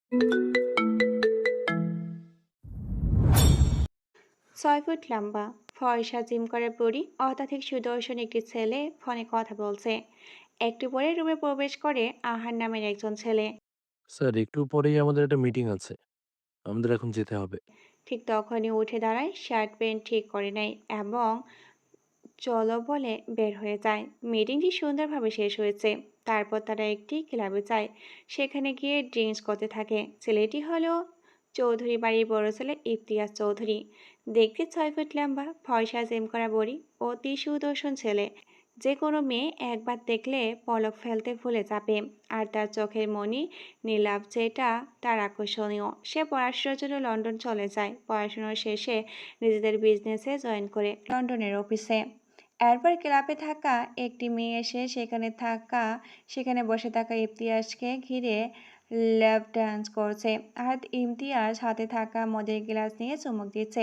6 foot লম্বা, ফর্সা gym করা বুড়ি, অত্যাধিক সুদর্শন একটি ছেলে ফোনে কথা বলছে। একটু পরে রুমে প্রবেশ করে আহার নামের একজন ছেলে। স্যার একটু পরেই আমাদের একটা মিটিং আছে। আমাদের এখন যেতে হবে। ঠিক তখনই উঠে দাঁড়ায়, শার্ট প্যান্ট ঠিক করে নেয় এবং চলো বলে বের হয়ে যায়। মিটিংটি সুন্দরভাবে শেষ হয়েছে। তারপর তারা একটি ক্লাবে যায়। সেখানে গিয়ে ড্রিঙ্কস করতে থাকে। ছেলেটি হলো চৌধুরী বাড়ির বড় ছেলে ইমতিয়াজ চৌধুরী। দেখতে 6 ফুট লম্বা, ফর্সা জিম করা বড়ি, অতি সুদর্শন ছেলে। যে কোনো মেয়ে একবার দেখলে পলক ফেলতে ভুলে যাবে। আর তার চোখের মণি নীলাভ, যেটা তার আকর্ষণীয়। সে পড়াশোনার জন্য লন্ডন চলে যায়। পড়াশোনার শেষে নিজেদের বিজনেসে জয়েন করে লন্ডনের অফিসে। এরপর ক্লাবে থাকা একটি মেয়ে এসে সেখানে বসে থাকা ইমতিয়াজকে ঘিরে ল্যাপ ডান্স করছে। আর ইমতিয়াজ হাতে থাকা মদের গ্লাস নিয়ে চুমুক দিচ্ছে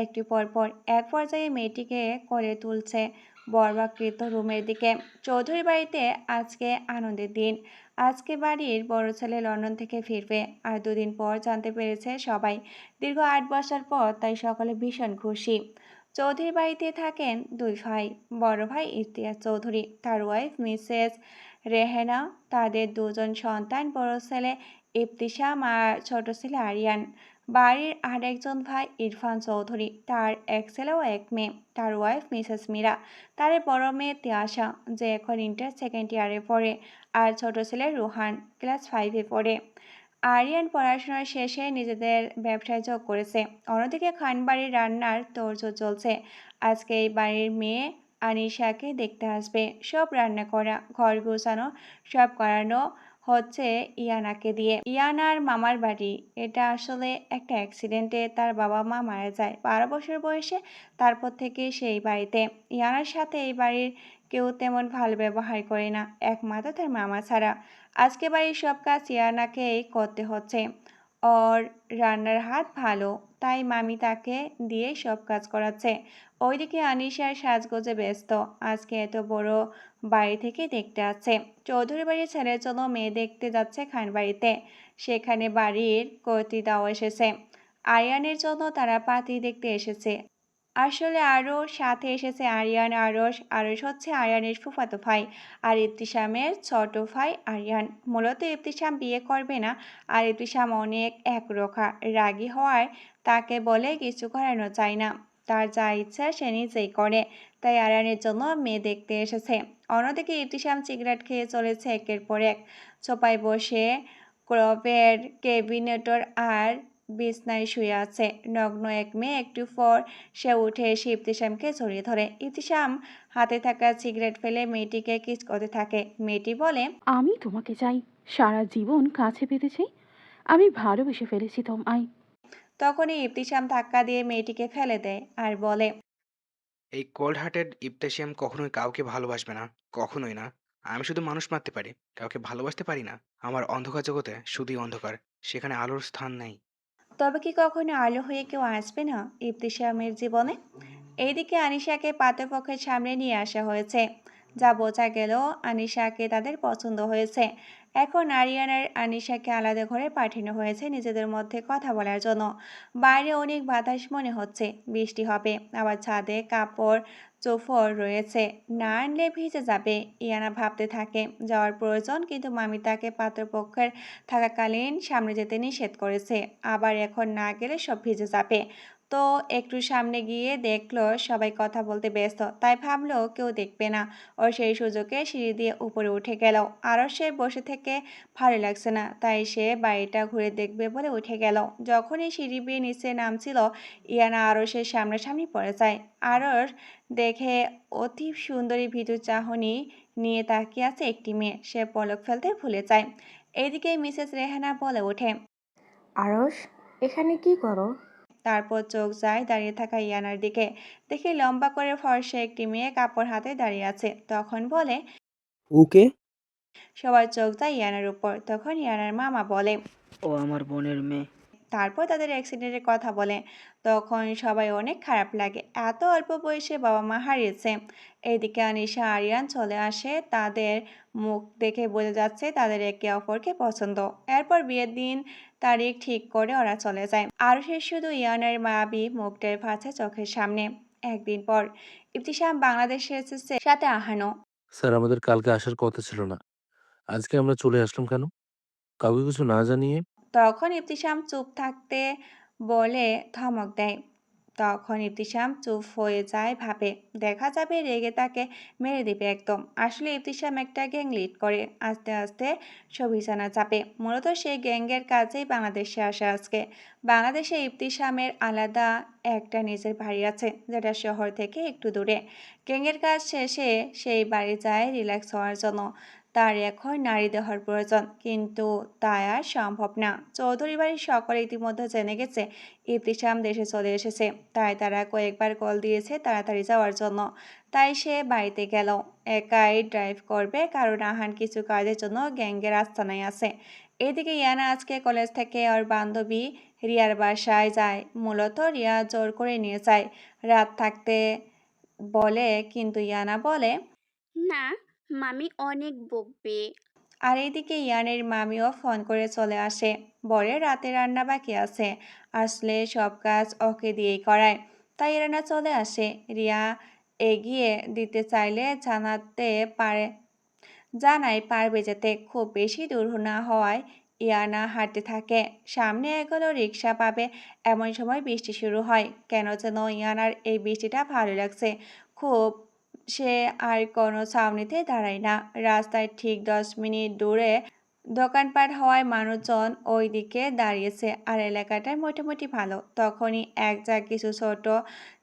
একটু পর পর। এক পর্যায়ে মেয়েটিকে করে তুলছে বর্বাকৃত রুমের দিকে। চৌধুরী বাড়িতে আজকে আনন্দের দিন। আজকে বাড়ির বড় ছেলে লন্ডন থেকে ফিরবে। আর 2 দিন পর জানতে পেরেছে সবাই। দীর্ঘ 8 বছর পর তাই সকলে ভীষণ খুশি। চৌধুরী বাড়িতে থাকেন 2 ভাই। বড় ভাই ইমতিয়াজ চৌধুরী, তার ওয়াইফ মিসেস রেহেনা, তাদের 2জন সন্তান, বড় ছেলে ইবতিসাম আর ছোট ছেলে আরিয়ান। বাড়ির আরেকজন ভাই ইরফান চৌধুরী, তার এক ছেলে ও এক মেয়ে, তার ওয়াইফ মিসেস মীরা, তার বড় মেয়ে তিয়াশা, যে এখন ইন্টার সেকেন্ড ইয়ারে পড়ে, আর ছোট ছেলে রুহান ক্লাস 5-এ পড়ে। আরিয়ান পড়াশোনা শেষে নিজেদের ব্যবসায় যোগ করেছে। অন্যদিকে খানবাড়ির রান্নার তোড়জোড় চলছে। আজকে এই বাড়ির মেয়ে আনিশাকে দেখতে আসবে। সব রান্না করা, ঘর গোছানো, সব করানো হচ্ছে ইয়ানাকে দিয়ে। ইয়ানার মামার বাড়ি। এটা আসলে একটা অ্যাক্সিডেন্টে তার বাবা মা মারা যায় 12 বছর বয়সে। তারপর থেকে সেই বাড়িতে। ইয়ানার সাথে এই বাড়ির কেউ তেমন ভালো ব্যবহার করে না, একমাত্র তার মামা ছাড়া। আজকে বাড়ির সব কাজ ইয়ানাকেই করতে হচ্ছে। ওর রান্নার হাত ভালো, তাই মামি তাকে দিয়ে সব কাজ করাচ্ছে। ওইদিকে আনিশার সাজগোজে ব্যস্ত। আজকে এত বড় বাড়ি থেকে দেখতে আসছে। চৌধুরী বাড়ির ছেলের জন্য মেয়ে দেখতে যাচ্ছে খানবাড়িতে। সেখানে বাড়ির কর্তৃতাও এসেছে। আরিয়ানের জন্য তারা পাত্রী দেখতে এসেছে। আসলে আরও সাথে এসেছে আরিয়ান, আরশ। আরশ হচ্ছে আরিয়ানের ফুফাতো ভাই, আর ইবতিসামের ছোট ভাই আরিয়ান। মূলত ইবতিসাম বিয়ে করবে না, আর ইবতিসাম অনেক একরোখা, রাগী হওয়ায় তাকে বলে কিছু করানো চায় না। তার যা ইচ্ছা সে নিজেই করে। তাই আরিয়ানের জন্য মেয়ে দেখতে এসেছে। অন্যদিকে ইবতিসাম সিগারেট খেয়ে চলেছে একের পর এক। সোফায় বসে ক্রবের ক্যাবিনেটর আর বিছনায় শুয়ে আছে নগ্ন এক মেয়ে। একটু পর সে উঠে এসে ইবতিসামকে জড়িয়ে ধরে। ইবতিসাম হাতে থাকা সিগারেট ফেলে মেয়েটিকে কিস করতে থাকে। মেয়েটি বলে, আমি তোমাকে চাই, সারা জীবন কাছে পেতে চাই। আমি ভালোবেসে ফেলেছি তোমায়। তখনই ইবতিসাম ধাক্কা দিয়ে মেয়েটিকে ফেলে দেয় আর বলে, এই কোল্ড হার্টেড ইবতেশিয়াম কখনোই কাউকে ভালোবাসবে না। কখনোই না। আমি শুধু মানুষ মারতে পারি, কাউকে ভালোবাসতে পারি না। আমার অন্ধকার জগতে শুধুই অন্ধকার। সেখানে আলোর স্থান নেই। তবে কি কখনো আলো হয়ে কেউ আসবে না ইবতিসামের জীবনে? এইদিকে আনিশাকে পাত্রপক্ষের সামনে নিয়ে আসা হয়েছে। যা বোঝা গেল, আনিশাকে তাদের পছন্দ হয়েছে। এখন আরিয়ান আর আনিশাকে আলাদা ঘরে পাঠানো হয়েছে নিজেদের মধ্যে কথা বলার জন্য। বাইরে অনেক বাতাস মনে হচ্ছে বৃষ্টি হবে। আবার ছাদে কাপড় চোপড় রয়েছে, না আনলে ভিজে যাবে। ইয়ানা ভাবতে থাকে যাওয়ার প্রয়োজন, কিন্তু মামি তাকে পাত্রপক্ষের থাকাকালীন সামনে যেতে নিষেধ করেছে। আবার এখন না গেলে সব ভিজে যাবে। তো একটু সামনে গিয়ে দেখলো সবাই কথা বলতে ব্যস্ত, তাই ভাবলো কেউ দেখবে না। ও সেই সুযোগে সিঁড়ি দিয়ে উপরে উঠে গেল। আরশের বসে থেকে ভালো লাগছে না, তাই সে বাড়িটা ঘুরে দেখবে বলে উঠে গেল। যখনই সিঁড়ি বেয়ে নিচে নামছিল, ইয়ানা আরশের সামনাসামনি পড়ে যায়। আরশ দেখে অতি সুন্দরী ভীতু চাহনি নিয়ে তাকিয়ে আছে একটি মেয়ে। সে পলক ফেলতে ভুলে যায়। এদিকে মিসেস রেহানা বলে ওঠে, আরশ, এখানে কি করো? তারপর চোখ যায় দাঁড়িয়ে থাকা ইয়ানার দিকে। দেখে লম্বা করে ফর্সা একটি মেয়ে কাপড় হাতে দাঁড়িয়ে আছে। তখন বলে, ওকে। সবার চোখ যায় ইয়ানার উপর। তখন ইয়ানার মামা বলে, ও আমার বোনের মেয়ে। তারপর তাদের অ্যাক্সিডেন্টের কথা বলে। তখন সবাই অনেক খারাপ লাগে, এত অল্প বয়সে বাবা মা হারিয়েছে। এদিকে আনিশা আরিয়ান চলে আসে, তাদের মুখ দেখে বোঝা যাচ্ছে তাদের একে অপরকে পছন্দ। এরপর বিয়ের দিন তারিখ ঠিক করে ওরা চলে যায়। আর সে শুধু ইয়ানের মায়াবী মুখটার ভাসে চোখের সামনে। একদিন পর ইবতিসাম বাংলাদেশে এসেছে, সাথে আহানও। স্যার, আমাদের কালকে আসার কথা ছিল না। আজকে আমরা চলে আসলাম কেন? কাউকে কিছু না জানিয়ে? তখন ইবতিসাম চুপ থাকতে বলে ধমক দেয়। তখন ইবতিসাম চুপ হয়ে যায়, ভাবে দেখা যাবে রেগে তাকে মেরে দিবে একদম। আসলে ইবতিসাম একটা গ্যাং লিড করে, আস্তে আস্তে সবিজানা চাপে। মূলত সেই গ্যাংয়ের কাজেই বাংলাদেশে আসে আজকে। বাংলাদেশে ইবতিসামের আলাদা একটা নিজের বাড়ি আছে, যেটা শহর থেকে একটু দূরে। গ্যাংয়ের কাজ শেষে সেই বাড়ি যায় রিল্যাক্স হওয়ার জন্য। তার এখন নারী দেহর প্রয়োজন, কিন্তু তা আর সম্ভব না। চৌধুরী বাড়ির সকলে ইতিমধ্যে জেনে গেছে ইবতিসাম দেশে চলে এসেছে, তাই তারা কয়েকবার কল দিয়েছে তাড়াতাড়ি যাওয়ার জন্য। তাই সে বাড়িতে গেল। একাই ড্রাইভ করবে, কারণ আহান কিছু কাজের জন্য গ্যাংয়ের আস্তানায় আছে। এদিকে ইয়ানা আজকে কলেজ থেকে ওর বান্ধবী রিয়ার বাসায় যায়। মূলত রিয়া জোর করে নিয়ে যায়, রাত থাকতে বলে, কিন্তু ইয়ানা বলে। না, মামি অনেক বকবে। আর এইদিকে ইয়ানের মামিও ফোন করে চলে আসে, বলে রাতে রান্না বাকি আছে, আসলে সব কাজ ওকে দিয়েই করায়। তাই রান্না চলে আসে। রিয়া এগিয়ে দিতে চাইলে জানাই পারবে যেতে, খুব বেশি দূর না হওয়ায় ইয়ানা হাঁটতে থাকে। সামনে এগোলো রিক্সা পাবে, এমন সময় বৃষ্টি শুরু হয়। কেন যেন ইয়ানার এই বৃষ্টিটা ভালো লাগছে খুব। সে আর কোনো ছাউনিতে দাঁড়ায় না। রাস্তায় ঠিক 10 মিনিট দূরে দোকানপাট হওয়ায় মানুষজন ওই দিকে দাঁড়িয়েছে, আর এলাকাটা মোটামুটি ভালো। তখনই এক যা কিছু ছোট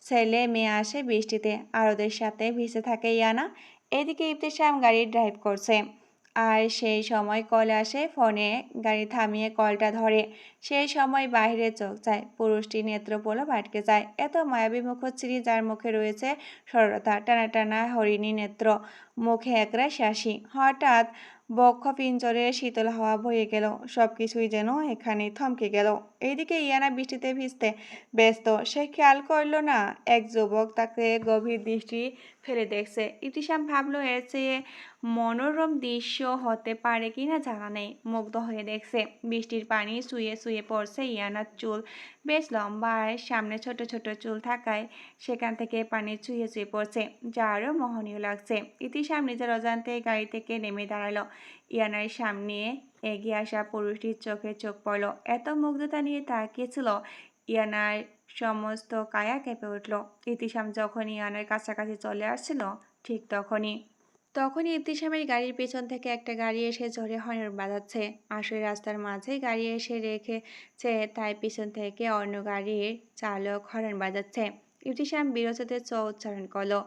ছেলে মেয়ে আসে বৃষ্টিতে, আর ওদের সাথে ভিজে থাকে ইয়ানা। এদিকে ইবতিসাম গাড়ি ড্রাইভ করছে, আর সেই সময় কল আসে ফোনে। গাড়ি থামিয়ে কলটা ধরে। সেই সময় বাইরে চোখ যায়, পুরুষটি নেত্রপলক আটকে যায়। এত মায়াবী মুখশ্রী, যার মুখে রয়েছে সরলতা, টানা টানা হরিণী নেত্র, মুখে একরাশ হাসি। হঠাৎ বক্ষ পিঞ্জরে শীতল হাওয়া বয়ে গেল, সবকিছুই যেন এখানে থমকে গেল। এইদিকে ইয়ানা বৃষ্টিতে ভিজতে ব্যস্ত। সে খেয়াল করল না এক যুবক তাকে গভীর দৃষ্টি ফেলে দেখছে। ইবতিসাম ভাবলো এর চেয়ে মনোরম দৃশ্য হতে পারে কিনা জানা নেই। মুগ্ধ হয়ে দেখছে বৃষ্টির পানি শুয়ে শুয়ে পড়ছে ইয়ানার চুল বেশ লম্বা, আর সামনে ছোট ছোট চুল থাকায় সেখান থেকে পানি চুয়ে চুয়ে পড়ছে, যা আরও মোহনীয় লাগছে। ইতিসাম নিজের অজান্তে গাড়ি থেকে নেমে দাঁড়ালো। ইয়ানার সামনে এগিয়ে আসা পুরুষটির চোখে চোখ পড়ল। এত মুগ্ধতা নিয়ে তাকিয়েছিল, ইয়ানার সমস্ত কায়া কেঁপে উঠল। ইতিসাম যখন ইয়ানার কাছাকাছি চলে আসছিল, ঠিক তখনই ইবতিসামের গাড়ির পেছন থেকে একটা গাড়ি এসে জোরে হর্ন বাজাচ্ছে। আসলে রাস্তার মাঝেই গাড়ি এসে রেখেছে, তাই পিছন থেকে অন্য গাড়ির চালক হর্ন বাজাচ্ছে। ইবতিসাম বিরসতে চ উচ্চারণ করলো।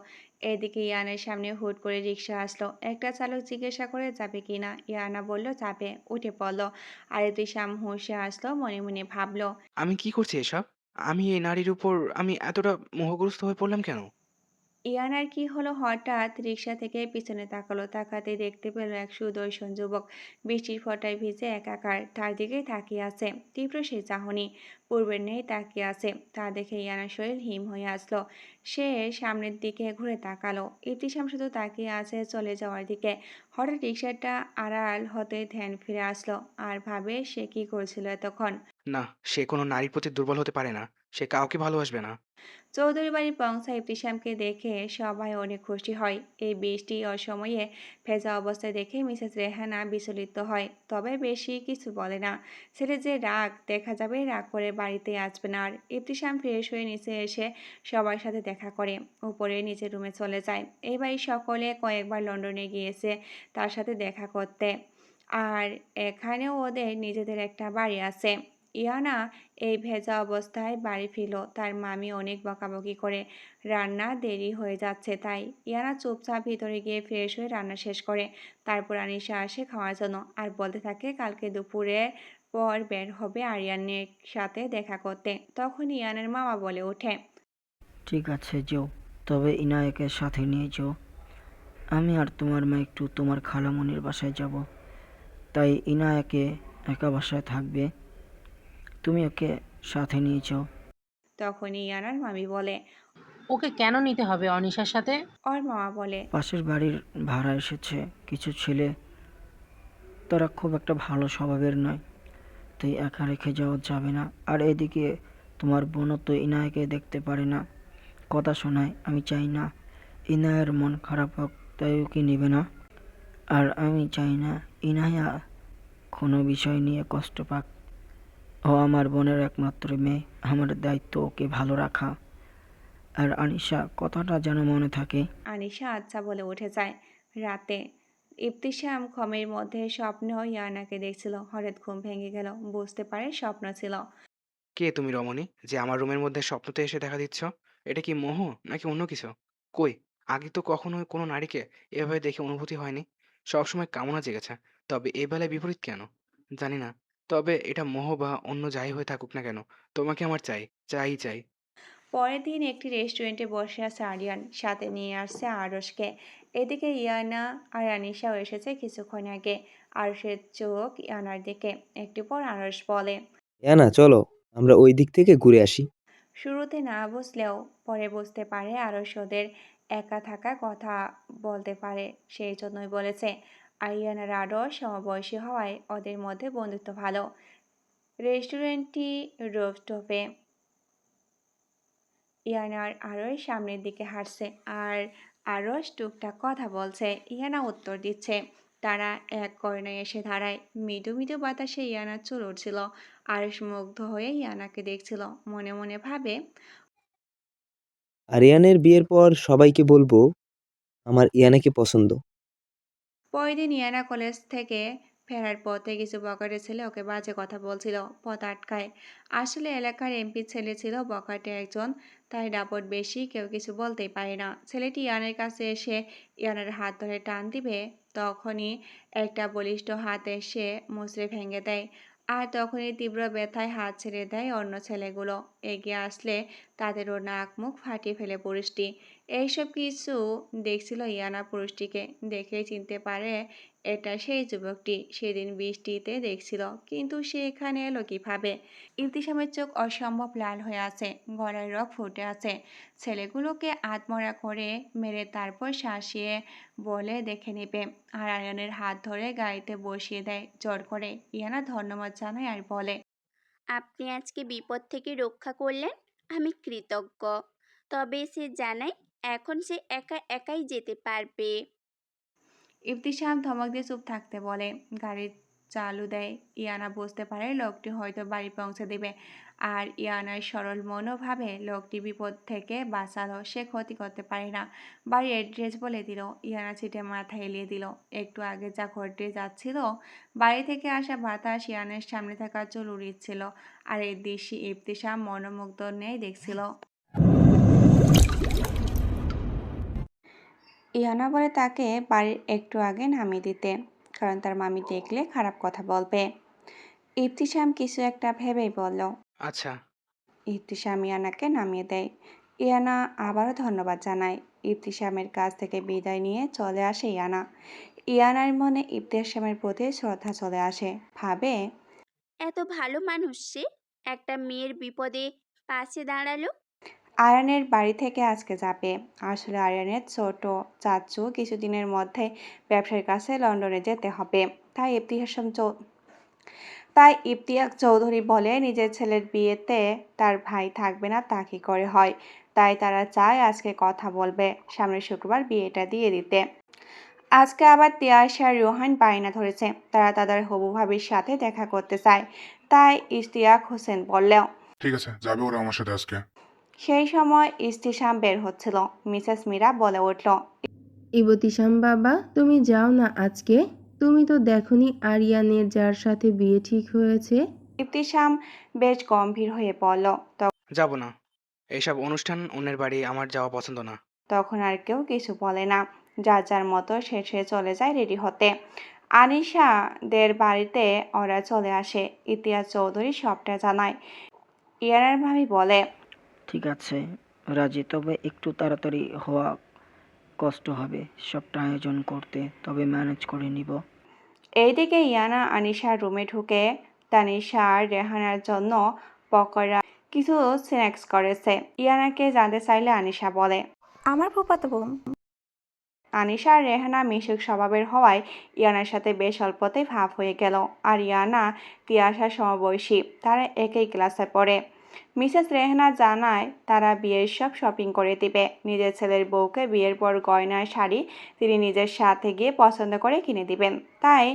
এদিকে ইয়ানার সামনে হুট করে রিক্সা আসলো। একটা চালক জিজ্ঞাসা করে যাবে কিনা। ইয়ানা বলল যাবে, উঠে পড়লো। আর ইবতিসাম হুঁশে আসলো, মনে মনে ভাবলো, আমি কি করছি এসব? আমি এই নারীর উপর আমি এতটা মোহগ্রস্ত হয়ে পড়লাম কেন? ইয়ানার কি হলো, হঠাৎ রিক্সা থেকে পিছনে তাকালো। তাকাতে দেখতে পেল এক সুদর্শন যুবক বৃষ্টির ফোঁটায় ভিজে একাকার, তার দিকেই তাকিয়ে আছে। তীব্র সেই চাহনি, পূর্বের নেই তাকিয়ে আছে। তা দেখে ইয়ানার শরীর হিম হয়ে আসলো। সে সামনের দিকে ঘুরে তাকালো। ইবতিসাম শুধু তাকিয়ে আছে চলে যাওয়ার দিকে। হঠাৎ রিক্সাটা আড়াল হতে ধ্যান ফিরে আসলো, আর ভাবে সে কি করছিল এতক্ষণ। না, সে কোনো নারীর প্রতি দুর্বল হতে পারে না। সে কাউকে ভালোবাসবে না। চৌধুরী বাড়ির পংসা ইবতিসামকে দেখে সবাই অনেক খুশি হয়। এই বৃষ্টি অসময়ে ভেজা অবস্থায় দেখে মিসেস রেহানা বিচলিত হয়, তবে বেশি কিছু বলে না। ছেলে যে রাগ, দেখা যাবে রাগ করে বাড়িতে আসবে না আর। ইবতিসাম ফ্রেশ হয়ে নিচে এসে সবার সাথে দেখা করে উপরে নিচের রুমে চলে যায়। এই বাড়ির সকলে কয়েকবার লন্ডনে গিয়েছে তার সাথে দেখা করতে, আর এখানেও ওদের নিজেদের একটা বাড়ি আছে। ইয়ানা এই ভেজা অবস্থায় বাড়ি ফিরল। তার মামি অনেক বকাবকি করে, রান্না দেরি হয়ে যাচ্ছে তাই। ইয়ানা চুপচাপ ভিতরে গিয়ে ফ্রেশ হয়ে রান্না শেষ করে। তারপর আনিশা আসে খাওয়ার জন্য, আর বলতে থাকে কালকে দুপুরে পর বের হবে আরিয়ানের সাথে দেখা করতে। তখন ইয়ানের মামা বলে ওঠে, ঠিক আছে যেও, তবে ইনায়াকে সাথে নিয়ে যেও। আমি আর তোমার মা একটু তোমার খালামণির বাসায় যাব, তাই ইনায়াকে একা বাসায় থাকবে। তুমি ওকে সাথে নিয়ে যাও। তখনই ইয়ানার মামি বলে। ওকে কেন নিতে হবে অনিশার সাথে? ওর মামা বলে। পাশের বাড়ির ভাড়া এসেছে কিছু ছেলে, তারা খুব একটা ভালো স্বভাবের নয়, তাই একা রেখে যাওয়া যাবে না। আর এদিকে তোমার বোনও তো ইনায়াকে দেখতে পারে না, কথা শোনায়। আমি চাই না ইনায়ের মন খারাপ হোক, তাই ওকে নেবে না। আর আমি চাই না ইনায়া কোনো বিষয় নিয়ে কষ্ট পাক। ও আমার বোনের একমাত্র মেয়ে, আমার দায়িত্ব ওকে ভালো রাখা। আর আনিশা, কথাটা যেন মনে থাকে। আনিশা আচ্ছা বলে উঠে যায়। রাতে ইবতিসাম ঘুমের মধ্যে স্বপ্ন ইয়ানাকে দেখছিল। হঠাৎ ঘুম ভেঙে গেল, বুঝতে পারে স্বপ্ন ছিল। কে তুমি রমণী, যে আমার রুমের মধ্যে স্বপ্নতে এসে দেখা দিচ্ছ? এটা কি মোহ নাকি অন্য কিছু? কই, আগে তো কখনো কোনো নারীকে এভাবে দেখে অনুভূতি হয়নি। সবসময় কামনা জেগেছে। তবে এ বেলায় বিপরীত কেন? জানি না। তবে এটা মোহ বা অন্য যাই হয়ে থাকুক না কেন, তোমাকে আমার চাই, চাই চাই। পরের দিন একটি রেস্টুরেন্টে বসে আছে আরিয়ান, সাথে নিয়ে আসছে আরশকে। এদিকে ইয়ানা আর আনিশাও এসেছে কিছুক্ষণ আগে। আরশের চোখ ইয়ানার দিকে। একটু পর আরশ বলে। না চলো, আমরা ওই দিক থেকে ঘুরে আসি। শুরুতে না বুঝলেও পরে বুঝতে পারে আরশ ওদের একা থাকার কথা বলতে পারে, সেই জন্যই বলেছে। আরিয়ান আর আরশ সমবয়সী হওয়ায় ওদের মধ্যে বন্ধুত্ব ভালো। রেস্টুরেন্টটি রুফটপে। ইয়ানার আরশ সামনের দিকে হাঁটছে আর আরশ টুকটাক কথা বলছে, ইয়ানা উত্তর দিচ্ছে। তারা এক কর্নারে এসে দাঁড়ায়। মৃদু মৃদু বাতাসে ইয়ানার চুল উঠছিল। আরশ মুগ্ধ হয়ে ইয়ানাকে দেখছিল, মনে মনে ভাবে। আরিয়ানের বিয়ের পর সবাইকে বলবো আমার ইয়ানাকে পছন্দ। পরের দিন ইয়ানা কলেজ থেকে ফেরার পথে কিছু বখাটে ছেলে ওকে বাজে কথা বলছিল, পথ আটকায়। আসলে এলাকার এমপি ছেলে ছিল, বখাটে একজন, তাই দাপট বেশি, কেউ কিছু বলতেই পারে না। ছেলেটি ইয়ানের কাছে এসে ইয়ানার হাত ধরে টান দিবে, তখনই একটা বলিষ্ঠ হাত এসে মুচড়ে ভেঙে দেয়। আর তখনই তীব্র ব্যথায় হাত ছেড়ে দেয় অন্য ছেলেগুলো। এগিয়ে আসলে তাদেরও নাক মুখ ফাটিয়ে ফেলে পুরুষটি। এইসব কিছু দেখছিল ইয়ানা পুরুষটিকে। দেখেই চিনতে পারে এটা সেই যুবকটি সেদিন বৃষ্টিতে দেখছিল। কিন্তু সে এখানে এলো কিভাবে? ইবতিসামের চোখ অসম্ভব লাল হয়ে আছে, গলায় রগ ফুটে আছে। ছেলেগুলোকে আত্মরা করে মেরে তারপর শাসিয়ে বলে দেখে নেবে। আর আয়ানের হাত ধরে গাড়িতে বসিয়ে দেয় জোর করে। ইয়ানা ধন্যবাদ জানায় আর বলে। আপনি আজকে বিপদ থেকে রক্ষা করলেন, আমি কৃতজ্ঞ। তবে সে জানাই এখন সে একা একাই যেতে পারবে। ইবতিসাম ধমক দিয়ে চুপ থাকতে বলে। গাড়ি চালু দেয়। ইয়ানা বুঝতে পারে লোকটি হয়তো বাড়ি পৌঁছে দেবে। আর ইয়ানার সরল মনোভাবে লোকটি বিপদ থেকে বাঁচালো, সে ক্ষতি করতে পারে না। বাড়ির অ্যাড্রেস বলে দিল। ইয়ানা ছিটে মাথা এলিয়ে দিল। একটু আগে যা ঘটে যাচ্ছিল, বাড়ি থেকে আসা বাতাস ইয়ানের সামনে থাকা চুল উড়িয়েছিল। আর এই দৃশ্যে ইবতিসাম মনোমুগ্ধ নেই দেখছিল। ইয়ানা বলে তাকে বাড়ির একটু আগে নামিয়ে দিতে, কারণ তার মামি দেখলে খারাপ কথা বলবে। ইবতিসাম কিছু একটা ভেবেই বলল। আচ্ছা। ইবতিসাম ইয়ানাকে নামিয়ে দেয়। ইয়ানা আবারও ধন্যবাদ জানায়। ইবতিসামের কাছ থেকে বিদায় নিয়ে চলে আসে ইয়ানা। ইয়ানার মনে ইবতিসামের প্রতি শ্রদ্ধা চলে আসে। ভাবে, এত ভালো মানুষ সে, একটা মেয়ের বিপদে পাশে দাঁড়ালো। আয়ানের বাড়ি থেকে আজকে যাবে। আসলে আয়ানের ছোট চাচু কিছুদিনের মধ্যে ব্যবসার কাছে লন্ডনে যেতে হবে। তাই ইফতিয়াক চৌধুরী বলে নিজের ছেলের বিয়েতে তার ভাই থাকবে না, তা কি করে হয়। তাই তারা চায় আজকে কথা বলবে, সামনের শুক্রবার বিয়েটা দিয়ে দিতে। আজকে আবার তিয়াশা আর রোহান বায়না ধরেছে, তারা তাদের হবু ভাবির সাথে দেখা করতে চায়। তাই ইশতিয়াক হোসেন বলল। ঠিক আছে, যাবে ওরা আমার সাথে আজকে। সেই সময় ইস্তিসাম বের হচ্ছিল। মিসেস মীরা বলে উঠল। ইবতিসাম বাবা, তুমি যাও না আজকে। তুমি তো দেখোনি আরিয়ানের যার সাথে বিয়ে ঠিক হয়েছে। ইবতিসাম বেশ গম্ভীর হয়ে পড়ল। যাব না। এইসব অনুষ্ঠান অন্যের বাড়ি আমার যাওয়া পছন্দ না। তখন আর কেউ কিছু বলে না। যার যার মতো শেষে চলে যায় রেডি হতে। আনিশাদের বাড়িতে ওরা চলে আসে। ইতিহাস চৌধুরী সবটা জানায়। ইয়ানার ভাবি বলে। ঠিক আছে রাজি, তবে একটু তাড়াতাড়ি হওয়া কষ্ট হবে সবটা আয়োজন করতে, তবে ম্যানেজ করে নিব। এইদিকে ইয়ানা আনিশার রুমে ঢুকে তানিশা আর রেহানার জন্য পকোড়া কিছু স্ন্যাক্স করেছে। ইয়ানাকে জানতে চাইলে আনিশা বলে, আমার ফুফাতো বোন। আনিশা আর রেহানা মিশুক স্বভাবের হওয়ায় ইয়ানার সাথে বেশ অল্পতেই ভাব হয়ে গেল। আর ইয়ানা তিয়াশার সমবয়সী, তারা একই ক্লাসে পড়ে। মিসেস রেহানা জানায় তারা বিয়ের সব শপিং করে দিবে। নিজের ছেলের বউকে বিয়ের পর গয়না শাড়ি তিনি নিজের সাথে গিয়ে পছন্দ করে কিনে দিবেন। তাই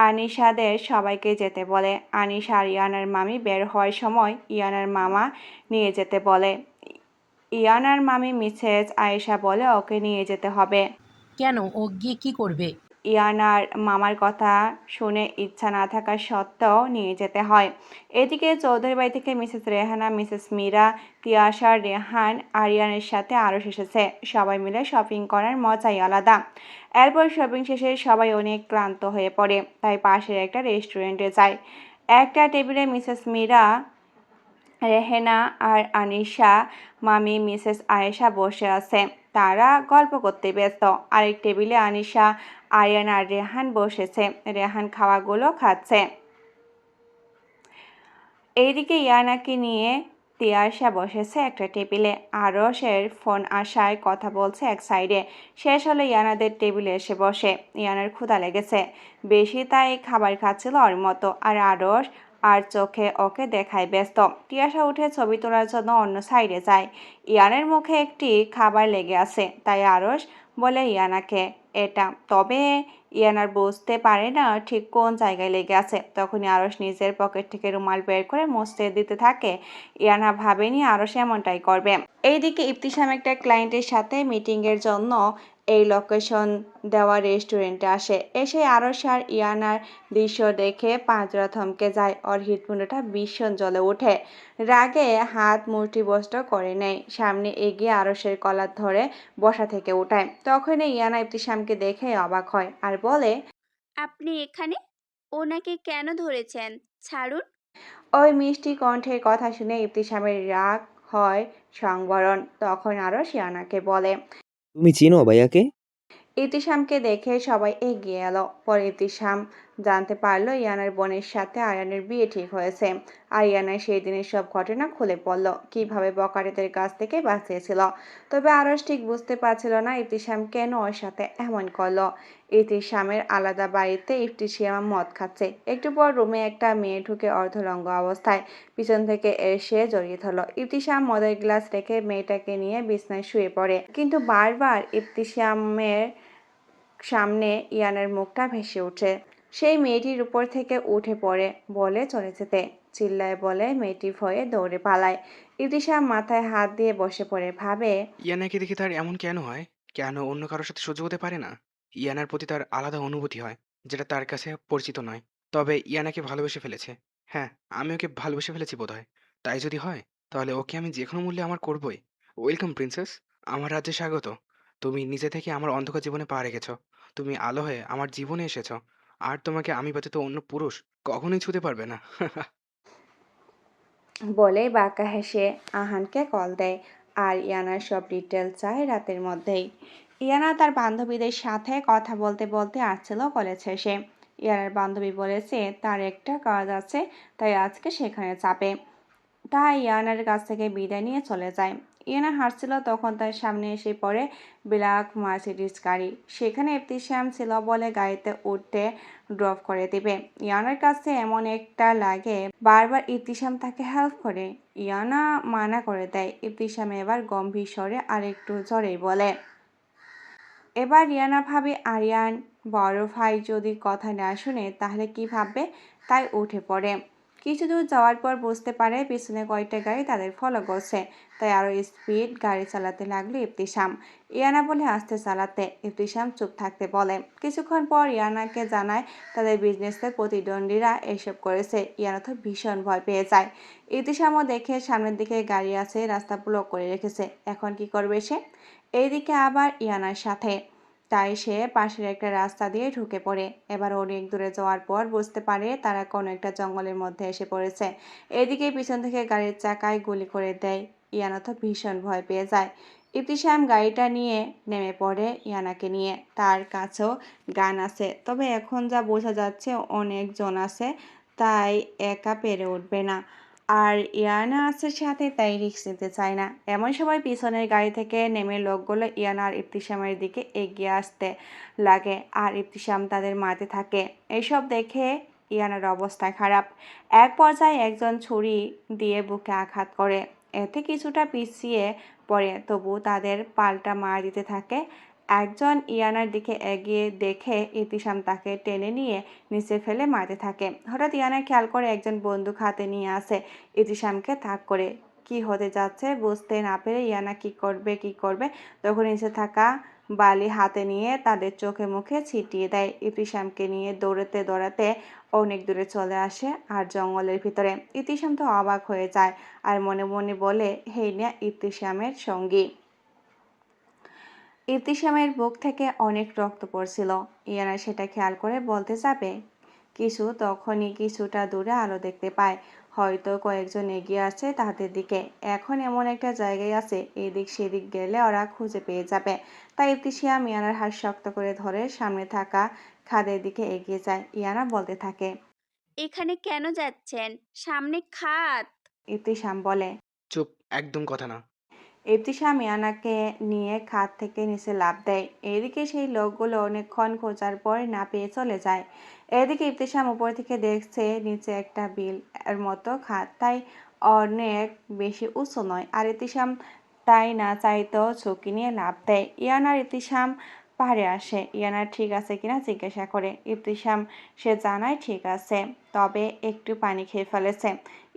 আনিশাদের সবাইকে যেতে বলে। আনিশা আর ইয়ানার মামি বের হওয়ার সময় ইয়ানার মামা নিয়ে যেতে বলে। ইয়ানার মামি মিসেস আয়েশা বলে ওকে নিয়ে যেতে হবে। কেন, ও গিয়ে কি করবে? ইয়ানার মামার কথা শুনে ইচ্ছা না থাকা সত্ত্বেও নিয়ে যেতে হয়। এদিকে চৌধুরী বাড়ি থেকে মিসেস রেহানা, মিসেস মীরা, তিয়াশা, রেহান, আরিয়ানের সাথে আরশ এসেছে। সবাই মিলে শপিং করার মজাই আলাদা। এরপর শপিং শেষে সবাই অনেক ক্লান্ত হয়ে পড়ে, তাই পাশের একটা রেস্টুরেন্টে যায়। একটা টেবিলে মিসেস মীরা, রেহেনা আর আনিশা, মামি মিসেস আয়েশা বসে আছে। তারা গল্প করতে ব্যস্ত। আরেক টেবিলে আনিশা, আরিয়ান আর রেহান বসেছে। রেহান খাওয়াগুলো খাচ্ছে। এইদিকে ইয়ানাকে নিয়ে তিয়াশা বসেছে একটা টেবিলে। আরশের ফোন আসায় কথা বলছে এক সাইডে। শেষ হলে ইয়ানাদের টেবিলে এসে বসে। ইয়ানার ক্ষুধা লেগেছে বেশি, তাই খাবার খাচ্ছিল ওর মতো। আর আরশ আর চোখে ওকে দেখায় ব্যস্ত। তিয়াশা উঠে ছবি তোলার জন্য অন্য সাইডে যায়। ইয়ানের মুখে একটি খাবার লেগে আছে, তাই আরশ বলে ইয়ানাকে এটা। তবে ইয়ানার বুঝতে পারে না ঠিক কোন জায়গায় লেগে আছে। তখনই আরশ নিজের পকেট থেকে রুমাল বের করে মুছতে দিতে থাকে। ইয়ানা ভাবেনি আরশ এমনটাই করবে। এইদিকে ইবতিসাম একটা ক্লায়েন্টের সাথে মিটিংয়ের জন্য এই লোকেশন দেওয়া রেস্টুরেন্টে আসে। এসে আরশ আর ইয়ানার দৃশ্য দেখে পাঁচরা থমকে যায়। ওর হৃৎপিণ্ডটা ভীষণ জ্বলে ওঠে। রাগে হাত মুষ্টিবদ্ধ করে নেয়। সামনে এগিয়ে আরশের কলার ধরে বসা থেকে উঠায়। তখনই ইয়ানা ইবতিসামকে দেখে অবাক হয় আর বলে, আপনি এখানে? ওনাকে কেন ধরেছেন? ছাড়ুন। ওই মিষ্টি কণ্ঠের কথা শুনে ইবতিসামের রাগ হয় সংবরণ। তখন আরশ ইয়ানাকে বলে। তুমি চিনো ভাইয়াকে? ইবতিসামকে দেখে সবাই এগিয়ে এলো। পরে ইবতিসাম জানতে পারলো ইয়ানার বোনের সাথে আয়ানের বিয়ে ঠিক হয়েছে। আর ইয়ানা সেই দিনের সব ঘটনা খুলে পড়ল, কিভাবে বকারেদের কাছ থেকে বাঁচিয়েছিল। তবে আরশ ঠিক বুঝতে পারছিল না ইবতিসাম কেন ওর সাথে এমন করলো। ইবতিসামের আলাদা বাড়িতে ইবতিসাম মদ খাচ্ছে। একটু পর রুমে একটা মেয়ে ঢুকে অর্ধলঙ্গ অবস্থায় পিছন থেকে এসে জড়িয়ে ধরলো। ইবতিসাম মদের গ্লাস রেখে মেয়েটাকে নিয়ে বিছনায় শুয়ে পড়ে, কিন্তু বারবার ইবতিসামের সামনে ইয়ানার মুখটা ভেসে ওঠে। সেই মেয়েটির উপর থেকে উঠে পড়ে বলে চলে যেতে। চিল্লায় বলে মেয়েটি ভয়ে দৌড়ে পালায়। ইবতিসাম মাথায় হাত দিয়ে বসে পড়ে ভাবে, ইয়ানাকে দেখে তার এমন কেন হয়? কেন অন্য কারোর সাথে সহ্য হতে পারে না? ইয়ানার প্রতি তার আলাদা অনুভূতি হয়, যেটা তার কাছে পরিচিত নয়। তবে ইয়ানাকে ভালোবেসে ফেলেছে। হ্যাঁ, আমি ওকে ভালোবেসে ফেলেছি বোধহয়। তাই যদি হয়, তাহলে ওকে আমি যে কোনো মূল্যে আমার করবই। ওয়েলকাম প্রিন্সেস, আমার রাজ্যে স্বাগত। তুমি নিজে থেকে আমার অন্ধকার জীবনে পা রেখেছ। তুমি আলো হয়ে আমার জীবনে এসেছ। আর তোমাকে আমি ব্যতীত অন্য পুরুষ কখনোই ছুঁতে পারবে না। বলে বাঁকা হেসে আহানকে কল দেয়। আর ইয়ানার সব ডিটেল চায় রাতের মধ্যেই। ইয়ানা তার বান্ধবীদের সাথে কথা বলতে বলতে আসছিল কলেজ শেষে। ইয়ানার বান্ধবী বলেছে তার একটা কাজ আছে, তাই আজকে সেখানে যাবে। তাই ইয়ানার কাছ থেকে বিদায় নিয়ে চলে যায়। ইয়ানা হাঁটছিল, তখন তার সামনে এসে পড়ে ব্ল্যাক মার্সিডিজ গাড়ি। সেখানে ইবতিসাম ছিল বলে গাড়িতে উঠতে ড্রপ করে দিবে। ইয়ানার কাছে এমন একটা লাগে বারবার ইবতিসাম তাকে হেল্প করে। ইয়ানা মানা করে দেয়। ইবতিসাম এবার গম্ভীর স্বরে আর একটু জোরেই বলে। এবার ইয়ানা ভাবে আরিয়ান বড় ভাই যদি কথা না শুনে তাহলে কি ভাববে, তাই উঠে পড়ে। কিছু দূর যাওয়ার পর বুঝতে পারে পিছনে কয়েকটা গাড়ি তাদের ফলো করছে, তাই আরো স্পিড গাড়ি চালাতে লাগলো ইবতিসাম। ইয়ানা বলে আস্তে চালাতে, ইবতিসাম চুপ থাকতে বলে। কিছুক্ষণ পর ইয়ানাকে জানায় তাদের বিজনেসের প্রতিদ্বন্দ্বীরা এসব করেছে। ইয়ানা তো ভীষণ ভয় পেয়ে যায়। ইবতিসামও দেখে সামনের দিকে গাড়ি আছে, রাস্তা ব্লক করে রেখেছে। এখন কি করবে সে? এইদিকে আবার ইয়ানার সাথে, তাই সে পাশের একটা রাস্তা দিয়ে ঢুকে পড়ে। এবার অনেক দূরে যাওয়ার পর বুঝতে পারে তারা কোনো একটা জঙ্গলের মধ্যে এসে পড়েছে। এদিকে পিছন থেকে গাড়ির চাকায় গুলি করে দেয়। ইয়ানা তো ভীষণ ভয় পেয়ে যায়। ইবতিসাম গাড়িটা নিয়ে নেমে পড়ে ইয়ানাকে নিয়ে। তার কাছেও গান আছে, তবে এখন যা বোঝা যাচ্ছে অনেকজন আছে, তাই একা পেরে উঠবে না। আর ইয়ানা আছে সাথে, তাই রিস্ক নিতে চায় না। এমন সময় পিছনের গাড়ি থেকে নেমে লোকগুলো ইয়ানা আর ইবতিসামের দিকে এগিয়ে আসতে লাগে আর ইবতিসাম তাদের মারতে থাকে। এসব দেখে ইয়ানার অবস্থা খারাপ। এক পর্যায়ে একজন ছুরি দিয়ে বুকে আঘাত করে, এতে কিছুটা পিছিয়ে পড়ে, তবু তাদের পাল্টা মার দিতে থাকে। একজন ইয়ানার দিকে এগিয়ে দেখে ইবতিসাম তাকে টেনে নিয়ে নিচে ফেলে মারতে থাকে। হঠাৎ ইয়ানা খেয়াল করে একজন বন্দুক হাতে নিয়ে আসে ইবতিসামকে তাক করে। কি হতে যাচ্ছে বুঝতে না পেরে ইয়ানা কি করবে তখন নিচে থাকা বালি হাতে নিয়ে তাদের চোখে মুখে ছিটিয়ে দেয়। ইবতিসামকে নিয়ে দৌড়াতে দৌড়াতে অনেক দূরে চলে আসে আর জঙ্গলের ভিতরে। ইবতিসাম তো অবাক হয়ে যায় আর মনে মনে বলে, হেই না ইবতিসামের সঙ্গী। ইবতিসামের বুক থেকে অনেক রক্ত পড়ছিল। ইয়ানা সেটা খেয়াল করে বলতে যাবে কিছু, তখনই কিছুটা দূরে আলো দেখতে পায়। হয়তো কয়েকজন এগিয়ে আসছে তাদের দিকে। এখন এমন একটা জায়গায় আছে, এদিক সেদিক গেলে ওরা খুঁজে পেয়ে যাবে। তাই ইবতিসাম ইয়ানার হাত শক্ত করে ধরে সামনে থাকা খাদের দিকে এগিয়ে যায়। ইয়ানা বলতে থাকে, এখানে কেন যাচ্ছেন? সামনে খাদ। ইবতিসাম বলে। চুপ, একদম কথা না। ইবতিসাম ইয়ানাকে নিয়ে খাদ থেকে নিচে লাফ দেয়। এদিকে সেই লোকগুলো অনেকক্ষণ খোঁজার পর না পেয়ে চলে যায়। এদিকে ইবতিসাম উপর থেকে দেখছে নিচে একটা বিল এর মতো খাদ, তাই অনেক বেশি উঁচু নয়। আর ইবতিসাম তাই না চাইতেও ঝুঁকি নিয়ে লাফ দেয়। ইয়ানার ইবতিসাম পাহাড়ে আসে। ইয়ানা ঠিক আছে কিনা জিজ্ঞাসা করে। ইবতিসাম সে জানায় ঠিক আছে, তবে একটু পানি খেয়ে ফেলেছে।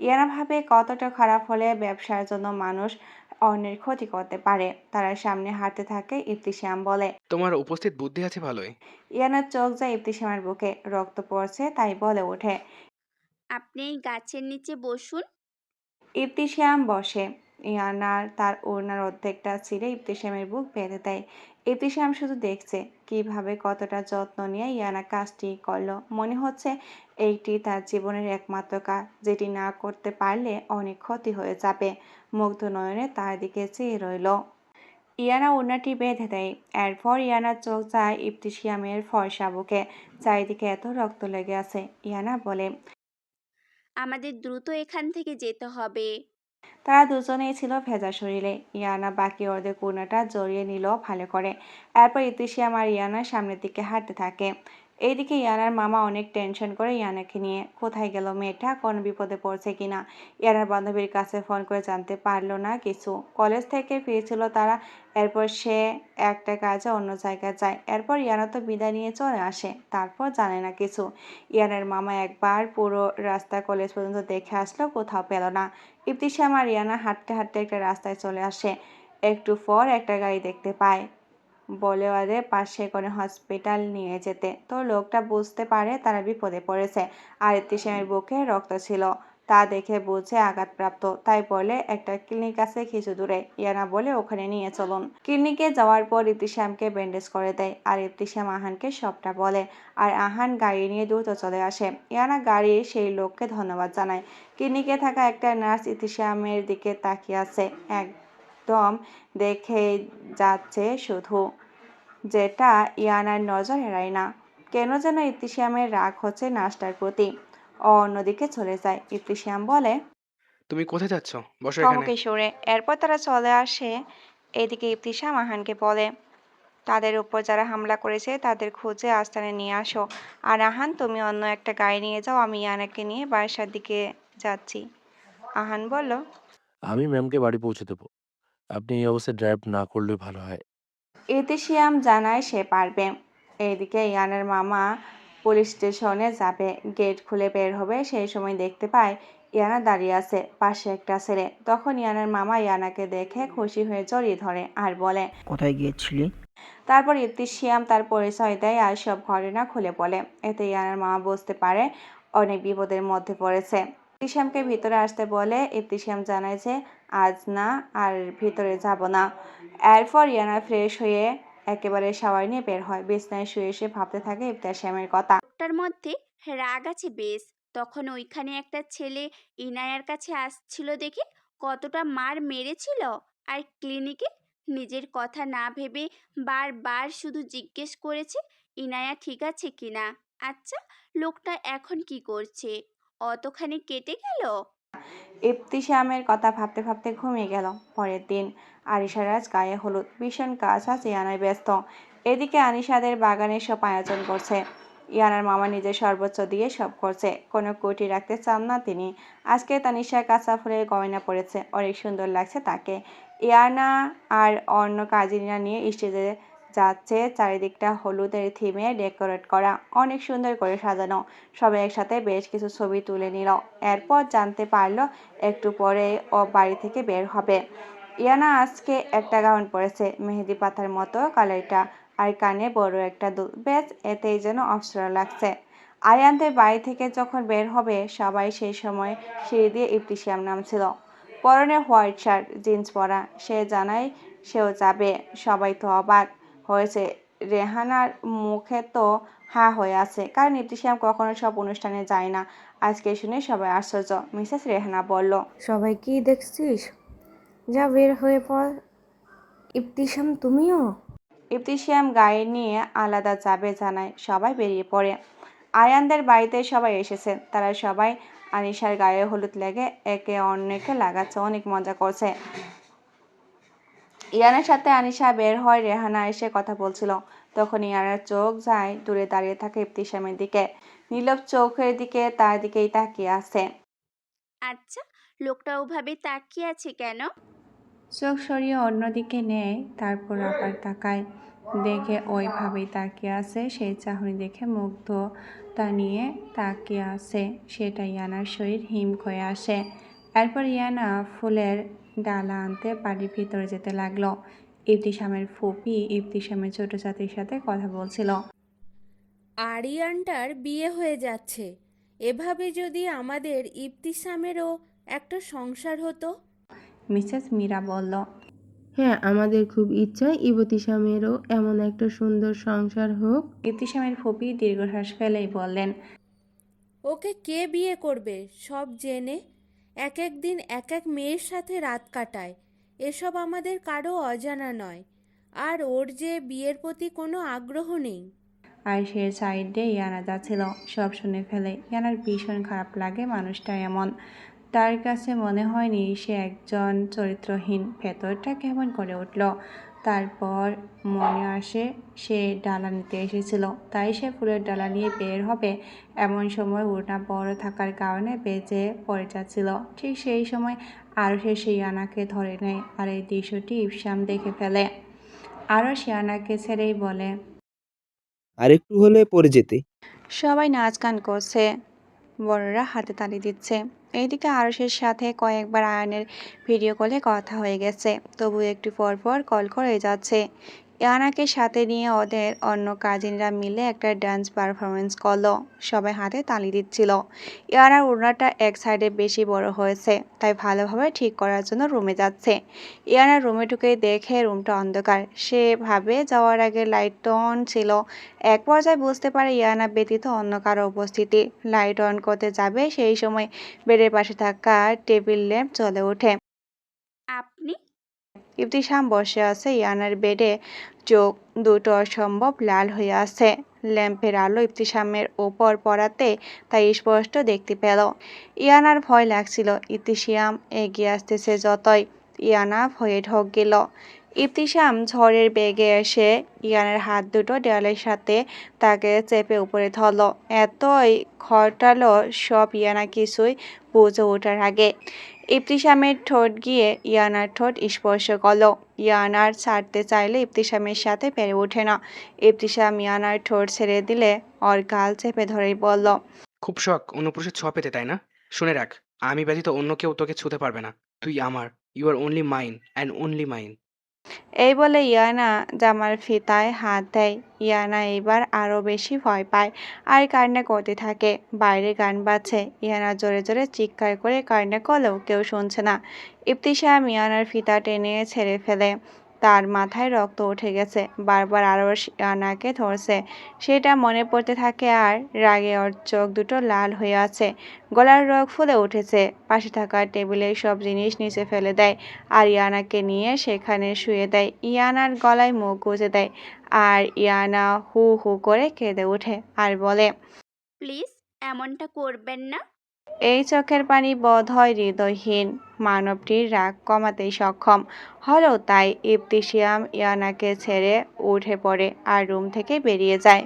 ইয়ানা ভাবে কতটা খারাপ হলে ব্যবসার জন্য মানুষ অন্যের ক্ষতি করতে পারে। তারা সামনে হাঁটতে থাকে। ইবতিসাম বলে, তোমার উপস্থিত বুদ্ধি আছে ভালোই। ইয়ানার চোখ যায় ইবতিসামের বুকে, রক্ত পড়ছে তাই বলে ওঠে। আপনি এই গাছের নিচে বসুন। ইবতিসাম বসে। ইয়ানার তার ওড়নার অর্ধেকটা ছিঁড়ে ইবতিসামের বুক বেঁধে দেয়। ইবতিসাম শুধু দেখছে কিভাবে কতটা যত্ন নিয়ে ইয়ানা কাজটি করলো। মনে হচ্ছে এইটি তার জীবনের একমাত্র কাজ, যেটি না করতে পারলে অনেক ক্ষতি হয়ে যাবে। মুগ্ধ নয়নে তার দিকে চেয়ে রইল। ইয়ানা ওড়নাটি বেঁধে দেয়। এরপর ইয়ানার চোখ যায় ইবতিসামের ফর্সা বুকে। চারিদিকে এত রক্ত লেগে আছে। ইয়ানা বলে, আমাদের দ্রুত এখান থেকে যেতে হবে। তারা দুজনেই ছিল ভেজা শরীরে। ইয়ানা বাকি অর্ধেক ওড়নাটা জড়িয়ে নিল ভালো করে। এরপর ইবতিসাম আর ইয়ানা সামনের দিকে হাঁটতে থাকে। এইদিকে ইয়ানার মামা অনেক টেনশন করে ইয়ানাকে নিয়ে। কোথায় গেল মেয়েটা, কোনো বিপদে পড়ছে কিনা। ইয়ানার বান্ধবীর কাছে ফোন করে জানতে পারল না কিছু। কলেজ থেকে ফিরছিল তারা। এরপর সে একটা কাজে অন্য জায়গায় যায়। এরপর ইয়ানা তো বিদায় নিয়ে চলে আসে। তারপর জানে না কিছু। ইয়ানার মামা একবার পুরো রাস্তা কলেজ পর্যন্ত দেখে আসলো, কোথাও পেল না। ইবতিসাম আর ইয়ানা হাঁটতে হাঁটতে একটা রাস্তায় চলে আসে। একটু পর একটা গাড়ি দেখতে পায়। বলে ওদের পাশে করে হসপিটাল নিয়ে যেতে। তো লোকটা বুঝতে পারে তারা বিপদে পড়েছে আর ইবতিসামের বুকে রক্ত ছিল। তা দেখে বুঝে আঘাতপ্রাপ্ত, তাই বলে একটা ক্লিনিক আছে কিছু দূরে। ইয়ানা বলে ওখানে নিয়ে চলুন। ক্লিনিকে যাওয়ার পর ইবতিসামকে ব্যান্ডেজ করে দেয় আর ইবতিসাম আহানকে সবটা বলে। আর আহান গাড়ি নিয়ে দ্রুত চলে আসে। ইয়ানা গাড়ির সেই লোককে ধন্যবাদ জানায়। ক্লিনিকে থাকা একটা নার্স ইবতিসামের দিকে তাকিয়ে আছে, একদম দেখে যাচ্ছে শুধু, যেটা ইয়ানার নজর এড়ায় না। কেন যেন ইবতিসামের রাগ হচ্ছে নার্সটার প্রতি। অন্যদিকে চলে যায়। ইবতিসাম বলে, তুমি কোথায় যাচ্ছ? বসো এখানে। ধমকে সরে। এরপর তারা চলে আসে। এদিকে ইবতিসাম আহানকে বলে, তাদের উপর যারা হামলা করেছে তাদের খুঁজে আস্তানে নিয়ে আসো। আর আহান, তুমি অন্য একটা গাড়ি নিয়ে যাও, আমি ইয়ানাকে নিয়ে বাসার দিকে যাচ্ছি। আহান বলল, আমি ম্যামকে বাড়ি পৌঁছে দেবো। আপনি এই অবস্থায় ড্রাইভ না করলেও ভালো হয়। ইতিশিয়াম জানায় সে পারবে। এদিকে ইয়ানার মামা পুলিশ স্টেশনে যাবে, গেট খুলে বের হবে, সেই সময় দেখতে পায় ইয়ানা দাঁড়িয়ে আছে পাশে একটা ছেলে। তখন ইয়ানার মামা ইয়ানাকে দেখে খুশি হয়ে জড়িয়ে ধরে আর বলে, কোথায় গিয়েছিলি? তারপর ইবতিসাম তার পরিচয় দেয় আর সব ঘটনা খুলে বলে। এতে ইয়ানার মামা বুঝতে পারে অনেক বিপদের মধ্যে পড়েছে। ইবতিসামকে ভিতরে আসতে বলে। ইবতিসাম জানায় যে আজ না আর ভিতরে যাব না। এরপর ইয়ানা ফ্রেশ হয়ে একেবারে শাওয়ার নিয়ে বের হয়। বিছানায় শুয়ে শুয়ে ভাবতে থাকে ইবতিসামের কথা। লোকটার মধ্যে রাগ আছে বেশ। তখন ওইখানে একটা ছেলে ইনায়ার কাছে আসছিল দেখে কতটা মার মেরেছিল। আর ক্লিনিকে নিজের কথা না ভেবে বারবার শুধু জিজ্ঞেস করেছে ইনায়া ঠিক আছে কিনা। আচ্ছা, লোকটা এখন কি করছে? অতখানি কেটে গেল? ইবতিসামের কথা ভাবতে ভাবতে ঘুমিয়ে গেল। পরের দিন আরিশার আজ গায়ে হলুদ, ভীষণ কাজ আজ ইয়ানায় ব্যস্ত। এদিকে আনিশাদের বাগানের সব আয়োজন করছে। ইয়ানার মামা নিজের সর্বোচ্চ দিয়ে সব করছে, কোনো ত্রুটি রাখতে চান না তিনি। আজকে তানিশা কাঁচা ফুলের গয়না পরেছে, অনেক সুন্দর লাগছে তাকে। ইয়ানা আর অন্য কাজিনরা নিয়ে স্টেজে যাচ্ছে, চারিদিকটা হলুদের থিমে ডেকোরেট করা, অনেক সুন্দর করে সাজানো। সবাই একসাথে বেশ কিছু ছবি তুলে নিল। এরপর জানতে পারলো একটু পরে ও বাড়ি থেকে বের হবে। ইয়ানা আজকে একটা গাউন পরেছে, মেহেদি পাতার মতো কালারটা, আর কানে বড় একটা দুল, ব্যাস এতেই যেন অপ্সরা লাগছে। আরিয়ানদের বাড়ি থেকে যখন বের হবে সবাই সেই সময় সিঁড়ি দিয়ে ইবতিসাম নামছিল। পরনে হোয়াইট শার্ট, জিন্স পরা, সে জানায় সেও যাবে। সবাই তো অবাক হয়েছে, রেহানার মুখে তো হা হয়ে আছে, কারণ ইবতিসাম কখনো সব অনুষ্ঠানে যায় না। আজকে শুনে সবাই আশ্চর্য। মিসেস রেহানা বলল, সবাই কি দেখছিস? যা বের হয়ে পড়। ইবতিসাম তুমিও? ইবতিসাম গাড়ি নিয়ে আলাদা যাবে জানায় সবাই বেরিয়ে পড়ে। আয়ানদের বাড়িতে সবাই এসেছে, তারা সবাই আনিশার গায়ে হলুদ লেগে একে অন্যকে লাগাচ্ছে, অনেক মজা করছে। ইয়ানার সাথে আনিশা বের হয়, রেহানা এসে কথা বলছিল। তখন ইয়ানার চোখ যায় দূরে দাঁড়িয়ে থাকে ইবতিসামের দিকে, নীরব চোখের দিকে তার দিকেই তাকিয়ে আছে। আচ্ছা, লোকটা ওভাবে তাকিয়ে আছে কেন? চোখ সরিয়ে অন্যদিকে নেয়, তারপর আবার তাকায়, দেখে ওইভাবেই তাকিয়ে আছে। সেই চাহনি দেখে মুগ্ধতা নিয়ে তাকিয়ে আছে, সেটা ইয়ানার শরীর হিম হয়ে আসে। এরপর ইয়ানা ফুলের ডালা আনতে বাড়ির ভিতরে যেতে লাগলো। ইবতিসামের ফুপি ইবতিসামের ছোট ছাত্রীর সাথে কথা বলছিল। আরিয়ানটার বিয়ে হয়ে যাচ্ছে, এভাবে যদি আমাদের ইবতিসামেরও একটা সংসার হতো। মিসেস মীরা বলল, হ্যাঁ, আমাদের খুব ইচ্ছা ইবতিসামেরও এমন একটা সুন্দর সংসার হোক। ইবতিসামের ফুপি দীর্ঘশ্বাস ফেলেই বললেন, ওকে কে বিয়ে করবে সব জেনে? এক এক দিন এক এক মেয়ের সাথে রাত কাটায়, এসব আমাদের কারো অজানা নয়। আর ওর যে বিয়ের প্রতি কোনো আগ্রহ নেই। আর সে সাইডে ইয়ানা যাচ্ছিল, সব শুনে ফেলে। ইয়ানার ভীষণ খারাপ লাগে, মানুষটা এমন। তার কাছে মনে হয়নি সে একজন চরিত্রহীন। ভেতরটা কেমন করে উঠল। তারপর মনে আসে সে ডালা নিতে এসেছিল, তাই সে ফুলের ডালা নিয়ে বের হবে। এমন সময় ওড়না বড় থাকার কারণে বেঁচে পড়ে যাচ্ছিল। ঠিক সেই সময় আরও সে ইয়ানাকে ধরে নেয়, আর এই দৃশ্যটি ইবসাম দেখে ফেলে। আরও ইয়ানাকে ছেড়েই বলে, আর একটু হলে পড়ে যেতে। সবাই নাচ গান করছে, বড়রা হাতে তালি দিচ্ছে। এইদিকে আরশের সাথে কয়েকবার আয়নের ভিডিও কলে কথা হয়ে গেছে, তবু একটু পর পর কল করে যাচ্ছে। ইয়ানাকে সাথে নিয়ে ওদের অন্য কাজিনরা মিলে একটা ডান্স পারফরমেন্স করলো, সবাই হাতে তালি দিচ্ছিল। ইয়ানার ওড়নাটা এক সাইডে বেশি বড় হয়েছে, তাই ভালোভাবে ঠিক করার জন্য রুমে যাচ্ছে। ইয়ানার রুমে ঢুকে দেখে রুমটা অন্ধকার, সে ভাবে যাওয়ার আগে লাইট অন ছিল। এক পর্যায়ে বুঝতে পারে ইয়ানা ব্যতীত অন্য কারো উপস্থিতি। লাইট অন করতে যাবে, সেই সময় বেডের পাশে থাকা টেবিল ল্যাম্প জ্বলে ওঠে। আপনি? ইবতিসাম বসে আছে ইয়ানার বেডে, চোখ দুটো অসম্ভব লাল হয়ে আছে। ল্যাম্পের আলো ইবতিসামের ওপর পড়াতে তাই স্পষ্ট দেখতে পেল। ইয়ানার ভয় লাগছিল, ইবতিসাম এগিয়ে আসতেছে যতই, ইয়ানা ভয়ে ঢোক গেল। ইবতিসাম ঝড়ের বেগে এসে ইয়ানার হাত দুটো দেয়ালের সাথে তাকে চেপে উপরে ধরল। এতই ঘটালো সব ইয়ানা কিছুই বুঝে ওঠার আগে। ইবতিসামের ঠোঁট গিয়ে ইয়ানার ঠোঁট স্পর্শ করলো। ইয়ানার ছাড়তে চাইলে ইবতিসামের সাথে পেরে ওঠে না। ইবতিসাম ইয়ানার ঠোঁট ছেড়ে দিলে ওর গাল চেপে ধরেই বলল, খুব শখ অন্য পুরুষের ছোঁয়া পেতে, তাই না? শুনে রাখ, আমি ব্যতীত অন্য কেউ তোকে ছুঁতে পারবে না। তুই আমার, you are only mine and only mine. এই বলে ইয়ানা জামার ফিতায় হাত দেয়। ইয়ানা এবার আরো বেশি ভয় পায় আর কান্না করতে থাকে। বাইরে গান বাজছে, ইয়ানা জোরে জোরে চিৎকার করে কান্না করলেও কেউ শুনছে না। ইবতিসাম ইয়ানার ফিতা টেনে ছেড়ে ফেলে, তার মাথায় রক্ত উঠে গেছে। বারবার আরো ইয়ানাকে ধরছে, সেটা মনে পড়তে থাকে, আর রাগে ওর চোখ দুটো লাল হয়ে আছে, গলার রগ ফুলে উঠেছে। পাশে থাকা টেবিলের সব জিনিস নিচে ফেলে দেয় আর ইয়ানাকে নিয়ে সেখানে শুয়ে দেয়। ইয়ানার গলায় মুখ গুজে দেয় আর ইয়ানা হু হু করে কেঁদে ওঠে আর বলে, প্লিজ এমনটা করবেন না। এই চোখের পানি বোধহয় হৃদয়হীন মানবটির রাগ কমাতেই সক্ষম হলো, তাই ইবতিসিয়াম ইয়ানাকে ছেড়ে উঠে পড়ে আর রুম থেকে বেরিয়ে যায়।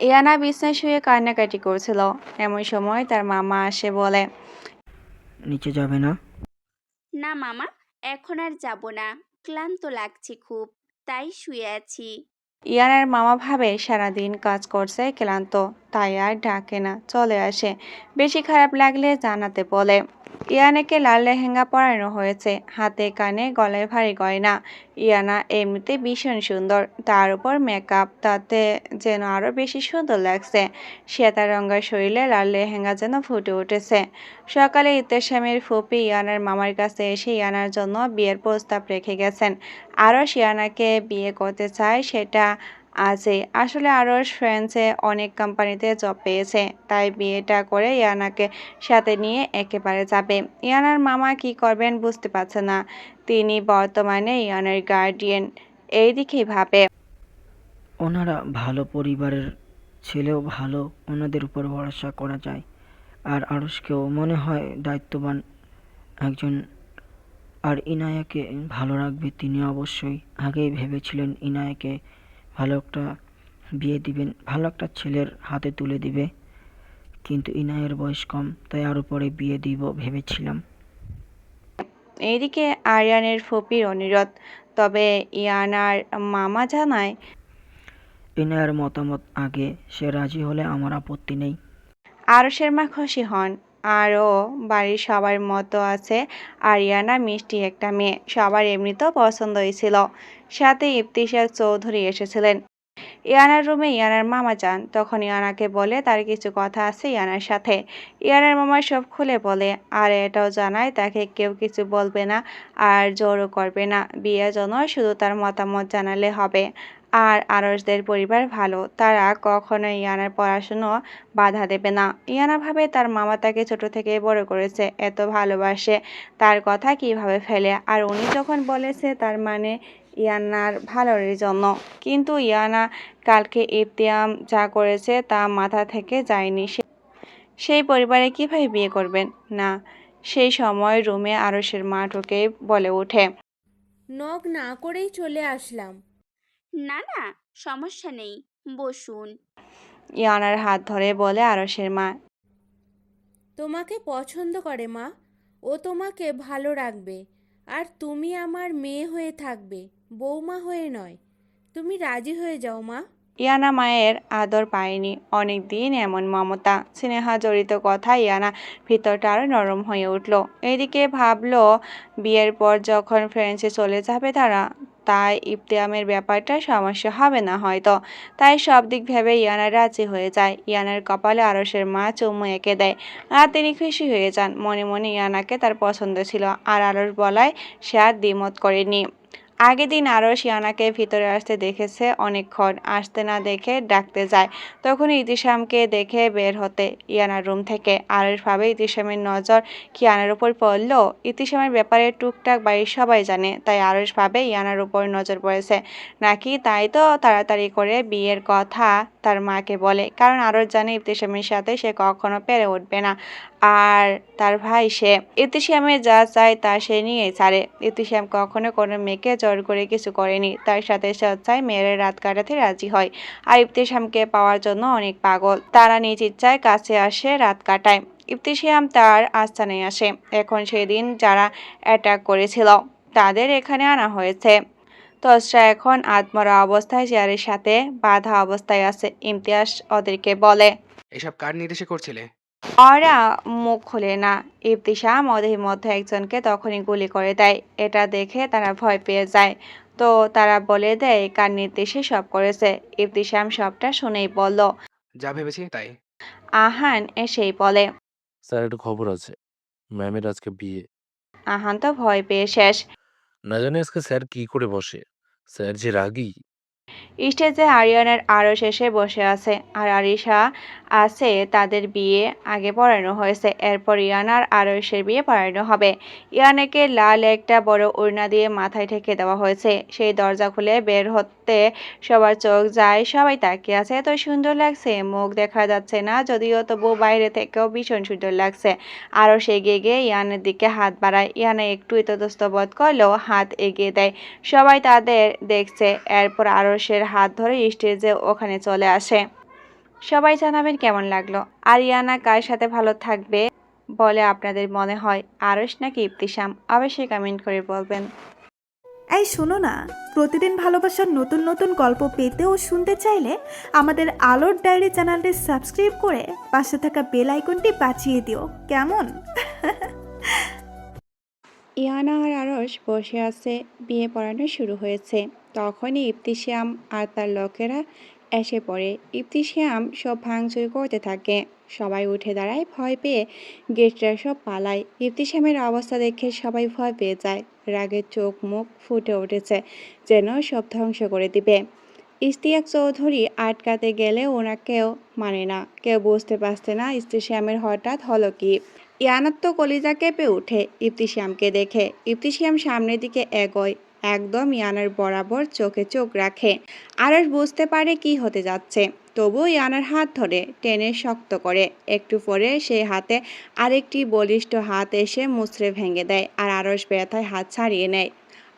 ইয়ানা বিছানায় শুয়ে কান্নাকাটি করছিল। এমন সময় তার মামা আসে বলে, নিচে যাবে না? না মামা, এখন আর যাব না, ক্লান্ত লাগছে খুব, তাই শুয়ে আছি। ইয়ানার মামা ভাবে সারাদিন কাজ করছে, ক্লান্ত, তাই আর ডাকে না, চলে আসে। বেশি খারাপ লাগলে জানাতে বলে। ইয়ানাকে লাল লেহেঙ্গা পরানো হয়েছে, হাতে কানে গলায় ভারী গয়না। ইয়ানা এমনিতে ভীষণ সুন্দর, তার উপর মেকআপ, তাতে যেন আরো বেশি সুন্দর লাগছে। শ্বেতা রঙা শরীরে লাল লেহেঙ্গা যেন ফুটে উঠেছে। সকালে ইত্তেশামের ফুপি ইয়ানার মামার কাছে এসে ইয়ানার জন্য বিয়ের প্রস্তাব রেখে গেছেন। আরশ ইয়ানাকে বিয়ে করতে চায়, সেটা আছে। আসলে আরশ ফ্রান্সে অনেক কোম্পানিতে জব পেয়েছে, তাই বিয়েটা করে ইয়ানাকে সাথে নিয়ে একেবারে যাবে। ইয়ানার মামা কি করবেন বুঝতে পারছে না, তিনি বর্তমানে ইয়ানার গার্ডিয়ান, এই দিকেই ভাবে। ওনারা ভালো পরিবারের ছেলেও ভালো, ওনাদের উপর ভরসা করা যায়। আর আরশকেও মনে হয় দায়িত্ববান একজন, আর ইনায়াকে ভালো রাখবে। তিনি অবশ্যই আগেই ভেবেছিলেন ইনায়াকে ভালো একটা বিয়ে দিবেন, ভালো একটা ছেলের হাতে তুলে দিবে, কিন্তু ইনায়ের বয়স কম, তাই আরও পরে বিয়ে দিব ভেবেছিলাম। এইদিকে আরিয়ানের ফুপির অনুরোধ, তবে ইয়ানার মামা জানায়, ইনায়ের মতামত আগে, সে রাজি হলে আমার আপত্তি নেই। আরশের মা খুশি হন। আরও বাড়ির সবার মতো আছে আরিয়ানা মিষ্টি একটা মেয়ে, সবার এমনিতেও পছন্দ হয়েছিল। সাথে ইফতিসার চৌধুরী এসেছিলেন। ইয়ানার রুমে ইয়ানার মামা যান, তখন ইয়ানাকে বলে তার কিছু কথা আছে ইয়ানার সাথে। ইয়ানার মামা সব খুলে বলে, আর এটাও জানায় তাকে কেউ কিছু বলবে না আর জোরও করবে না, বিয়ের জন্য শুধু তার মতামত জানালে হবে। আর আরশদের পরিবার ভালো, তারা কখনোই ইয়ানার পড়াশুনো বাধা দেবে না। ইয়ানা ভাবে তার মামা তাকে ছোট থেকে বড় করেছে, এত ভালোবাসে, তার কথা কিভাবে ফেলে। আর উনি যখন বলেছে তার মানে ইয়ানার ভালোর জন্য। কিন্তু ইয়ানা কালকে ইবতিয়াম যা করেছে তা মাথা থেকে যায়নি। সেই পরিবারে কিভাবে বিয়ে করবেন? না। সেই সময় রুমে আরশের মা ঢুকে বলে ওঠে, নক না করেই চলে আসলাম। না না, সমস্যা নেই, বসুন। ইয়ানার হাত ধরে বলে আরশের মা, তোমাকে পছন্দ করে মা, ও তোমাকে ভালো রাখবে। আর তুমি আমার মেয়ে হয়ে থাকবে, বৌমা হয়ে নয়। তুমি রাজি হয়ে যাও মা। ইয়ানা মায়ের আদর পায়নি অনেক দিন, এমন মমতা স্নেহা জড়িত কথা ইয়ানা ভিতরটা আরো নরম হয়ে উঠল। এদিকে ভাবলো বিয়ের পর যখন ফ্রান্সে চলে যাবে তারা, তাই ইবতিয়ামের ব্যাপারটা সমস্যা হবে না হয়তো। তাই সব দিক ভেবে ইয়ানা রাজি হয়ে যায়। ইয়ানার কপালে আরশের মা চুমু এঁকে দেয় আর তিনি খুশি হয়ে যান। মনে মনে ইয়ানাকে তার পছন্দ ছিল, আর আরশ বলায় সে আর দ্বিমত করেনি। আগের দিন আরশ ইয়ানাকে ভিতরে আসতে দেখেছে অনেকক্ষণ, আসতে না দেখে ডাকতে যায়। তখন ইতিশামকে দেখে বের হতে ইয়ানার রুম থেকে। আরশ ভাবে ইতিশামের নজর কি ইয়ানার উপর পড়ল। ইতিশামের ব্যাপারে টুকটাক বাড়ির সবাই জানে, তাই আরশ ভাবে ইয়ানার উপর নজর পড়েছে নাকি, তাই তো তাড়াতাড়ি করে বিয়ের কথা তার মাকে বলে। কারণ আরশ জানে ইতিশামের সাথে সে কখনো পেরে উঠবে না, আর তার ভাই সে। ইতিশামের যা চায় তা সে নিয়েই ছাড়ে। ইতিশাম কখনো কোনো মেয়েকে জোর করে কিছু করেনি, তার সাথে স্বেচ্ছায় মেয়েরা রাত কাটাতে রাজি হয়। আর ইবতিসামকে পাওয়ার জন্য অনেক পাগল, তারা নিজ ইচ্ছায় কাছে আসে, রাত কাটায়। ইবতিসাম তার আস্তানায় আসে। এখন সেদিন যারা অ্যাটাক করেছিল তাদের এখানে আনা হয়েছে। তসরা এখন আত্মরা অবস্থায় চেয়ারের সাথে বাঁধা অবস্থায় আছে। ইমতিয়াজ ওদেরকে বলে, এসব কার নির্দেশে করছিলে? ওরা মুখ খোলে না। ইবতিসাম ওদের মধ্যে একজনকে তখনই গুলি করে দেয়। এটা দেখে তারা ভয় পেয়ে যায়। তো তারা বলে দেয় কার নির্দেশে সব করেছে। ইবতিসাম সবটা শুনেই বলল। যা ভেবেছি তাই। আহান এসেই বলে, স্যার একটা খবর আছে, ম্যামের আজকে বিয়ে। আহান তো ভয় পেয়ে শেষ। না জানি আজকে স্যার কি করে বসে, স্যার যে রাগী। স্টেজে আরিয়ান আর আরশ এসে বসে আছে আর আরিশা আছে। তাদের বিয়ে আগে পড়ানো হয়েছে, এরপর ইয়ান আর আরশের বিয়ে পড়ানো হবে। ইয়ানাকে লাল একটা বড় ওড়না দিয়ে মাথায় ঢেকে দেওয়া হয়েছে। সেই দরজা খুলে বের হতে সবার চোখ যায়, সবাই তাকিয়ে আছে। এত সুন্দর লাগছে, মুখ দেখা যাচ্ছে না যদিও, তবু বাইরে থেকেও ভীষণ সুন্দর লাগছে। আরশ এগিয়ে গিয়ে ইয়ানের দিকে হাত বাড়ায়। ইয়ানা একটু ইতস্তত বোধ করলেও হাত এগিয়ে দেয়। সবাই তাদের দেখছে। এরপর আরশের হাত ধরে স্টেজে ওখানে চলে আসে। সবাই জানাবেন কেমন লাগলো। আরিয়ানা কার সাথে ভালো থাকবে বলে আপনাদের মনে হয়, আরশ নাকি ইবতিসাম? অবশ্যই কমেন্ট করে বলবেন। এই শোনো না, প্রতিদিন ভালোবাসার নতুন নতুন গল্প পেতে ও শুনতে চাইলে আমাদের আলোর ডায়েরি চ্যানেলটি সাবস্ক্রাইব করে পাশে থাকা বেল আইকনটি বাজিয়ে দিও, কেমন? ইয়ানা আর আরশ বসে আছে, বিয়ে পড়ানো শুরু হয়েছে। তখনই ইবতিসাম আর তার লোকেরা এসে পড়ে। ইবতিসাম সব ভাঙচুর করতে থাকে। সবাই উঠে দাঁড়ায়, ভয় পেয়ে গেস্টরা সব পালায়। ইবতিসামের অবস্থা দেখে সবাই ভয় পেয়ে যায়। রাগে চোখ মুখ ফুটে উঠেছে, যেন সব ধ্বংস করে দিবে। ইশতিয়াক চৌধুরী আটকাতে গেলে ওনাকেও মানে না। কেউ বুঝতে পারছে না ইবতিসামের হঠাৎ হলো কি। ইয়ানার তো কলিজা কেঁপে ওঠে ইবতিসামকে দেখে। ইবতিসাম সামনের দিকে এগোয়, একদম ইয়ানার বরাবর চোখে চোখ রাখে। আরশ বুঝতে পারে কি হতে যাচ্ছে, তবু ইয়ানার হাত ধরে টেনে শক্ত করে। একটু পরে সেই হাতে আরেকটি বলিষ্ঠ হাত এসে মুচড়ে ভেঙে দেয় আর আরশ ব্যথায় হাত ছাড়িয়ে নেয়।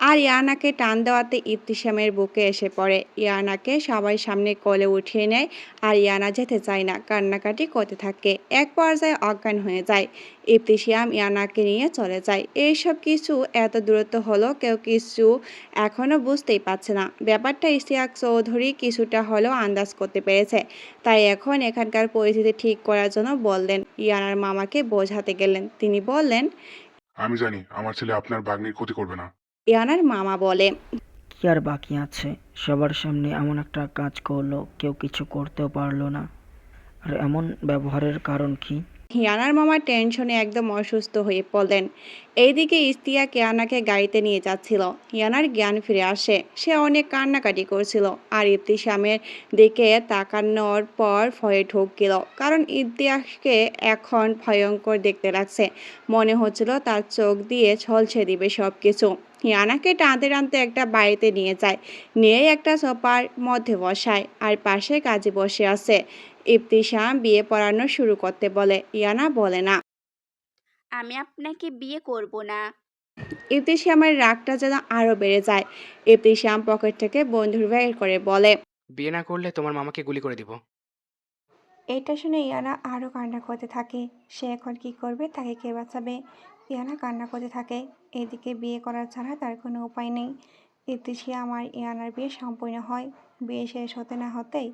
আর ইয়ানাকে টান দেওয়াতে ইবতিসামের বুকে এসে পড়ে। ইয়ানাকে সবাই সামনে কোলে উঠিয়ে নেয় আর ইয়ানা যেতে চায় না, কান্নাকাটি করতে থাকে। এক পর্যায়ে অজ্ঞান হয়ে যায়। ইবতিসাম ইয়ানাকে নিয়ে চলে যায়। এইসব কিছু এত দূরত্ব হলো, কেউ কিছু এখনো বুঝতেই পারছে না। ব্যাপারটা ইশতিয়াক চৌধুরী কিছুটা হলেও আন্দাজ করতে পেরেছে। তাই এখন এখানকার পরিস্থিতি ঠিক করার জন্য বললেন, ইয়ানার মামাকে বোঝাতে গেলেন। তিনি বললেন, আমি জানি আমার ছেলে আপনার ভাগ্নির ক্ষতি করবে না। ইয়ানার মামা বলে, কি আর বাকি আছে? সবার সামনে এমন একটা কাজ করলো, কেউ কিছু করতেও পারলো না। আর এমন ব্যবহারের কারণ কি? ইয়ানার মামা টেনশনে একদম অসুস্থ হয়ে পড়লেন। এইদিকে ইশতিয়াক ইয়ানাকে গাড়িতে নিয়ে যাচ্ছিল। ইয়ানার জ্ঞান ফিরে আসে। সে অনেক কান্নাকাটি করছিল আর ইবতিসামের দিকে তাকানোর পর ভয়ে ঢুকছিল, কারণ ইবতিয়াসকে এখন ভয়ঙ্কর দেখতে লাগছে। মনে হচ্ছিল তার চোখ দিয়ে ঝলসে দিবে সব কিছু। ইয়ানাকে টানতে টানতে একটা বাড়িতে নিয়ে যায়, নিয়ে একটা সোফার মধ্যে বসায় আর পাশে কাজী বসে আছে। ইবতিসাম বিয়ে পড়ানো শুরু করতে বলে। ইয়ানা বলে না। আমি আপনাকে বিয়ে করব না। ইবতিসামের রাগটা যেন আরো বেড়ে যায়। ইবতিসাম পকেট থেকে বন্দুক বের করে বলে, বিয়ে না করলে তোমার মামাকে গুলি করে দিব। এটা শুনে ইয়ানা আরো কান্না করতে থাকে। সে এখন কি করবে, তাকে কে বাঁচাবে? ইয়ানা কান্না করতে থাকে। এদিকে বিয়ে করার ছাড়া তার কোনো উপায় নেই। ইবতিসাম আর ইয়ানার বিয়ে সম্পূর্ণ হয়। বিয়ে শেষ হতে না হতেই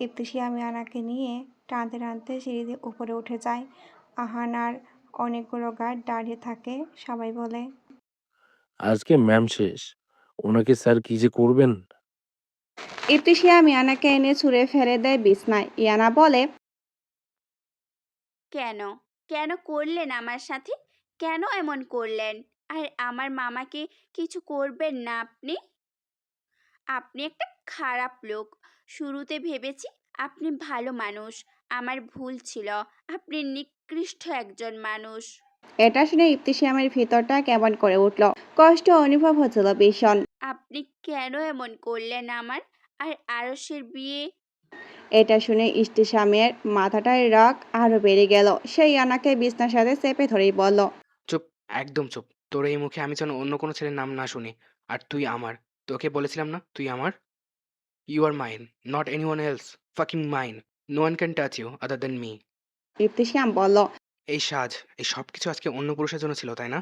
ইবতিসাম ইয়ানাকে নিয়ে টানতে টানতে সিঁড়ি দিয়ে উপরে উঠে যায়। আহান আর অনেকগুলো গার্ড দাঁড়িয়ে থাকে। সবাই বলে, আজকে ম্যাম শেষ, ওনাকে স্যার কি যে করবেন। ইবতিসাম ইয়ানাকে এনে ছুঁড়ে ফেলে দেয় বিছনায়। ইয়ানা বলে, কেন কেন করলেন আমার সাথে? কেন এমন করলেন? আর আমার মামাকে কিছু করবেন না আপনি? আপনি একটা খারাপ লোক। শুরুতে ভেবেছি আপনি ভালো মানুষ। আমার ভুল ছিল। আপনি নিকৃষ্ট একজন মানুষ। এটা শুনে ইবতিসামের ভিতরটা কেমন করে উঠল। কষ্ট অনুভব হচ্ছিল ভীষণ। আপনি কেন এমন করলেন আমার আর আরশের বিয়ে? এটা শুনে ইবতিসামের মাথাটার রাগ আরো বেড়ে গেল। সে ইয়ানাকে বিছনার সাথে চেপে ধরেই বলল, চুপ, একদম চুপ। তোর এই মুখে আমি যেন অন্য কোনো ছেলের নাম না শুনি। আর তুই আমার। তোকে বলেছিলাম না তুই আমার? You are mine, not anyone else. Fucking mine. No one can touch you other than me. Ibtisam বলল। এই সাজ, এই সব কিছু আজকে অন্য পুরুষের জন্য ছিল, তাই না?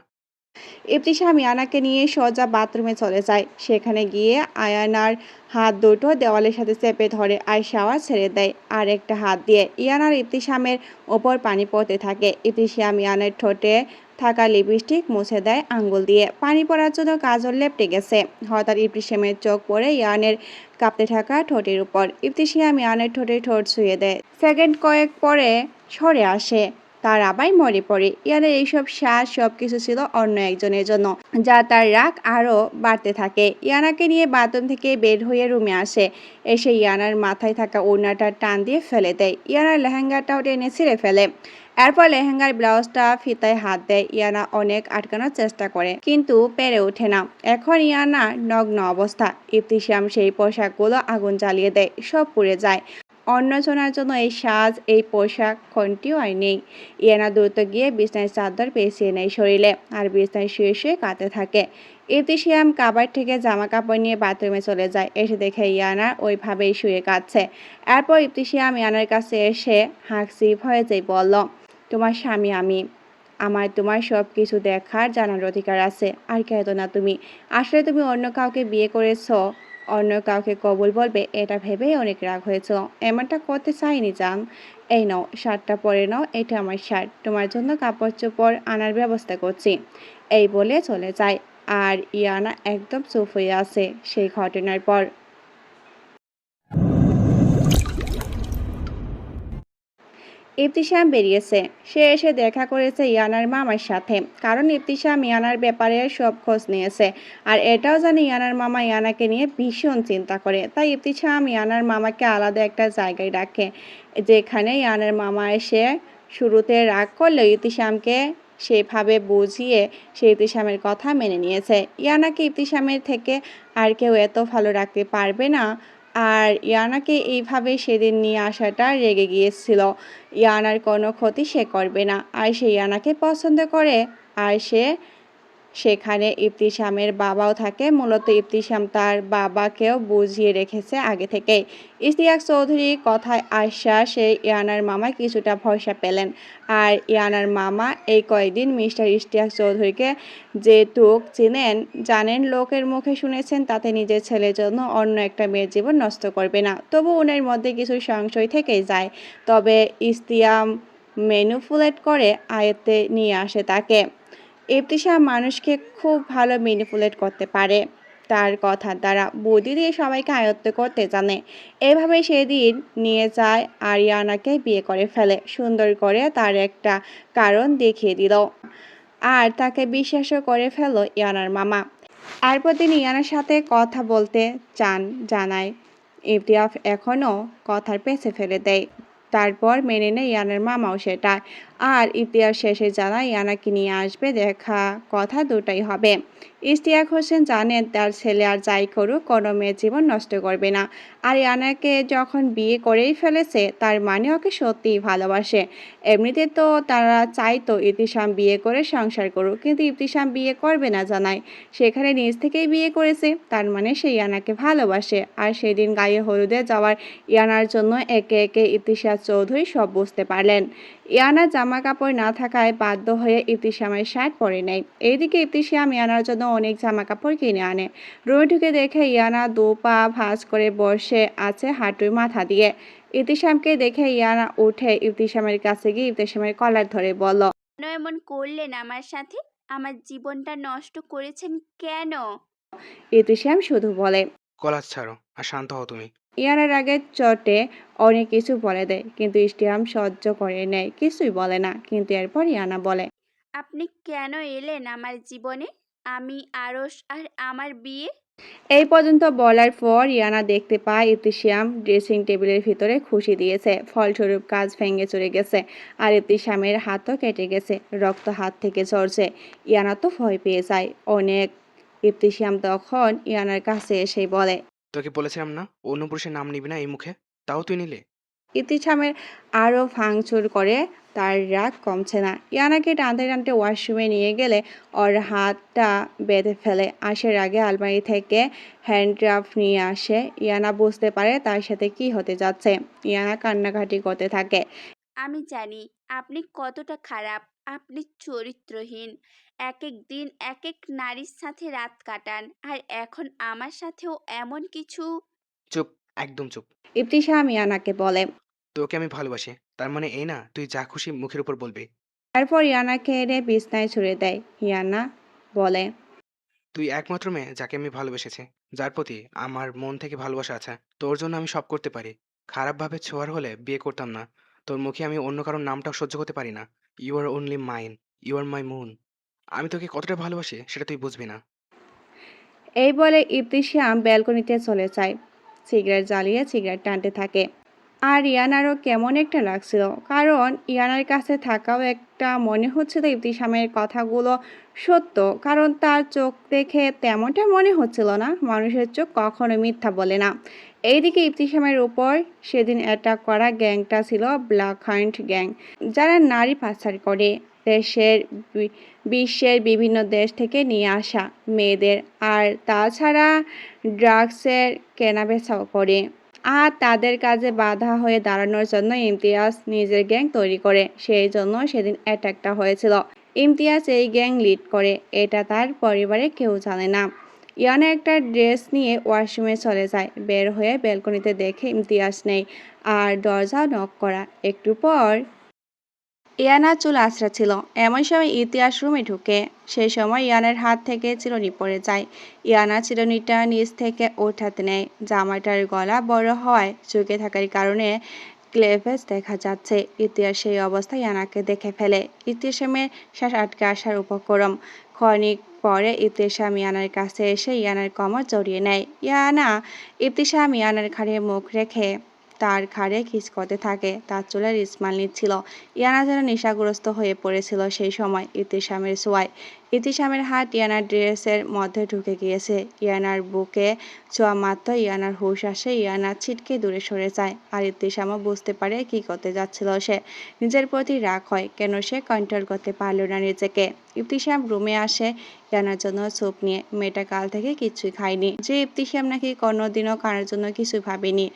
ইবতিসাম ইয়ানাকে নিয়ে সোজা বাথরুমে চলে যায়। সেখানে গিয়ে আয়ানার হাত দুটো দেওয়ালের সাথে চেপে ধরে আর শাওয়ার ছেড়ে দেয়। আর একটা হাত দিয়ে ইয়ানার ইবতিসামের ওপর পানি পড়তে থাকে। ইবতিসাম ইয়ানার ঠোঁটে থাকা লিপস্টিক মুছে দেয় আঙ্গুল দিয়ে। পানি পড়ার জন্য কাজল লেপটে গেছে। হঠাৎ ইবতিসামের চোখ পড়ে ইয়ানের কাঁপতে থাকা ঠোঁটের উপর। ইবতিসাম ইয়ানের ঠোঁটে ঠোঁট ছুঁয়ে দেয়। সেকেন্ড কয়েক পরে সরে আসে। তার আবার মরে পড়ে। ইয়ানার এইসব সাজ সবকিছু ছিল অন্য একজনের জন্য, যা তার রাগ আরও বাড়তে থাকে। ইয়ানাকে নিয়ে বাথরুম থেকে বের হয়ে রুমে আসে। এসে ইয়ানার মাথায় থাকা ওড়নাটা টান দিয়ে ফেলে দেয়। ইয়ানার লেহেঙ্গাটাও টেনে ছিঁড়ে ফেলে। এরপর লেহেঙ্গার ব্লাউজটা ফিতায় হাত দেয়। ইয়ানা অনেক আটকানোর চেষ্টা করে, কিন্তু পেরে ওঠে না। এখন ইয়ানার নগ্ন অবস্থা। ইবতিসাম সেই পোশাকগুলো আগুন জ্বালিয়ে দেয়, সব পুড়ে যায়। অন্যজনের জন্য এই সাজ, এই পোশাক কোনটিও আর নেই। ইয়ানা দ্রুত গিয়ে বিছনায় চাদর পেঁচিয়ে নেয় শরীরে, আর বিছনায় শুয়ে শুয়ে কাঁদতে থাকে। ইবতিসাম কাবার থেকে জামা কাপড় নিয়ে বাথরুমে চলে যায়। এসে দেখে ইয়ানা ওইভাবেই শুয়ে কাঁদছে। এরপর ইবতিসাম ইয়ানার কাছে এসে হাঁকছি ভয়ে যেই বলল, তোমার স্বামী আমি, আমার তোমার সব কিছু দেখার জানার অধিকার আছে। আর কেঁদো না তুমি। আসলে তুমি অন্য কাউকে বিয়ে করেছো, অন্য কাউকে কবুল বলবে এটা ভেবেই অনেক রাগ হয়েছ। এমনটা করতে চাইনি জান। এই নাও, শার্টটা পরে নাও, এটা আমার শার্ট। তোমার জন্য কাপড় চোপড় আনার ব্যবস্থা করছি। এই বলে চলে যায়। আর ইয়ানা একদম চুপ হয়ে আছে সেই ঘটনার পর। ইবতিসাম বেরিয়েছে। সে এসে দেখা করেছে ইয়ানার মামার সাথে, কারণ ইবতিসাম ইয়ানার ব্যাপারে সব খোঁজ নিয়েছে। আর এটাও জানে ইয়ানার মামা ইয়ানাকে নিয়ে ভীষণ চিন্তা করে। তাই ইবতিসাম ইয়ানার মামাকে আলাদা একটা জায়গায় রাখে, যেখানে ইয়ানার মামা এসে শুরুতে রাগ করলেও ইবতিসামকে সেভাবে বুঝিয়ে সে ইবতিসামের কথা মেনে নিয়েছে। ইয়ানাকে ইবতিসামের থেকে আর কেউ এত ভালো রাখতে পারবে না। আর ইয়ানাকে এইভাবে সেদিন নিয়ে আসাটা রেগে গিয়েছিল। ইয়ানার কোনো ক্ষতি সে করবে না, আর সে ইয়ানাকে পছন্দ করে। আর সেখানে ইবতিসামের বাবাও থাকে। মূলত ইবতিসাম তার বাবাকেও বুঝিয়ে রেখেছে আগে থেকেই। ইশতিয়াক চৌধুরীর কথায় আশ্বাসে ইয়ানার মামা কিছুটা ভরসা পেলেন। আর ইয়ানার মামা এই কয়েকদিন মিস্টার ইশতিয়াক চৌধুরীকে যেটুক চিনেন, জানেন, লোকের মুখে শুনেছেন, তাতে নিজের ছেলের জন্য অন্য একটা মেয়ের জীবন নষ্ট করবে না। তবু ওনার মধ্যে কিছু সংশয় থেকেই যায়। তবে ইশতিয়াক ম্যানিপুলেট করে আয়ত্তে নিয়ে আসে তাকে। ইবতিসাম মানুষকে খুব ভালো ম্যানিপুলেট করতে পারে। তার কথার দ্বারা বুদ্ধি দিয়ে সবাইকে আয়ত্ত করতে জানে। এভাবে সেদিন নিয়ে যায় আর ইয়ানাকে বিয়ে করে ফেলে। সুন্দর করে তার একটা কারণ দেখিয়ে দিল, আর তাকে বিশ্বাসও করে ফেলল ইয়ানার মামা। এরপর তিনি ইয়ানার সাথে কথা বলতে চান জানায়। ইবতিয়াক এখনও কথার পেছে ফেলে দেয়। তারপর মেনে নেয় ইয়ানার মামাও সেটা। আর ইবতিয়াক শেষে জানায় ইয়ানাকে নিয়ে আসবে, দেখা কথা দুটাই হবে। ইশতিয়াক হোসেন জানেন তার ছেলে আর যাই করুক কোনো মেয়ের জীবন নষ্ট করবে না। আর ইয়ানাকে যখন বিয়ে করেই ফেলেছে, তার মানে ওকে সত্যিই ভালোবাসে। এমনিতে তো তারা চাইতো ইবতিসাম বিয়ে করে সংসার করুক, কিন্তু ইবতিসাম বিয়ে করবে না জানায়। সেখানে নিজ থেকেই বিয়ে করেছে, তার মানে সে ইয়ানাকে ভালোবাসে। আর সেদিন গায়ে হলুদে যাওয়ার ইয়ানার জন্য একে একে ইবতিসাম চৌধুরী সব বুঝতে পারলেন। ইয়ানার জামা কাপড় না থাকায় বাধ্য হয়ে ইবতিসামের শার্ট পরে নেয়। এইদিকে ইবতিসাম ইয়ানার জন্য অনেক জামা কাপড় কিনে আনে। রুমে ঢুকে দেখে ইয়ানা দু পা ভাঁজ করে বসে আছে হাঁটুর মাথা দিয়ে। ইবতিসামকে দেখে ইয়ানা উঠে ইবতিসামের কাছে গিয়ে ইবতিসামের কলার ধরে বলল, কেন এমন করলেন আমার সাথে? আমার জীবনটা নষ্ট করেছেন কেন? ইবতিসাম শুধু বলে। কলার ছাড়ো আর শান্ত হও তুমি। ইয়ানার আগে চটে অনেক কিছু বলে দেয়, কিন্তু ইবতিসাম সহ্য করে নেয়, কিছুই বলে না। কিন্তু এরপর ইয়ানা বলে, আপনি কেন এলেন আমার জীবনে? আমি আরশ আর আমার বিয়ে। এই পর্যন্ত বলার পর ইয়ানা দেখতে পায় ইবতিসাম ড্রেসিং টেবিলের ভিতরে খুশি দিয়েছে। ফলস্বরূপ কাজ ভেঙে চলে গেছে, আর ইবতিসামের হাতও কেটে গেছে, রক্ত হাত থেকে ঝরছে। ইয়ানা তো ভয় পেয়ে যায় অনেক। ইবতিসাম তখন ইয়ানার কাছে এসে বলে, তোকে বলেছিলাম না অন্য পুরুষের নাম নিবি না এই মুখে, তাও তুই নিলে। ইবতিসামের আরও ভাঙচুর করে। তার রাগ কমছে না। ইয়ানাকে টানতে টানতে ওয়াশরুমে নিয়ে গেলে ওর হাতটা বেঁধে ফেলে। আসার আগে আলমারি থেকে হ্যান্ডগ্রাফ নিয়ে আসে। ইয়ানা বুঝতে পারে তার সাথে কি হতে যাচ্ছে। ইয়ানা কান্নাকাটি করতে থাকে। আমি জানি আপনি কতটা খারাপ, আপনি চরিত্রহীন। এক এক দিন এক এক নারীর সাথে রাত কাটান, আর এখন আমার সাথেও এমন কিছু। চুপ, একদম চুপ। ইবতিসাম ইয়ানাকে বলে। তোকে আমি ভালোবাসি, তার মানে এই না তুই যা খুশি মুখের উপর বলবি। তারপর ইয়ানাকে এনে বিছনায় ছুড়ে দেয়। ইয়ানা বলে, তুই একমাত্র মেয়ে যাকে আমি ভালোবেসেছি, যার প্রতি আমার মন থেকে ভালোবাসা আছে। তোর জন্য আমি সব করতে পারি। খারাপভাবে ছোঁয়ার হলে বিয়ে করতাম না। তোর মুখে আমি অন্য কারোর নামটাও সহ্য করতে পারি না। You are only mine, you are my moon. আমি তোকে কতটা ভালোবাসি সেটা তুই বুঝবি না। এই বলে ইবতিসাম ব্যালকনিতে চলে যায়। সিগারেট জ্বালিয়ে সিগারেট টানতে থাকে। আর ইয়ানারও কেমন একটা লাগছিল, কারণ ইয়ানার কাছে থাকাও একটা মনে হচ্ছিল ইবতিসামের কথাগুলো সত্য, কারণ তার চোখ দেখে তেমনটা মনে হচ্ছিল না। মানুষের চোখ কখনো মিথ্যা বলে না। এইদিকে ইবতিসামের উপর সেদিন অ্যাটাক করা গ্যাংটা ছিল ব্ল্যাক হান্ট গ্যাং, যারা নারী পাচার করে বিশ্বের বিভিন্ন দেশ থেকে নিয়ে আসা মেয়েদের, আর তাছাড়া ড্রাগসের কেনাবেচাও করে। আর তাদের কাজে বাধা হয়ে দাঁড়ানোর জন্য ইমতিয়াজ নিজের গ্যাং তৈরি করে। সেই জন্য সেদিন অ্যাটাকটা হয়েছিল। ইমতিয়াজ এই গ্যাং লিড করে, এটা তার পরিবারে কেউ জানে না। ইয়ানা একটা ড্রেস নিয়ে ওয়াশরুমে চলে যায়। বের হয়ে ব্যালকনিতে দেখে ইমতিয়াজ নেই আর দরজা নক করা। একটু পর ইয়ানা চুল আঁচড়াচ্ছিল, এমন সময় ইতিহাস রুমে ঢুকে। সেই সময় ইয়ানার হাত থেকে চিরুনি পড়ে যায়। ইয়ানা চিরুনিটা নিচ থেকে ওঠাতে নেয়। জামাটার গলা বড় হওয়ায় ঝুঁকে থাকার কারণে ক্লেভেজ দেখা যাচ্ছে। ইতিহাস সেই অবস্থায় ইয়ানাকে দেখে ফেলে। ইতিহাসের শ্বাস আটকে আসার উপক্রম। ক্ষণিক পরে ইবতিসাম ইয়ানার কাছে এসে ইয়ানার কোমর জড়িয়ে নেয়। ইবতিসাম ইয়ানার ঘাড়ে মুখ রেখে তার ঘাড়ে খিস করতে থাকে। তার চুলের ইসমাল নিচ্ছিল। ইয়ানা যেন নেশাগ্রস্ত হয়ে পড়েছিল সেই সময় ইবতিসামের ছোঁয়ায়। ইবতিসামের হাত ইয়ানার ড্রেসের মধ্যে ঢুকে গিয়েছে। ইয়ানার বুকে ছোঁয়া মাত্র ইয়ানার হুঁশ আসে। ইয়ানা ছিটকে দূরে সরে যায়। আর ইবতিসামও বুঝতে পারে কি করতে যাচ্ছিল সে। নিজের প্রতি রাগ হয়, কেন সে কন্ট্রোল করতে পারল না নিজেকে। ইবতিসাম রুমে আসে ইয়ানার জন্য স্যুপ নিয়ে। মেয়েটা কাল থেকে কিছুই খায়নি। যে ইবতিসাম নাকি কোনোদিনও কারোর জন্য কিছু ভাবেনি।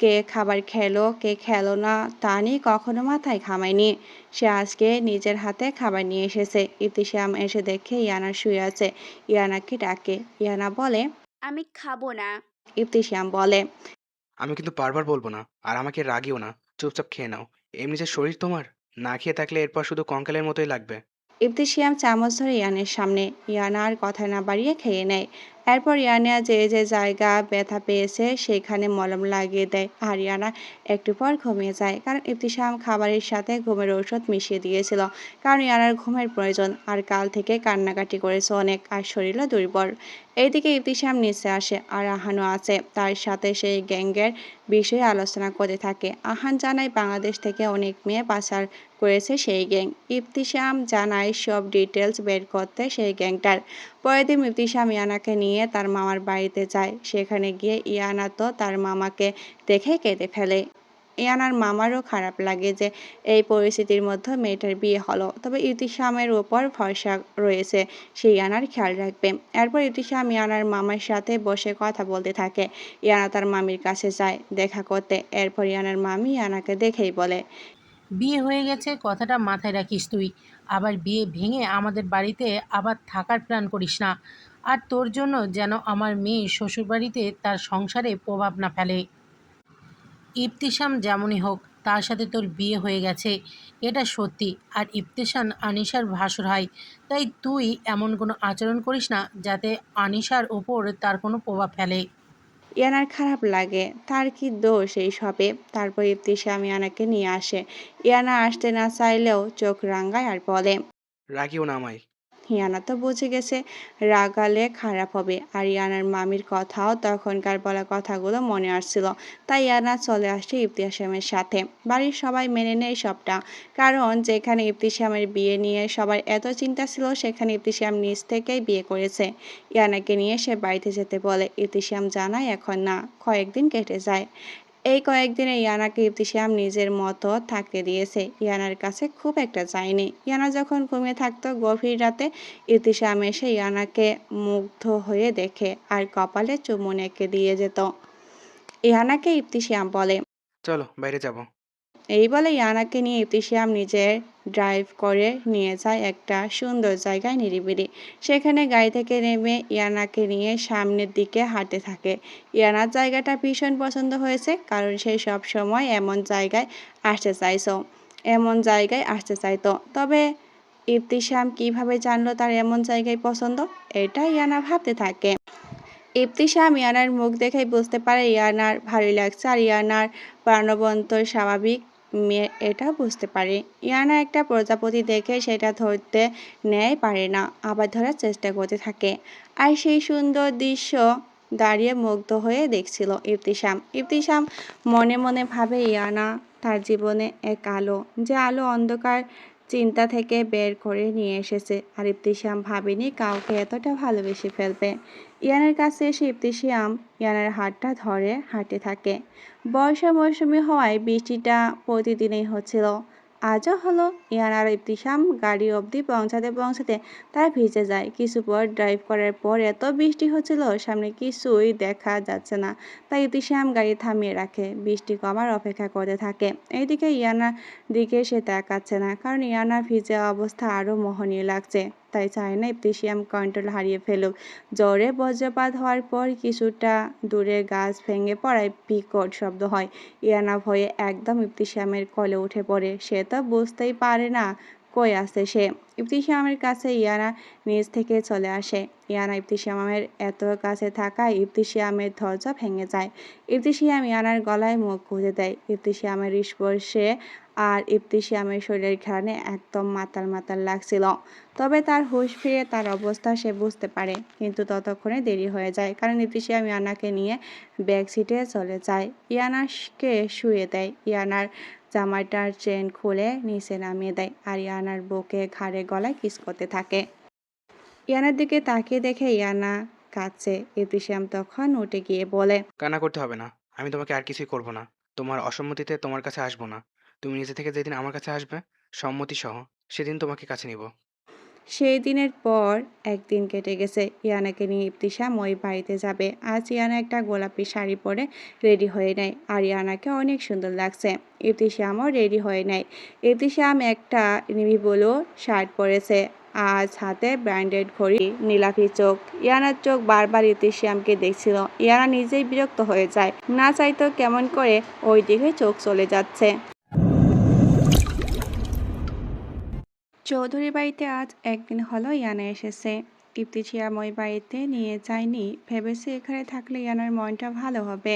কে খাবার খেলো কে খেলো না তা নিয়ে কখনো মাথায় ঘামায়নি। সে আজকে নিজের হাতে খাবার নিয়ে এসেছে। ইবতিসাম এসে দেখে ইয়ানা শুয়ে আছে। ইয়ানাকে ডাকে। ইয়ানা বলে, আমি খাবো না। ইবতিসাম বলে, আমি কিন্তু বারবার বলবো না, আর আমাকে রাগিও না। চুপচাপ খেয়ে নাও। এমনি যে শরীর তোমার, না খেয়ে থাকলে এরপর শুধু কঙ্কালের মতোই লাগবে। ইবতিসাম চামচ ধরে ইয়ানের সামনে। ইয়ানা আর কথা না বাড়িয়ে খেয়ে নেয়। এরপর ইয়ানা যে যে জায়গা ব্যথা পেয়েছে সেখানে মলম লাগিয়ে দেয়। আর ইয়ানা একটু পর ঘুমিয়ে যায়, কারণ ইবতিসাম খাবারের সাথে ঘুমের ঔষধ মিশিয়ে দিয়েছিল। কারণ ইয়ানার ঘুমের প্রয়োজন, আর কাল থেকে কান্নাকাটি করেছে অনেক, আর শরীরও দুর্বল। এইদিকে ইবতিসাম নিচে আসে, আর আহানও আছে। তার সাথে সেই গ্যাংয়ের বিষয়ে আলোচনা করতে থাকে। আহান জানায় বাংলাদেশ থেকে অনেক মেয়ে পাচার করেছে সেই গ্যাং। ইবতিসাম জানায় সব ডিটেলস বের করতে সেই গ্যাংটার। পরের দিন ইবতিসাম ইয়ানাকে নিয়ে তার মামার বাড়িতে যায়। সেখানে গিয়ে ইয়ানা তো তার মামাকে দেখে কেঁদে ফেলে। ইয়ানার মামারও খারাপ লাগে যে এই পরিস্থিতির মধ্যে মেয়েটার বিয়ে হলো। তবে ইবতিসামের উপর ভরসা রয়েছে, সে ইয়ানার খেয়াল রাখবে। এরপর ইবতিসাম ইয়ানার মামার সাথে বসে কথা বলতে থাকে। ইয়ানা তার মামির কাছে যায় দেখা করতে। এরপর ইয়ানার মামি ইয়ানাকে দেখেই বলে, বিয়ে হয়ে গেছে কথাটা মাথায় রাখিস তুই। আবার বিয়ে ভেঙে আমাদের বাড়িতে আবার থাকার প্ল্যান করিস না। আর তোর জন্য যেন আমার মেয়ে শ্বশুরবাড়িতে তার সংসারে প্রভাব না ফেলে। ইবতিসাম যেমনই হোক, তার সাথে তোর বিয়ে হয়ে গেছে, এটা সত্যি। আর ইবতিসাম আনিশার ভাসুর হয়, তাই তুই এমন কোনো আচরণ করিস না যাতে আনিশার ওপর তার কোনো প্রভাব ফেলে। ইয়ানার খারাপ লাগে, তার কি দোষ এই সবে। তারপর ইবতিসাম ইয়ানাকে নিয়ে আসে। ইয়ানা আসতে না চাইলেও চোখ রাঙায় আর বলে, রাগিও না আমায়। ইয়ানা তো বুঝে গেছে রাগালে খারাপ হবে। আর ইয়ানার মামির কথাও তখনকার বলা কথাগুলো মনে আসছিল। তাই ইয়ানা চলে আসে ইবতিসামের সাথে। বাড়ির সবাই মেনে নেয় সবটা, কারণ যেখানে ইবতিসামের বিয়ে নিয়ে সবার এত চিন্তা ছিল সেখানে ইবতিসাম নিজ থেকেই বিয়ে করেছে। ইয়ানাকে নিয়ে সে বাড়িতে যেতে বলে। ইবতিসাম জানায় এখন না, কয়েকদিন কেটে যায়। এই কয়েকদিনে ইয়ানাকে ইবতিসাম নিজের মতো থাকতে দিয়েছে। ইয়ানার কাছে খুব একটা যায়নি। ইয়ানা যখন ঘুমিয়ে থাকতো গভীর রাতে ইবতিসাম এসে ইয়ানাকে মুগ্ধ হয়ে দেখে আর কপালে চুমুন এঁকে দিয়ে যেত। ইয়ানাকে ইবতিসাম বলে, চলো বাইরে যাব। এই বলে ইয়ানাকে নিয়ে ইবতিসাম নিজের ড্রাইভ করে নিয়ে যায় একটা সুন্দর জায়গায় নিরিবিলি। সেখানে গাড়ি থেকে নেমে ইয়ানাকে নিয়ে সামনের দিকে হাঁটতে থাকে। ইয়ানার জায়গাটা ভীষণ পছন্দ হয়েছে, কারণ সে সব সময় এমন জায়গায় আসতে চাইতো। তবে ইবতিসাম কিভাবে জানলো তার এমন জায়গায় পছন্দ, এটা ইয়ানা ভাবতে থাকে। ইবতিসাম ইয়ানার মুখ দেখেই বুঝতে পারে ইয়ানার ভালোই লাগছে। আর ইয়ানার প্রাণবন্ত স্বাভাবিক মেয়ে এটা বুঝতে পারে। ইয়ানা একটা প্রজাপতি দেখে সেটা ধরতে নেয় পারে না, আবার ধরার চেষ্টা করতে থাকে। আর সেই সুন্দর দৃশ্য দাঁড়িয়ে মুগ্ধ হয়ে দেখছিল ইবতিসাম। ইবতিসাম মনে মনে ভাবে ইয়ানা তার জীবনে এক আলো, যে আলো অন্ধকার চিন্তা থেকে বের করে নিয়ে এসেছে। আর ইবতিসাম ভাবেনি কাউকে এতটা ভালোবেসে ফেলবে। ইয়ানার কাছে এসে ইবতিসাম ইয়ানার হাতটা ধরে হাঁটতে থাকে। বর্ষা মৌসুমি হওয়ায় বৃষ্টিটা প্রতিদিনই হচ্ছিল, আজও হলো। ইয়ানা আর ইবতিসাম গাড়ি অবধি পৌঁছাতে পৌঁছাতে তারা ভিজে যায়। কিছু পর ড্রাইভ করার পর এত বৃষ্টি হচ্ছিল সামনে কিছুই দেখা যাচ্ছে না, তাই ইবতিসাম গাড়ি থামিয়ে রাখে, বৃষ্টি কমার অপেক্ষা করতে থাকে। এইদিকে ইয়ানার দিকে সে তাকাচ্ছে না, কারণ ইয়ানার ভিজে অবস্থা আরও মোহনীয় লাগছে, তাই চায় না ইবতিসাম কন্ট্রোল হারিয়ে ফেলুক। জোরে বজ্রপাত হওয়ার পর কিছুটা দূরে গাছ ভেঙে পড়ায় বিকট শব্দ হয়। ইয়ানা ভয়ে একদম ইবতিসামের কোলে উঠে পড়ে। সে তো বুঝতেই পারে না কই আছে সে। ইবতিসামের কাছে ইয়ানা নিজ থেকে চলে আসে। ইয়ানা ইবতিসামের এত কাছে থাকায় ইবতিসামের ধৈর্য ভেঙে যায়। ইবতিসাম ইয়ানার গলায় মুখ গুঁজে দেয়। ইবতিসামের স্পর্শে আর ইবতিসামের শরীরের ঘ্রাণে একদম মাতাল মাতাল লাগছিল। তবে তার হুঁশ ফিরে তার অবস্থা সে বুঝতে পারে, কিন্তু ততক্ষণে দেরি হয়ে যায়, কারণ ইবতিসাম ইয়ানাকে নিয়ে ব্যাক সিটে চলে যায়। ইয়ানাকে শুয়ে দেয়, ইয়ানার জামাটার চেন খুলে নিচে নামিয়ে দেয়, আর ইয়ানার বুকে ঘাড়ে গলায় কিস করতে থাকে। ইয়ানার দিকে তাকিয়ে দেখে ইয়ানা কাঁদছে। ইবতিসাম তখন উঠে গিয়ে বলে, কান্না করতে হবে না, আমি তোমাকে আর কিছুই করব না। তোমার অসম্মতিতে তোমার কাছে আসবো না। তুমি নিজে থেকে যেদিন আমার কাছে আসবে সম্মতি সহ, সেদিন তোমাকে কাছে নিব। সেই দিনের পর একদিন কেটে গেছে। ইয়ানাকে নিয়ে ইবতিসাম ওই বাড়িতে যাবে। আজ ইয়ানা একটা গোলাপি শাড়ি পরে রেডি হয়ে নেয়, আর ইয়ানাকে অনেক সুন্দর লাগছে। ইবতিসামও রেডি হয়ে নেয়। ইবতিসাম একটা নেভি ব্লু শার্ট পরেছে, আজ হাতে ব্র্যান্ডেড ঘড়ি, নীলাফি চোখ। ইয়ানার চোখ বারবার ইবতিসামকে দেখছিল। ইয়ানা নিজেই বিরক্ত হয়ে যায়, না চাইতো কেমন করে ওই দিকে চোখ চলে যাচ্ছে। চৌধুরী বাড়িতে আজ একদিন হলো ইয়ানা এসেছে। ইবতিসাম ওই বাড়িতে নিয়ে যায়নি, ভেবেছে এখানে থাকলে ইয়ানার মনটা ভালো হবে।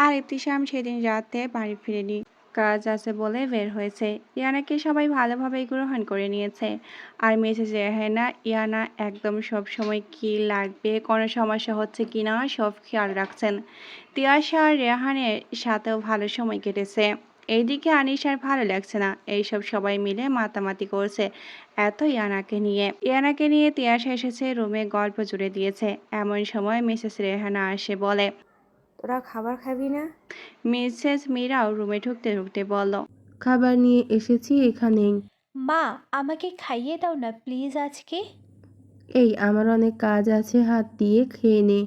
আর ইবতিসাম সেদিন রাতে বাড়ি ফিরেনি, কাজ আছে বলে বের হয়েছে। ইয়ানাকে সবাই ভালোভাবেই গ্রহণ করে নিয়েছে। আর মিসেস রেহানা ইয়ানা একদম সব সময় কি লাগবে, কোনো সমস্যা হচ্ছে কিনা সব খেয়াল রাখছেন। তিয়াশা আর রেহানের সাথেও ভালো সময় কেটেছে। এইদিকে আনিশার ভালো লাগছে না, এইসব সবাই মিলে মাতামাতি করছে এত ইয়ানাকে নিয়ে তিয়াশা এসেছে রুমে, গল্প জুড়ে দিয়েছে। এমন সময় মিসেস রেহানা আসে বলে, তোরা খাবার খাবি না? মিসেস মীরাও রুমে ঢুকতে ঢুকতে বলল, খাবার নিয়ে এসেছি এখানেই। মা, আমাকে খাইয়ে দাও না প্লিজ আজকে। এই আমার অনেক কাজ আছে, হাত দিয়ে খেয়ে নে।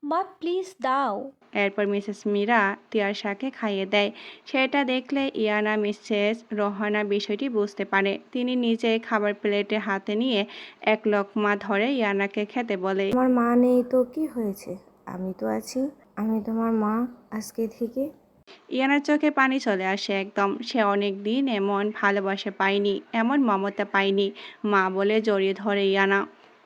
মা প্লিজ দাও। এরপর মিসেস মীরা তিয়াশাকে খাইয়ে দেয়। সেটা দেখলে ইয়ানা মিসেস রোহানা বিষয়টি বুঝতে পারে। তিনি নিজে খাবার প্লেটে হাতে নিয়ে এক লোকমা ধরে ইয়ানাকে খেতে বলে, আমার মা নেই তো কি হয়েছে, আমি তো আছি, আমি তোমার মা আজকে থেকে। ইয়ানার চোখে পানি চলে আসে একদম। সে অনেক দিন এমন ভালোবাসা পায়নি, এমন মমতা পায়নি। মা বলে জড়িয়ে ধরে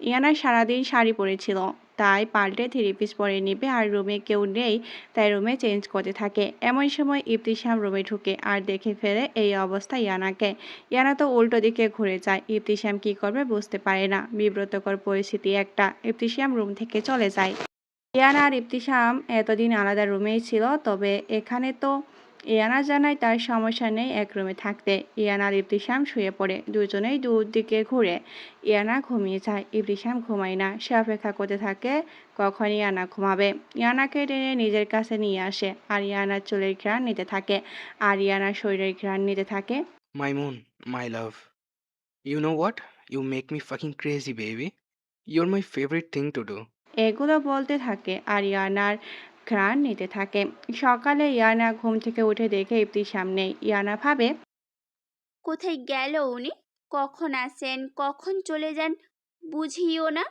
ইয়ানা সারাদিন শাড়ি পরেছিল, তাই পাল্টে থ্রি পিস পরে নেবে, আর রুমে কেউ নেই তাই রুমে চেঞ্জ করতে থাকে। এমন সময় ইবতিসাম রুমে ঢুকে আর দেখে ফেলে এই অবস্থা ইয়ানাকে। ইয়ানা তো উল্টো দিকে ঘুরে যায়। ইবতিসাম কি করবে বুঝতে পারে না, বিব্রতকর পরিস্থিতি একটা। ইবতিসাম রুম থেকে চলে যায়। ইয়ানা আর ইবতিসাম এতদিন আলাদা রুমেই ছিল, তবে এখানে তো ইয়ানা জানায় তার সমস্যা নেই এক রুমে থাকতে। ইয়ানা আর ইবতিসাম শুয়ে পড়ে, দুজনেই দূর দিকে ঘুরে। ইয়ানা ঘুমিয়ে যায়, ইবতিসাম ঘুমায় না। সে অপেক্ষা করতে থাকে কখন ইয়ানা ঘুমাবে। ইয়ানাকে টেনে নিজের কাছে নিয়ে আসে, আর ইয়ানার চুলের ঘ্রাণ নিতে থাকে, আর ইয়ানার শরীরের ঘ্রাণ নিতে থাকে। My moon, my love, you know what, you make me fucking crazy baby, you're my favourite thing to do. এগুলো বলতে থাকে আর ইয়ানার ঘ্রাণ নিতে থাকে। সকালে ইয়ানা ঘুম থেকে উঠে দেখে ইবতিসাম নেই। ইয়ানা ভাবে, কোথায় গেল উনি? কখন আসেন কখন চলে যান বুঝিও না।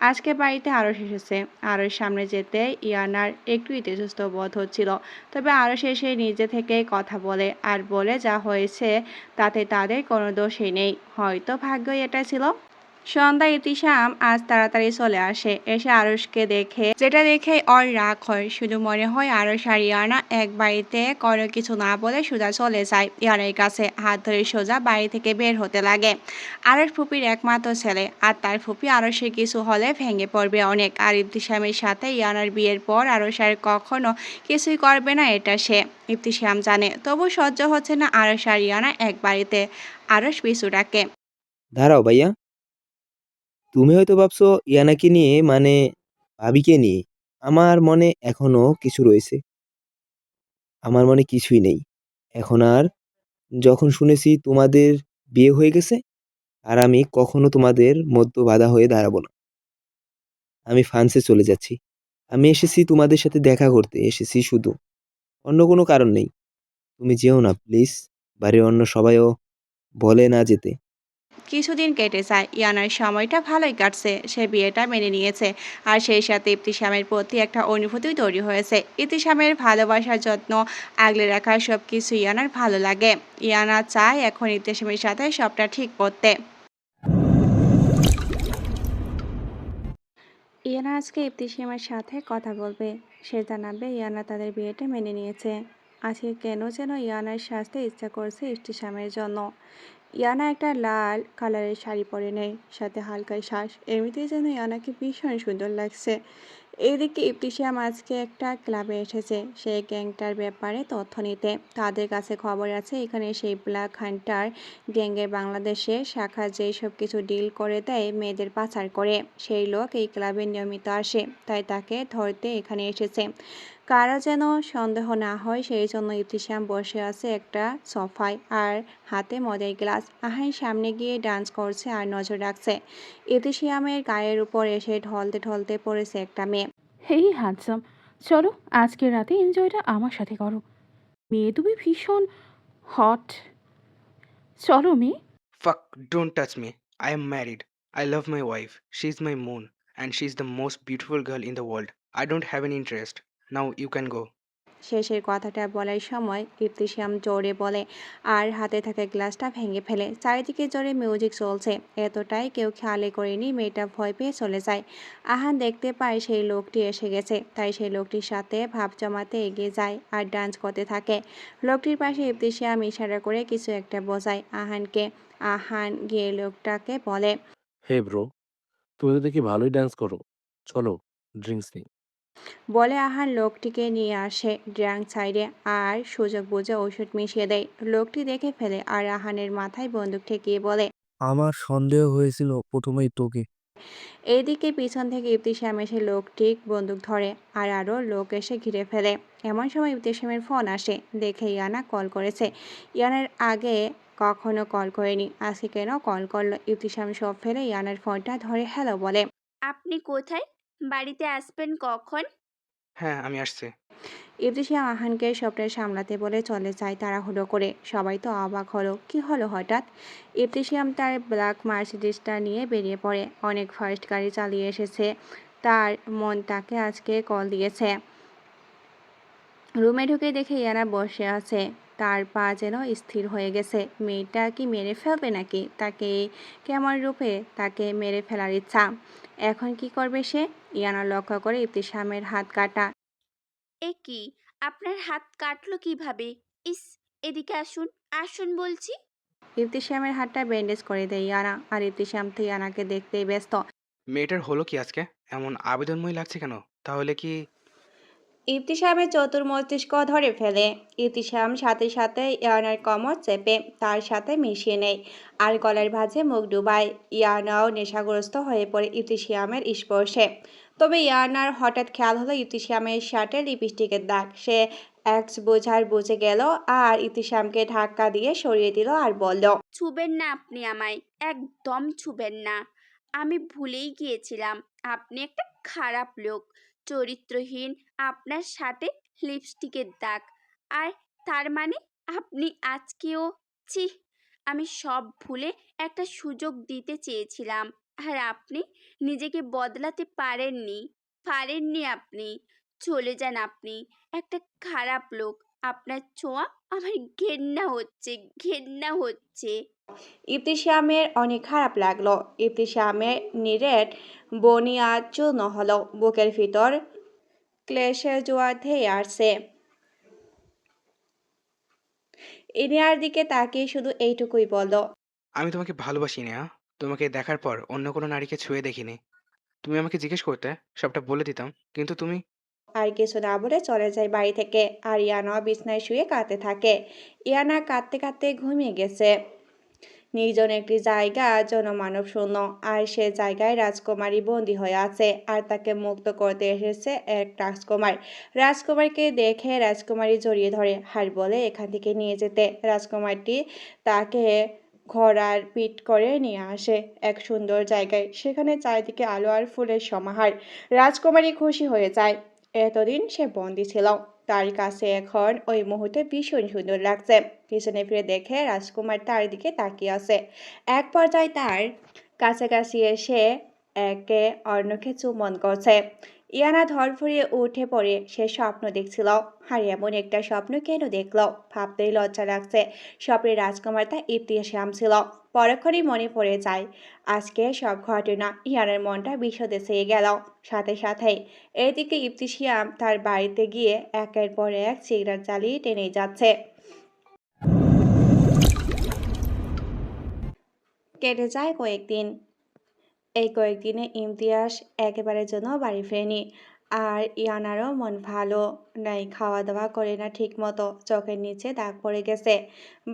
আজকে বাড়িতে আরশ এসেছে। আরশ সামনে যেতে ইয়ানার একটু ইতস্তত বোধ হচ্ছিল, তবে আরশ এসে নিজে থেকেই কথা বলে, আর বলে যা হয়েছে তাতে তাদের কোনো দোষই নেই, হয়তো ভাগ্যই এটা ছিল। সন্ধ্যায় ইতিশাম আজ তাড়াতাড়ি চলে আসে। এসে আরুষকে দেখে, যেটা দেখে ওর রাগ হয়। শুধু মনে হয় আরুষ আর ইয়ানা এক বাড়িতে, কোনো কিছু না বলে সোজা চলে যায় ইয়ানার কাছে। হাত ধরে সোজা বাড়ি থেকে বের হতে লাগে। আরুষ ফুপির একমাত্র ছেলে, আর তার ফুপি আরুষের কিছু হলে ভেঙে পড়বে অনেক। আর ইবতিসামের সাথে ইয়ানার বিয়ের পর আরুষ আর কখনো কিছুই করবে না, এটা সে ইবতিসাম জানে। তবু সহ্য হচ্ছে না আরুষ আর ইয়ানা এক বাড়িতে। আরুষ পিছু ডাকে। দাঁড়াও ভাইয়া, তুমি হয়তো ভাবছো ইয়ানাকে নিয়ে, মানে ভাবিকে নিয়ে। আমার মনে এখনো কিছু রয়েছে। আমার মনে কিছুই নেই এখন আর। যখন শুনেছি তোমাদের বিয়ে হয়ে গেছে, আর আমি কখনো তোমাদের মধ্য বাধা হয়ে দাঁড়াবো না। আমি ফ্রান্সে চলে যাচ্ছি। আমি এসেছি তোমাদের সাথে দেখা করতে, এসেছি শুধু, অন্য কোনো কারণ নেই। তুমি যেও না প্লিজ। বাড়ির অন্য সবাইও বলে না যেতে। কিছুদিন কেটে যায়। ইয়ানার সময়টা ভালোই কাটছে। সে বিয়েটা মেনে নিয়েছে। আর সেই সাথে ইবতিসামের প্রতি একটা অনুভূতি তৈরি হয়েছে। ইবতিসামের ভালোবাসার যত্ন, আগলে রাখা সবকিছু ইয়ানার ভালো লাগে। ইয়ানা চায় এখন ইবতিসামের সাথে সবটা ঠিক করতে। ইয়ানা আজকে ইবতিসামের সাথে কথা বলবে। সে জানাবে ইয়ানা তাদের বিয়েটা মেনে নিয়েছে। আজকে কেন যেন ইয়ানার সাজতে ইচ্ছা করছে ইবতিসামের জন্য। ইয়ানা একটা লাল কালারের শাড়ি পরে নেয়, সাথে হালকা শ্বাস। এমনিতেই যেন ইয়ানাকে ভীষণ সুন্দর লাগছে। এদিকে ইবতিসাম আজকে একটা ক্লাবে এসেছে সেই গ্যাংটার ব্যাপারে তথ্য নিতে। তাদের কাছে খবর আছে এখানে সেই ব্ল্যাক হান্টার গ্যাংয়ের বাংলাদেশের শাখা যেই সব কিছু ডিল করে দেয়, মেয়েদের পাচার করে, সেই লোক এই ক্লাবে নিয়মিত আসে। তাই তাকে ধরতে এখানে এসেছে। কারো যেন সন্দেহ না হয় সেই জন্য ইবতিসাম বসে আছে একটা সোফায়, আর হাতে মদের গ্লাস। আহান সামনে গিয়ে ডান্স করছে আর নজর রাখছে। ইবতিসামের গায়ের উপর এসে ঢলতে ঢলতে পড়েছে একটা মেয়ে। হেই হ্যান্ডসাম, চলো আজকে রাতে এনজয়টা আমার সাথে করো। মেয়ে তুমি ভীষণ হট, চলো মেয়ে। Fuck, don't touch me. I am married. I love my wife. She's my moon. And she's the most beautiful girl in the world. I don't have any interest. Now you can go. শেষের কথাটা বলার সময় ইবতিসাম জোরে বলে আর হাতে থাকা গ্লাসটা ভেঙে ফেলে। চারিদিকে জোরে মিউজিক চলছে, এতটাই কেউ খেয়ালে করেনি। মেয়েটা ভয় পেয়ে চলে যায়। আহান দেখতে পায় সেই লোকটি এসে গেছে, তাই সেই লোকটির সাথে ভাব জমাতে এগিয়ে যায় আর ডান্স করতে থাকে। লোকটির পাশে ইবতিসাম ইশারা করে কিছু একটা বোঝায় আহানকে। আহান গিয়ে লোকটাকে বলে, হে ব্রো, তুমি তো দেখি ভালোই ড্যান্স করো। চলো ড্রিঙ্কস নিই। বলে আহান লোকটিকে নিয়ে আসে ড্রাঙ্ক সাইডে আর সুযোগ বুঝে ওষুধ মিশিয়ে দেয়। লোকটি দেখে ফেলে আর আহানের মাথায় বন্দুক ঠেকিয়ে বলে, আমার সন্দেহ হয়েছিল প্রথমেই তোকে। এইদিকে পিছন থেকে ইবতিসাম এসে লোকটি বন্দুক ধরে আর আরও লোক এসে ঘিরে ফেলে। এমন সময় ইবতিসামের ফোন আসে। দেখে ইয়ানা কল করেছে। ইয়ানার আগে কখনো কল করেনি, আজকে কেন কল করলো। ইবতিসাম সব ফেলে ইয়ানার ফোনটা ধরে হ্যালো বলে। আপনি কোথায়? বাড়িতে আসবেন কখন? হ্যাঁ, আমি আসছি। ইবতিসাম আহানকে সবটা সামলাতে বলে চলে যায় তাড়াহুড়ো করে। সবাই তো অবাক হলো, কি হলো হঠাৎ। ইবতিসাম তার ব্ল্যাক মার্সিডিসটা নিয়ে বেরিয়ে পড়ে। অনেক ফাস্ট গাড়ি চালিয়ে এসেছে। তার মন তাকে আজকে কল দিয়েছে। রুমে ঢুকে দেখে ইয়ানা বসে আছে। তার পা যেন স্থির হয়ে গেছে। মেয়েটা কি মেরে ফেলবে নাকি তাকে? কেমন রূপে তাকে মেরে ফেলার ইচ্ছা। এখন কি করবে সে? ইয়ানা লক্ষ্য করে ইবতিসামের হাত কাটা। এ কি? আপনার হাত কাটলো কিভাবে? ইস, এদিকে আসুন, আসুন বলছি। ইবতিসামের হাতটা ব্যান্ডেজ করে দেয় ইয়ানা, আর ইবতিসাম তো ইয়ানাকে দেখতেই ব্যস্ত। মেয়েটার হলো কি আজকে? এমন আবেদনময়ী লাগছে কেন? তাহলে কি? ইবতিসামের চতুর মস্তিষ্ক ধরে ফেলে। ইবতিসাম সাথে সাথে ইয়ানার কোমর চেপে তার সাথে মিশিয়ে নেয় আর গলার ভাঁজে মুখ ডুবায়। ইয়ানাও নেশাগ্রস্ত হয়ে পড়ে ইবতিসামের স্পর্শে। তবে ইয়ানার হঠাৎ খেয়াল হলো ইবতিসামের শার্টে লিপস্টিকের দাগ। সে এক্স বোঝার বুঝে গেল আর ইবতিসামকে ধাক্কা দিয়ে সরিয়ে দিল আর বলল, ছুবেন না আপনি আমায়, একদম ছুবেন না। আমি ভুলেই গিয়েছিলাম আপনি একটা খারাপ লোক, চরিত্রহীন। আপনার সাথে লিপস্টিকের দাগ, আর তার মানে আপনি আজকেও, ছি। আমি সব ভুলে একটা সুযোগ দিতে চেয়েছিলাম, আর আপনি নিজেকে বদলাতে পারেননি, পারেননি আপনি। চলে যান আপনি, একটা খারাপ লোক। আপনার ছোঁয়া আমার ঘেন্না হচ্ছে, ঘেন্না হচ্ছে। ইবতিসামের অনেক খারাপ লাগলো। ইবতিসামের নিরেট বনিয়াদ চূর্ণ হলো, বুকের ভিতর ক্লেশের জোয়ার ধেয়ে আসছে। ইনিয়ার দিকে তাকিয়ে শুধু এইটুকুই বলল, আমি তোমাকে ভালোবাসি নেহা। তোমাকে দেখার পর অন্য কোনো নারীকে ছুঁয়ে দেখিনি। তুমি আমাকে জিজ্ঞেস করতে, সবটা বলে দিতাম। কিন্তু তুমি আর কিছু না বলে চলে যায় বাড়ি থেকে। আর ইয়ানাও বিছনায় শুয়ে কাঁদতে থাকে। ইয়ানা কাঁদতে কাঁদতে ঘুমিয়ে গেছে। নির্জন একটি জায়গা জনমানব শূন্য, আর সে জায়গায় রাজকুমারী বন্দী হয়ে আছে, আর তাকে মুক্ত করতে এসেছে এক রাজকুমার। রাজকুমারকে দেখে রাজকুমারী জড়িয়ে ধরে, আর বলে এখান থেকে নিয়ে যেতে। রাজকুমারটি তাকে ঘোড়ার পিঠ করে নিয়ে আসে এক সুন্দর জায়গায়। সেখানে চারিদিকে আলো আর ফুলের সমাহার। রাজকুমারী খুশি হয়ে যায়। এতদিন সে বন্দী ছিল, তার কাছে এখন ওই মুহূর্তে ভীষণ সুন্দর লাগছে। পিছনে ফিরে দেখে রাজকুমার তার দিকে তাকিয়ে আছে। এক পর্যায়ে তার কাছাকাছি এসে একে অন্যকে চুম্বন করছে। ইয়ানা ধরফরিয়ে উঠে পড়ে। সে স্বপ্ন দেখছিল। আর এমন একটা স্বপ্ন কেন দেখলো ভাবতেই লজ্জা লাগছে। স্বপ্নে রাজকুমার তা ইবতিসাম ছিল। পরক্ষণেই মনে পড়ে যায় আজকে সব ঘটনা। ইয়ানার মনটা বিষদে ছেয়ে গেল সাথে সাথেই। এদিকে ইবতিসাম তার বাড়িতে গিয়ে একের পর এক সিগারেট জ্বালিয়ে টেনে যাচ্ছে। কেটে যায় কয়েকদিন। এই কয়েকদিনে ইমতিয়াজ একেবারের জন্য বাড়ি ফেরেনি। আর ইয়ানারও মন ভালো নাই, খাওয়া দাওয়া করে না ঠিক মতো, চোখের নিচে দাগ পড়ে গেছে।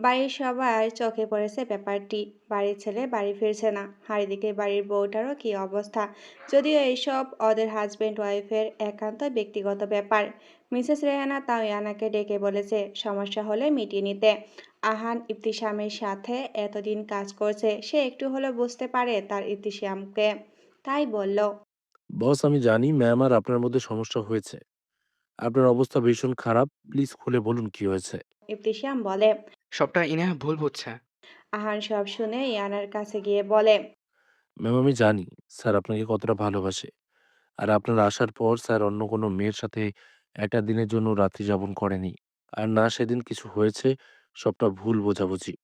বাড়ির সবার চোখে পড়েছে ব্যাপারটি। বাড়ির ছেলে বাড়ি ফিরছে না, আর এদিকে বাড়ির বউটারও কী অবস্থা। যদিও এইসব ওদের হাজব্যান্ড ওয়াইফের একান্ত ব্যক্তিগত ব্যাপার। মিসেস রেহানা তাও ইয়ানাকে ডেকে বলেছে সমস্যা হলে মিটিয়ে নিতে। আহান ইবতিসামের সাথে এতদিন কাজ করছে, সে একটু হলেও বুঝতে পারে তার ইবতিসামকে, তাই বলল, বস, আমি জানি ম্যাম আর আপনার মধ্যে সমস্যা হয়েছে। আপনার অবস্থা ভীষণ খারাপ। প্লিজ খুলে বলুন কি হয়েছে? ইবতিসাম বলে। সবটা ইনেহা ভুল বুঝছে। আহান সব শুনে ইয়ানার কাছে গিয়ে বলে, ম্যাম, আমি জানি স্যার আপনাকে কতটা ভালোবাসে। আর আপনার আসার পর স্যার অন্য কোনো মেয়ের সাথে একটা দিনের জন্য রাত্রি যাপন করেনি। আর না সেদিন কিছু হয়েছে, সবটা ভুল বোঝাবুঝি।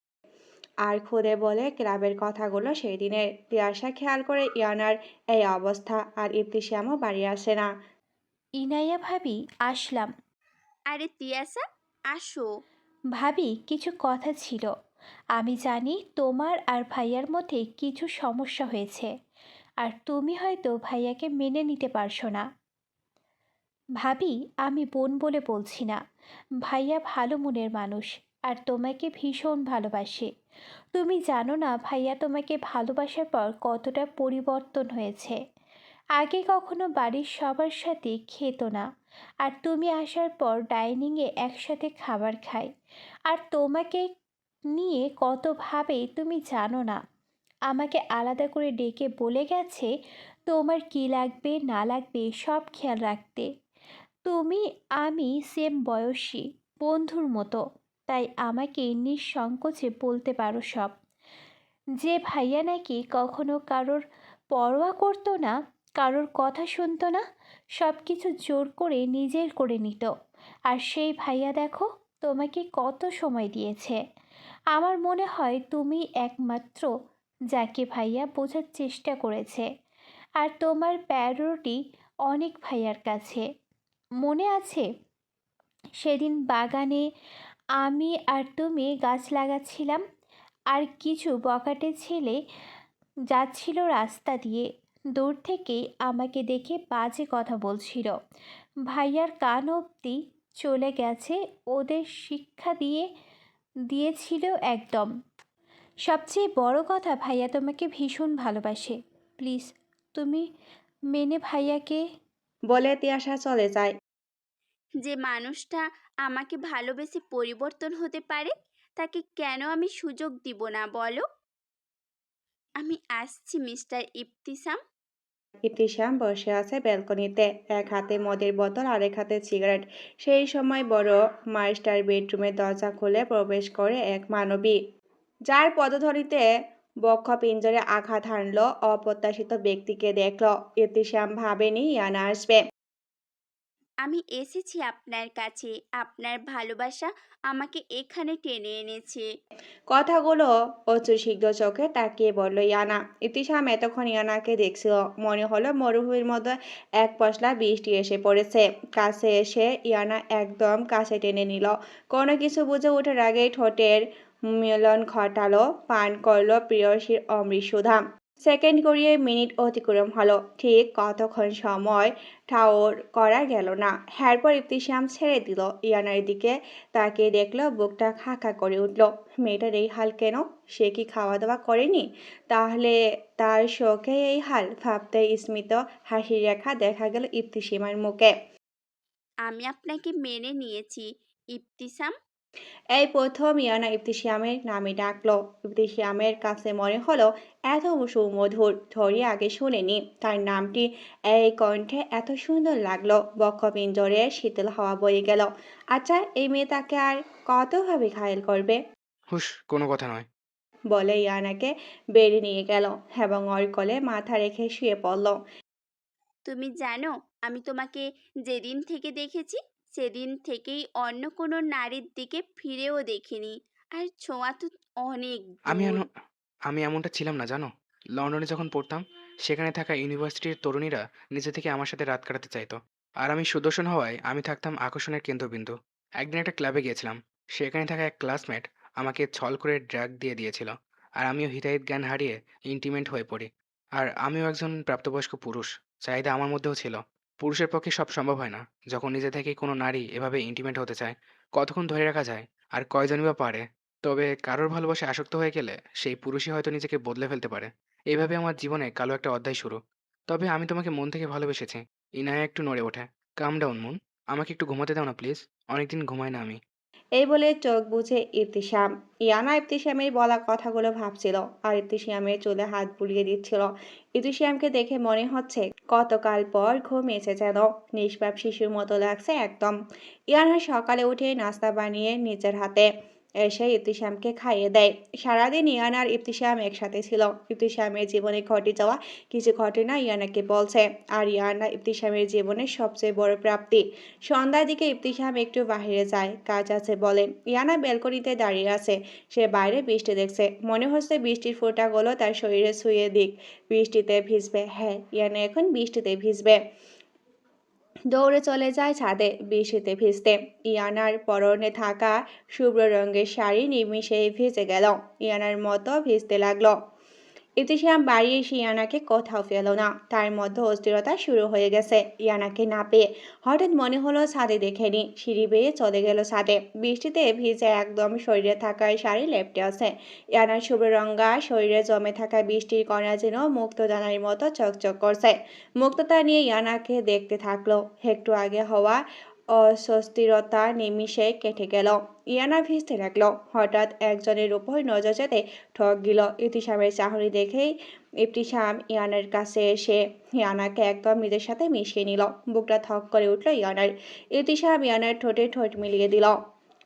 আর খুদে বলে ক্লাবের কথাগুলো সেই দিনের। তিয়াশা খেয়াল করে ইয়ানার এই অবস্থা, আর ইবতিসামও বাড়ি আসে না। ইনাইয়া ভাবি, আসলাম। আরে তিয়াসা, আসো। ভাবি, কিছু কথা ছিল। আমি জানি তোমার আর ভাইয়ার মধ্যে কিছু সমস্যা হয়েছে, আর তুমি হয়তো ভাইয়াকে মেনে নিতে পারছো না। ভাবি, আমি বোন বলে বলছি না। ভাইয়া ভালো মনের মানুষ, আর তোমাকে ভীষণ ভালোবাসে। তুমি জানো না ভাইয়া তোমাকে ভালোবাসার পর কতটা পরিবর্তন হয়েছে। আগে কখনো বাড়ির সবার সাথে খেত না, আর তুমি আসার পর ডাইনিংয়ে একসাথে খাবার খায়। আর তোমাকে নিয়ে কত ভাবে তুমি জানো না। আমাকে আলাদা করে ডেকে বলে গেছে তোমার কী লাগবে না লাগবে সব খেয়াল রাখতে। তুমি আমি সেম বয়সী, বন্ধুর মতো, তাই আমাকে নিঃসংকোচে বলতে পারো সব। যে ভাইয়া নাকি কখনো কারোর পরোয়া করতো না, কারোর কথা শুনতো না, সব কিছু জোর করে নিজের করে নিত। আর সেই ভাইয়া দেখো তোমাকে কত সময় দিয়েছে। আমার মনে হয় তুমি একমাত্র যাকে ভাইয়া বোঝার চেষ্টা করেছে। আর তোমার প্যারোটি অনেক ভাইয়ার কাছে। মনে আছে সেদিন বাগানে আমি আর তুমি গাছ লাগাচ্ছিলাম, আর কিছু বখাটে ছেলে যাচ্ছিল রাস্তা দিয়ে, দূর থেকেই আমাকে দেখে বাজে কথা বলছিল। ভাইয়ার কান অবধি চলে গেছে, ওদের শিক্ষা দিয়েছিল একদম। সবচেয়ে বড় কথা, ভাইয়া তোমাকে ভীষণ ভালোবাসে। প্লিজ তুমি মেনে ভাইয়াকে। বলে তিয়াশা চলে যায়। যে মানুষটা আমাকে ভালোবেসে পরিবর্তন হতে পারে, তাকে কেন আমি সুযোগ দিব না বলো? আমি আসছি মিস্টার ইবতিসাম। ইবতিসাম বসে আছে ব্যালকনিতে, এক হাতে মদের বোতল, আরেক হাতে সিগারেট। সেই সময় বড় মাস্টার বেডরুমের দরজা খুলে প্রবেশ করে এক মানবী, যার পদধূলিতে বক্ষ পিঞ্জরে আঘাত হানলো। অপ্রত্যাশিত ব্যক্তিকে দেখল। ইবতিসাম ভাবেনি ইয়ানা আসবে। আমি এসেছি আপনার কাছে, আপনার ভালোবাসা আমাকে এখানে টেনে এনেছে। কথাগুলো অশ্রুসিক্ত চোখে তাকিয়ে বলল ইয়ানা। ইতিশাম এতক্ষণ ইয়ানাকে দেখছিল, মনে হলো মরুভূমির মধ্যে এক পশলা বৃষ্টি এসে পড়েছে। কাছে এসে ইয়ানা একদম কাছে টেনে নিল। কোনো কিছু বুঝে ওঠার আগেই ঠোঁটের মিলন ঘটালো, পান করলো প্রেয়সীর অমৃত সুধা। সেকেন্ড গড়িয়ে মিনিট অতিক্রম হলো, ঠিক কতক্ষণ সময় ঠাউর করা গেল না। এরপর ইবতিসাম ছেড়ে দিল। ইয়ানার দিকে তাকিয়ে দেখলো বুকটা খাঁ করে উঠল। মেয়েটার এই হাল কেন? সে কি খাওয়া দাওয়া করেনি? তাহলে তার শোকে এই হাল? ভাবতে স্মিত হাসির রেখা দেখা গেল ইবতিসিমার মুখে। আমি আপনাকে মেনে নিয়েছি ইবতিসাম। এই প্রথম ইয়ানা ইবতিসিয়ামের নামে ডাকলো। ইবতিসিয়ামের কাছে মনে হলো এত সুমধুর, ধরে আগে শুনেনি। তার নামটি এই কণ্ঠে এত সুন্দর লাগলো, বক্ষপিঞ্জরে শীতল হাওয়া বয়ে গেল। আচ্ছা, এই মেয়ে তাকে আর কতভাবে ঘায়েল করবে? হুস, কোনো কথা নয়। বলে ইয়ানাকে বেড়ে নিয়ে গেল এবং ওর কোলে মাথা রেখে শুয়ে পড়ল। তুমি জানো, আমি তোমাকে যেদিন থেকে দেখেছি সেদিন থেকেই অন্য কোনো নারীর দিকে ফিরেও দেখিনি। আর ছোঁয়া তো অনেক আমি দূর। এন- আমি এমনটা ছিলাম না, জানো। লন্ডনে যখন পড়তাম, সেখানে থাকা ইউনিভার্সিটির তরুণীরা নিজে থেকে আমার সাথে রাত কাটাতে চাইতো। আর আমি সুদর্শন হওয়ায় আমি থাকতাম আকর্ষণের কেন্দ্রবিন্দু। একদিন একটা ক্লাবে গিয়েছিলাম, সেখানে থাকা এক ক্লাসমেট আমাকে ছল করে ড্রাগ দিয়ে দিয়েছিল। আর আমিও হিতাহিত জ্ঞান হারিয়ে ইন্টিমেন্ট হয়ে পড়ি। আর আমিও একজন প্রাপ্তবয়স্ক পুরুষ, চাহিদা আমার মধ্যেও ছিল। পুরুষের পক্ষে সব সম্ভব হয় না, যখন নিজে থেকেই কোনো নারী এভাবে ইন্টিমেন্ট হতে চায়। কতক্ষণ ধরে রাখা যায়, আর কয়জনই বা পারে? তবে কারোর ভালোবাসায় আসক্ত হয়ে গেলে সেই পুরুষই হয়তো নিজেকে বদলে ফেলতে পারে। এভাবে আমার জীবনে কালো একটা অধ্যায় শুরু। তবে আমি তোমাকে মন থেকে ভালোবেসেছি। ইনায়া একটু নড়ে ওঠে। কাম ডাউন মন। আমাকে একটু ঘুমাতে দাও না প্লিজ। অনেকদিন ঘুমাই না আমি। এই বলে চোখ বুজে ইবতিসাম। ইয়ানা ইবতিসামের বলা কথাগুলো ভাবছিল আর ইবতিসামের চুলে হাত বুলিয়ে দিচ্ছিল। ইবতিসামকে দেখে মনে হচ্ছে কতকাল পর ঘুমিয়েছে যেন। নিষ্পাপ শিশুর মতো লাগছে একদম। ইয়ানা সকালে উঠে নাস্তা বানিয়ে নিজের হাতে এসে ইবতিসামকে খাইয়ে দেয়। সারাদিন ইয়ানা আর ইবতিসাম একসাথে ছিল। ইবতিসামের জীবনে ঘটে যাওয়া কিছু ঘটনা ইয়ানাকে বলছে, আর ইয়ানা ইবতিসামের জীবনের সবচেয়ে বড় প্রাপ্তি। সন্ধ্যার দিকে ইবতিসাম একটু বাইরে যায়, কাজ আছে বলে। ইয়ানা ব্যালকনিতে দাঁড়িয়ে আছে। সে বাইরে বৃষ্টি দেখছে, মনে হচ্ছে বৃষ্টির ফোঁটাগুলো তার শরীরে ছুঁয়ে দিক। বৃষ্টিতে ভিজবে, হ্যাঁ ইয়ানা এখন বৃষ্টিতে ভিজবে। দৌড়ে চলে যায় ছাদে বৃষ্টিতে ভিজতে। ইয়ানার পরনে থাকা শুভ্র রঙের শাড়ি নিমিষেই ভিজে গেল, ইয়ানার মতো ভিজতে লাগলো। ইতিশ্যাম বাড়ি এসে ইয়ানাকে কোথাও পেল না। তার মধ্যে অস্থিরতা শুরু হয়ে গেছে ইয়ানাকে না পেয়ে। হঠাৎ মনে হলো ছাদে দেখেনি, সিঁড়ি বেয়ে চলে গেল ছাদে। বৃষ্টিতে ভিজে একদম শরীরে থাকা শাড়ি লেপ্টে আছে। ইয়ানার শুভ্র রঙা শরীরে জমে থাকা বৃষ্টির কণা যেন মুক্তদানার মতো চকচক করছে। মুক্ততা নিয়ে ইয়ানাকে দেখতে থাকলো। একটু আগে হওয়া অস্বস্তিরতা নিমিষে কেটে গেল। ইয়ানা ভিজতে লাগলো। হঠাৎ একজনের উপর নজর যেতে ঠক গেল। ইবতিসামের চাহনি দেখেই ইবতিসাম ইয়ানার কাছে এসে ইয়ানাকে একদম নিজের সাথে মিশিয়ে নিল। বুকটা থক করে উঠল ইয়ানার। ইবতিসাম ইয়ানার ঠোঁটে ঠোঁট মিলিয়ে দিল।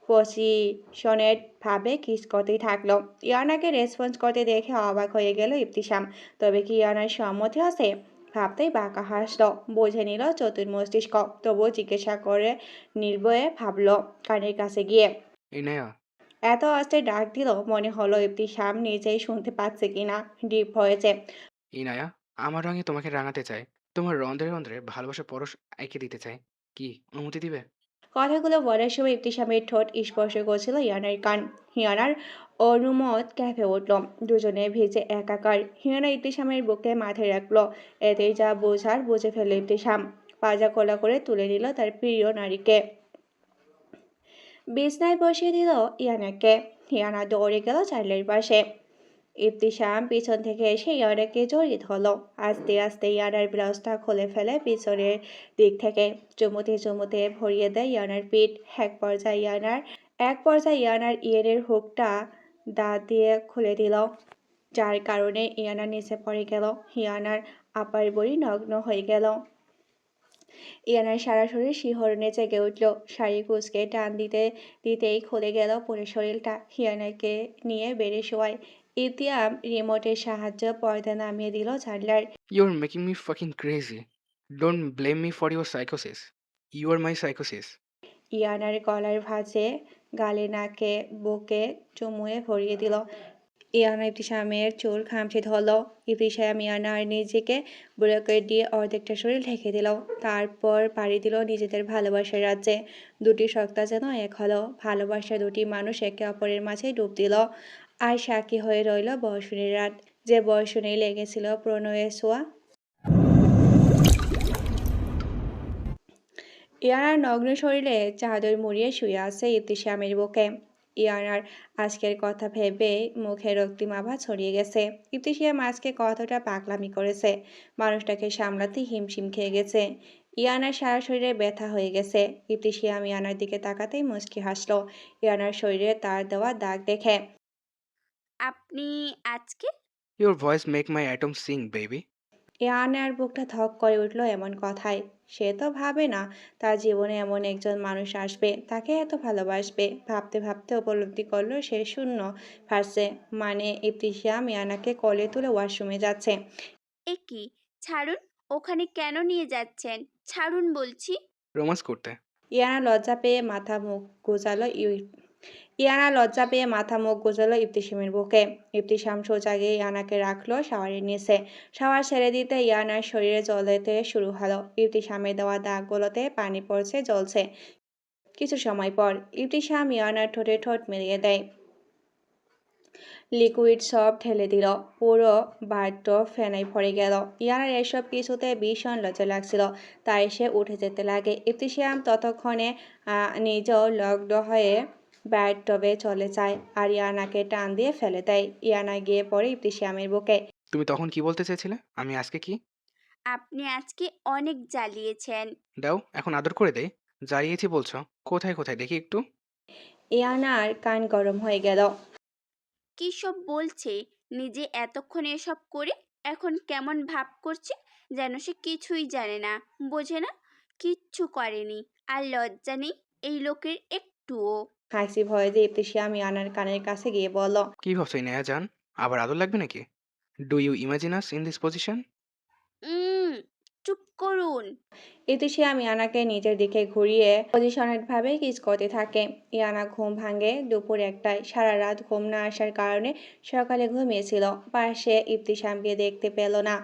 পজিশনের ভাবে কিস করতেই থাকলো। ইয়ানাকে রেসপন্স করতে দেখে অবাক হয়ে গেল ইবতিসাম। তবে কি ইয়ানার সম্মতি আছে? ভাবতেই বাঁকা হাসলো। বুঝে নিল চতুর মস্তিষ্ক, তবুও জিজ্ঞাসা করে নির্ভয়ে ভাবলো কানের কাছে গিয়ে। ইনায়া। এত আস্তে ডাক দিল, মনে হলো ইবতিসাম নিজেই শুনতে পাচ্ছে কিনা। ডিপ হয়েছে। ইনায়া, আমার রঙে তোমাকে রাঙাতে চাই। তোমার রন্ধ্রে রন্ধ্রে ভালোবাসা পরশ এঁকে দিতে চাই। কি অনুমতি দিবে? কথাগুলো বলার সময় ইবতিসামের ঠোঁট স্পর্শ করছিল ইয়ানার কান। হিয়ানার অনুমত ক্যাফে উঠল। দুজনে ভেজে একাকার। হিয়ানা ইবতিসামের বুকে মাথায় রাখলো। এতেই যা বোঝার বুঝে ফেলল ইবতিসাম। পাজা কোলা করে তুলে নিল তার প্রিয় নারীকে। বিছনায় বসিয়ে দিল ইয়ানাকে। ইয়ানা দৌড়ে গেল চাইলের পাশে। ইবতিসাম পিছন থেকে এসে ইয়ানাকে জড়িয়ে ধরল। আস্তে আস্তে ইয়ানার ব্লাউজটা খুলে ফেলে পিছনের দিক থেকে। চুমুতে চুমুতে ভরিয়ে দেয় ইয়ানার পিঠ। এক পর্যায়ে ইয়ানার ইয়েনের হুকটা দাঁত দিয়ে খুলে দিল, যার কারণে ইয়ানা নিচে পড়ে গেল। ইয়ানার আপার বড়ি নগ্ন হয়ে গেল। ইয়ানার সারা শরীর শিহরণে জেগে উঠল। শাড়ি কুঁচকে টান দিতেই খুলে গেল পুরো শরীরটা। ইয়ানাকে নিয়ে বেড়ে শোয়ায়। ইতিয়াম রিমোটের সাহায্যে পর্দা নামিয়ে দিল জানলার। Your making me fucking crazy. Don't blame me for your সাইকোসিস। You are মাই সাইকোসিস। ইয়ানার গলার ভাঁজে গালে নাকে বুকে চুমুয়ে ভরিয়ে দিল। ইয়ানা ইবতিসামের চুল খামচে ধরল। ইবতিসাম ইয়ানার নিজেকে ব্রোকেট দিয়ে অর্ধেকটা শরীর ঢেকে দিল। তারপর পাড়ি দিল নিজেদের ভালোবাসার রাজ্যে। দুটি সত্তা যেন এক হলো। ভালোবাসা দুটি মানুষ একে অপরের মাঝে ডুব দিল। আর সাক্ষী হয়ে রইল বর্ষণের রাত, যে বর্ষণেই লেগেছিল প্রণয়ের ছোঁয়া। ইয়ানার নগ্ন শরীরে চাদর মুড়িয়ে শুয়ে আছে ইবতিসামের বুকে। ইয়ানার আজকের কথা ভেবে মুখে রক্তিম আভা ছড়িয়ে গেছে। ইবতিসাম আজকে কতটা পাগলামি করেছে, মানুষটাকে সামলাতে হিমশিম খেয়ে গেছে। ইয়ানার সারা শরীরে ব্যথা হয়ে গেছে। ইবতিসাম ইয়ানার দিকে তাকাতেই মুচকি হাসলো ইয়ানার শরীরে তার দেওয়া দাগ দেখে। আপনি আজকে your voice make my atom sing baby. ইয়ানার বুকটা ধক করে উঠল এমন কথায়। সে তো ভাবে না তার জীবনে এমন একজন মানুষ আসবে, তাকে এত ভালোবাসবে। ভাবতে ভাবতে উপলব্ধি করলো সে শূন্য ভাসছে। মানে ইবতিসাম ইয়ানাকে কোলে তুলে ওয়াশরুমে যাচ্ছে। এ কি, ছাড়ুন, ওখানে কেন নিয়ে যাচ্ছেন? ছাড়ুন বলছি। রোমান্স করতে। ইয়ানা লজ্জা পেয়ে মাথা মুখ গোজালো ইবতিসামের বুকে। ইবতিসাম সোজা গিয়ে ইয়ানাকে রাখলো শাওয়ারের নিচে। শাওয়ার ছেড়ে দিতে ইয়ানার শরীরে জ্বলতে শুরু হলো। ইবতিসামের দেওয়া দাগগুলোতে পানি পড়ছে, জ্বলছে। কিছু সময় পর ইবতিসাম ইয়ানার ঠোঁটে ঠোঁট মিলিয়ে দেয়। লিকুইড সব ঢেলে দিল। পুরো বাথটব ফেনায় ভরে গেল। ইয়ানার এসব কিছুতে ভীষণ লজ্জা লাগছিল, তাই সে উঠে যেতে লাগে। ইবতিসাম ততক্ষণে নিজেও লগ্ন হয়ে বাথটবে চলে যায় আর ইয়ানাকে টান দিয়ে ফেলে দেয়। ইয়ানা গিয়ে পড়ে ইবতিসামের বুকে। তুমি তখন কি বলতে চেয়েছিলে? আমি আজকে কি? আপনি আজকে অনেক জ্বালিয়েছেন। দাও, এখন আদর করে দেই। জ্বালিয়েছি বলছো? কোথায় কোথায় দেখি একটু। ইয়ানার কান গরম হয়ে গেল। কি সব বলছে? নিজে এতক্ষণ এসব করে এখন কেমন ভাব করছে, যেন সে কিছুই জানে না, বোঝে না, কিচ্ছু করেনি। আর লজ্জা নেই এই লোকের একটুও। হাসি ভয়ে যে ইবতিসাম ইয়ানার কানের কাছে গিয়ে বলল, কি ভাবছো ইনায়া জান? আবার আদর লাগবে নাকি? Do you imagine us in this position? উম চুপ করুন। ইতিশিয়াম ইয়ানাকে নিজের দিকে ঘুরিয়ে পজিশনেটভাবে কিস করতে থাকে। ইয়ানা ঘুম ভাঙে দুপুর 1টায়। সারা রাত ঘুম না আসার কারণে সকালে ঘুমিয়েছিল। পাশে ইবতিসামকে দেখতে পেল না।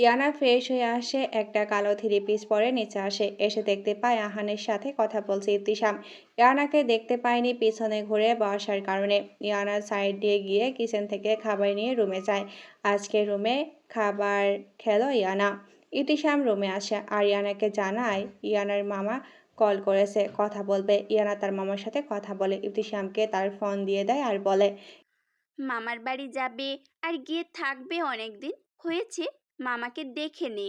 ইয়ানা ফ্রেশ হয়ে আসে, একটা কালো থ্রি পিস পরে নিচে আসে। এসে দেখতে পায় আহানের সাথে কথা বলছে ইবতিসাম। ইয়ানাকে দেখতে পায়নি পিছনে ঘুরে বসার কারণে। ইয়ানা সাইড দিয়ে গিয়ে কিচেন থেকে খাবার নিয়ে রুমে যায়। আজকে রুমে খাবার খেলো ইয়ানা। ইতিশাম রুমে আসে আর ইয়ানাকে জানায় ইয়ানার মামা কল করেছে, কথা বলবে। ইয়ানা তার মামার সাথে কথা বলে। ইতিশামকে তার ফোন দিয়ে দেয় আর বলে, মামার বাড়ি যাবে আর গিয়ে থাকবে অনেক দিন হয়েছে, মামাকে দেখে নে।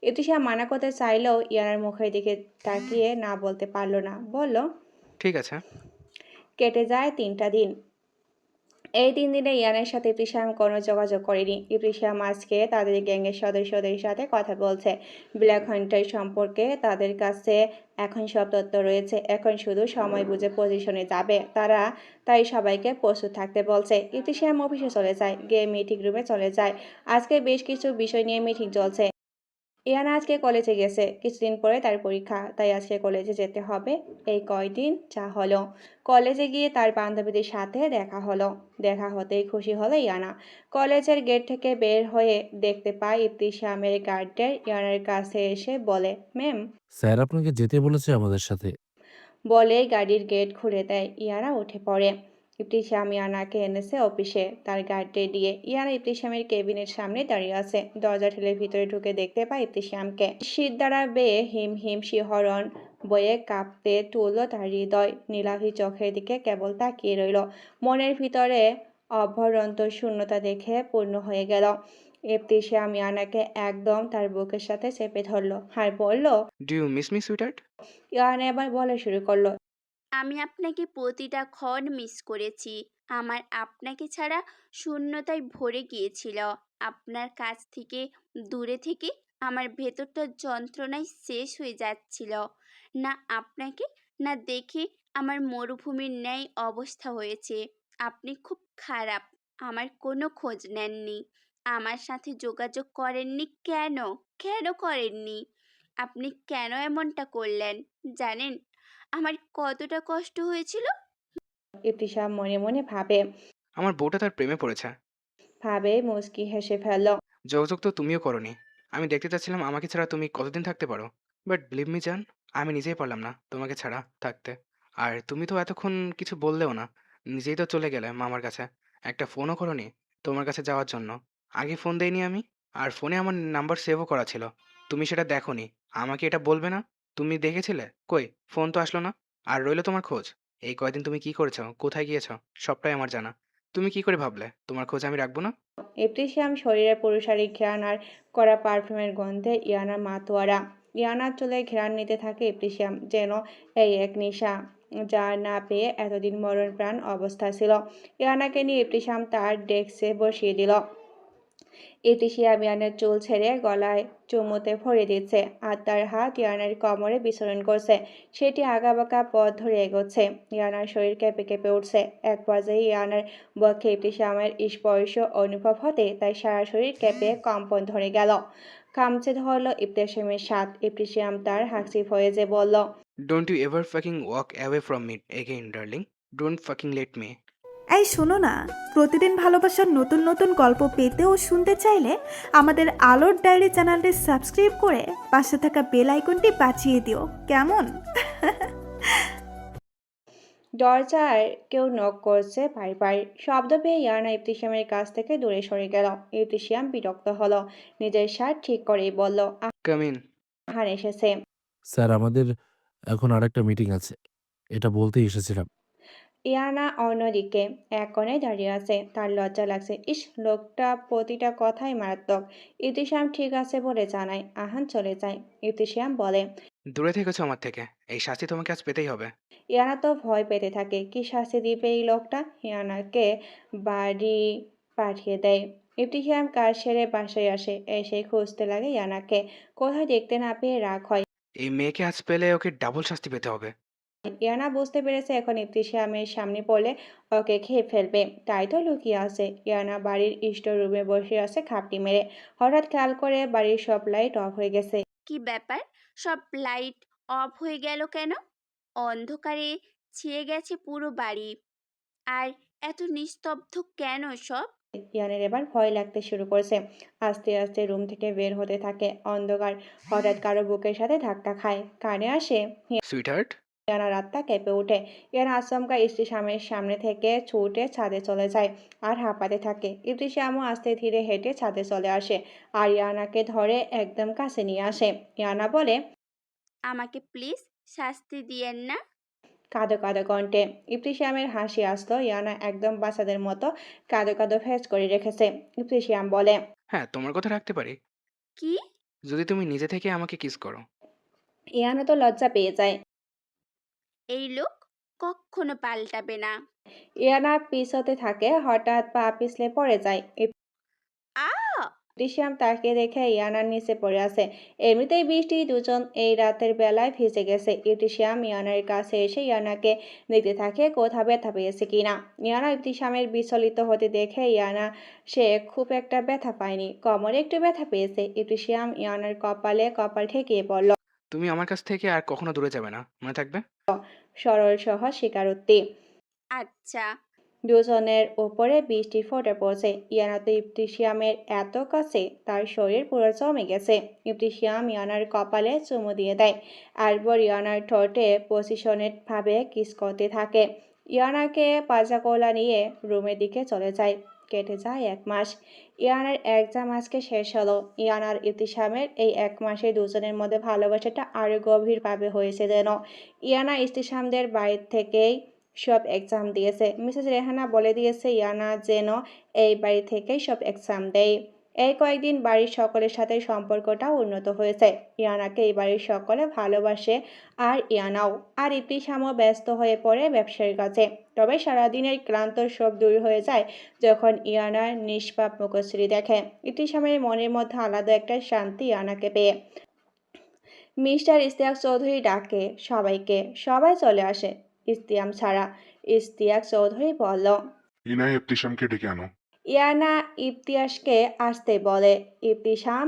ইতিশাম মানা করতে চাইলেও ইয়ানার মুখের দিকে তাকিয়ে না বলতে পারল না। বলল, ঠিক আছে। কেটে যায় 3টা দিন। এই 3 দিনে ইয়ানের সাথে ইবতিসাম কোনো যোগাযোগ করেনি। ইবতিসাম আজকে তাদের গ্যাংয়ের সদস্যদের সাথে কথা বলছে। ব্ল্যাক হান্টার সম্পর্কে তাদের কাছে এখন সব তথ্য রয়েছে। এখন শুধু সময় বুঝে পজিশনে যাবে তারা, তাই সবাইকে প্রস্তুত থাকতে বলছে। ইবতিসাম অফিসে চলে যায়, গিয়ে মিটিং রুমে চলে যায়। আজকে বেশ কিছু বিষয় নিয়ে মিটিং চলছে। ইয়ানা আজকে কলেজে গেছে, কিছুদিন পরে তার পরীক্ষা, তাই আজকে কলেজে যেতে হবে। এই কয়দিন যা হলো, কলেজে গিয়ে তার বান্ধবীদের সাথে দেখা হলো। দেখা হতেই খুশি হলো ইয়ানা। কলেজের গেট থেকে বের হয়ে দেখতে পায় ইবতিসামের গার্ডের ইয়ানার কাছে এসে বলে, ম্যাম। স্যার আপনাকে যেতে বলেছে আমাদের সাথে। বলেই গাড়ির গেট খুলে দেয়। ইয়ানা উঠে পড়ে। ইবতিসাম ইয়ানাকে এনেছে অফিসে তার গার্ডে দিয়ে। ইয়ানা ইবতিসামের কেবিনের সামনে দাঁড়িয়ে আছে। দরজা ঠেলে ভিতরে ঢুকে দেখতে পায় ইবতিসামকে। শীত দ্বারা বেয়ে হিম হিম শিহরণ বয়ে কাঁপতে তুলল তার হৃদয়। নীলাভি চোখের দিকে কেবল তাকিয়ে রইল। মনের ভিতরে অভ্যন্তর শূন্যতা দেখে পূর্ণ হয়ে গেল। ইবতিসাম ইয়ানাকে একদম তার বুকের সাথে চেপে ধরল আর বলল, do you miss me sweetheart? Yana এবার বলা শুরু করলো, আমি আপনাকে প্রতিটা ক্ষণ মিস করেছি। আমার আপনাকে ছাড়া শূন্যতায় ভরে গিয়েছিল। আপনার কাছ থেকে দূরে থেকে আমার ভেতরটা যন্ত্রণায় শেষ হয়ে যাচ্ছিল। না আপনাকে না দেখে আমার মরুভূমির ন্যায় অবস্থা হয়েছে। আপনি খুব খারাপ, আমার কোনো খোঁজ নেননি, আমার সাথে যোগাযোগ করেননি। কেন কেন করেননি? আপনি কেন এমনটা করলেন জানেন আমার কতটা কষ্ট হয়েছিল? ইবতিসাম মনে মনে ভাবে। আমার বউটা তার প্রেমে পড়েছে। মুচকি হেসে ফেলল। যোগাযোগ তো তুমিও করনি। আমি দেখতে চাচ্ছিলাম আমাকে ছাড়া তুমি কতদিন থাকতে পারো। বাট বিলিভ মি জান, আমি নিজেই পারলাম না তোমাকে ছাড়া থাকতে। আর তুমি তো এতক্ষণ কিছু বললেও না। নিজেই তো চলে গেলে মামার কাছে। একটা ফোনও করোনি তোমার কাছে যাওয়ার জন্য। আগে ফোন দেইনি আমি। আর ফোনে আমার নাম্বার সেভও করা ছিল। তুমি সেটা দেখোনি। আমাকে এটা বলবে না? তুমি দেখেছিলে? কই ফোন তো আসলো না। আর রইলো তোমার খোঁজ। এই কয়দিন তুমি কি করেছো, কোথায় গিয়েছো, সবটাই আমার জানা। তুমি কি করে ভাবলে তোমার খোঁজ আমি রাখবো না? ইবতিসাম শরীরে পুরুষালী ঘ্রাণ আর কড়া পারফিউমের গন্ধে ইয়ানার মাতোয়ারা। ইয়ানার চুলে ঘ্রাণ নিতে থাকে ইবতিসাম, যেন এই এক নেশা, যা না পেয়ে এতদিন মরণ প্রাণ অবস্থা ছিল। ইয়ানাকে নিয়ে ইবতিসাম তার ডেস্কে বসিয়ে দিল। ইবতিসাম ইয়ানার চুল ছেড়ে গলায় চুমুতে ভরিয়ে দিচ্ছে, আর তার হাত ইয়ানার কোমরে বিচরণ করছে। সেটি আঁকাবাঁকা পথ ধরে এগোচ্ছে। ইয়ানার শরীর কেঁপে কেঁপে উঠছে। এক পর্যায়ে ইয়ানার বক্ষে ইবতিসামের স্পর্শ অনুভব হতে তার সারা শরীর কেঁপে কম্পন ধরে গেল। খামচে ধরল ইবতিসামের সাথ। ইবতিসাম তার হাসি ভয়েসে বলল, don't you ever fucking walk away from me again darling. Don't fucking let me. এই শোনো না, প্রতিদিন ভালোবাসার নতুন নতুন গল্প পেতে ও শুনতে চাইলে আমাদের আলোর ডায়েরি চ্যানেলটি সাবস্ক্রাইব করে পাশে থাকা বেল আইকনটি বাজিয়ে দিও, কেমন? দরজায় কেউ নক করছে বারবার। শব্দ পেয়ে ইয়ানা ইবতিসামের কাছ থেকে দূরে সরে গেল। ইবতিসাম বিরক্ত হলো। নিজের শার্ট ঠিক করেই বলল, কাম ইন। আহান এসেছে। স্যার আমাদের এখন আরেকটা মিটিং আছে। এটা বলতেই এসেছিলাম। ইয়ানা অন্যদিকে এক কোণে দাঁড়িয়ে আছে। তার লজ্জা লাগছে। ইস, লোকটা প্রতিটা কথাই মারাত্মক। ইবতিসাম ঠিক আছে বলে জানায়। আহান চলে যায়। ইবতিসাম বলে, দূরে থেকেছো আমার থেকে। এই শাস্তি তোমাকে আজ পেতেই হবে। ইয়ানা তো ভয় পেতে থাকে, কি শাস্তি দিবে এই লোকটা। ইয়ানাকে বাড়ি পাঠিয়ে দেয়। ইবতিসাম কাজ সেরে বাসায় আসে। এসে খুঁজতে লাগে ইয়ানাকে। কোথায় দেখতে না পেয়ে রাগ হয়। এই মেয়েকে আজ পেলে ওকে ডাবল শাস্তি পেতে হবে। ইয়ানা বুঝতে পেরেছে এখন ইবতিসামের সামনে পড়লে ওকে খেয়ে ফেলবে, তাই তো লুকিয়ে আছে। ইয়ানা বাড়ির স্টোর রুমে বসে আছে খাপটি মেরে। হঠাৎ খেয়াল করে বাড়ির সব লাইট অফ হয়ে গেছে। কি ব্যাপার, সব লাইট অফ হয়ে গেল কেন? অন্ধকারে ছেয়ে গেছে পুরো বাড়ি। আর এত নিস্তব্ধ কেন সব? ইয়ানের এবার ভয় লাগতে শুরু করেছে। আস্তে আস্তে রুম থেকে বের হতে থাকে। অন্ধকার। হঠাৎ কারো বুকের সাথে ধাক্কা খায়। কানে আসে। সুইটহার্ট। ইয়ানার রাতটা কেঁপে ওঠে। ইয়ানা আচমকা ইবতিসামের সামনে থেকে ছুটে ছাদে চলে যায় আর হাঁপাতে থাকে। ইবতিসামও আস্তে ধীরে হেঁটে ছাদে চলে আসে আর ইয়ানাকে ধরে একদম কাছে নিয়ে আসে। ইয়ানা বলে, আমাকে প্লিজ শাস্তি দিয়েন না। কাঁদো কাঁদো কণ্ঠে। ইবতিসামের হাসি আসলো। ইয়ানা একদম বাচ্চাদের মতো কাঁদো কাঁদো ফেস করে রেখেছে। ইবতিসাম বলে, হ্যাঁ, তোমার কথা রাখতে পারি। কি? যদি তুমি নিজে থেকে আমাকে কিস করো। ইয়ানা তো লজ্জা পেয়ে যায়। এই লোক কখনো পাল্টাবে না। ইয়ানা পিছতে থাকে। হঠাৎ পা পিছলে পড়ে যায়। আ ইবতিসাম তাকে দেখে ইয়ানার নিচে পড়ে আছে। এমনিতেই বৃষ্টি, দুজন এই রাতের বেলায় ভিজে গেছে। ইবতিসাম ইয়ানার কাছে এসে ইয়ানাকে দেখতে থাকে কোথাও ব্যথা পেয়েছে কিনা। ইয়ানা ইবতিসামের বিচলিত হতে দেখে ইয়ানা সে খুব একটা ব্যথা পায়নি, কোমরে একটু ব্যথা পেয়েছে। ইবতিসাম ইয়ানার কপালে কপাল ঠেকিয়ে পড়ল। তুমি আমার কাছ থেকে আর কখনো দূরে যাবে না, মনে থাকবে। সরল সহজ স্বীকারোক্তি। আচ্ছা। দুজনের ওপরে বৃষ্টি ফোঁটা পড়ছে। ইয়ানা তো ইবতিসামের এত কাছে, তার শরীর পুরো জমে গেছে। ইবতিসাম ইয়ানার কপালে চুমু দিয়ে দেয়। এরপর ইয়ানার ঠোঁটে পজিশনেট ভাবে কিস করতে থাকে। ইয়ানাকে পাজাকোলা নিয়ে রুমের দিকে চলে যায়। কেটে যায় 1 মাস। ইয়ানার এক্সাম আজকে শেষ হলো। ইয়ানার ইবতিসামের এই 1 মাসে দুজনের মধ্যে ভালোবাসাটা আরো গভীরভাবে হয়েছে যেন। ইয়ানা ইবতিসামদের বাড়ি থেকেই সব এক্সাম দিয়েছে। মিসেস রেহানা বলে দিয়েছে ইয়ানা যেন এই বাড়ি থেকেই সব এক্সাম দেয়। এই কয়েকদিন বাড়ির সকলের সাথে সম্পর্কটা উন্নত হয়েছে। ইয়ানাকে এই বাড়ির সকলে ভালোবাসে আর ইয়ানাও। আর ইবতিসামও ব্যস্ত হয়ে পড়ে ব্যবসার কাছে। তবে সারাদিনের ক্লান্ত সব দূর হয়ে যায় যখন ইয়ানার নিষ্পাপ মুখশ্রী দেখে। ইবতিসামের মনের মধ্যে আলাদা একটা শান্তি ইয়ানাকে পেয়ে। মিস্টার ইশতিয়াক চৌধুরী ডাকে সবাইকে। সবাই চলে আসে ইশতিয়াম ছাড়া। ইশতিয়াক চৌধুরী বলল, ইনায় ইবতিসামকে ডেকে আনো। ইয়ানা ইবতিয়াসকে আসতে বলে। ইবতিসাম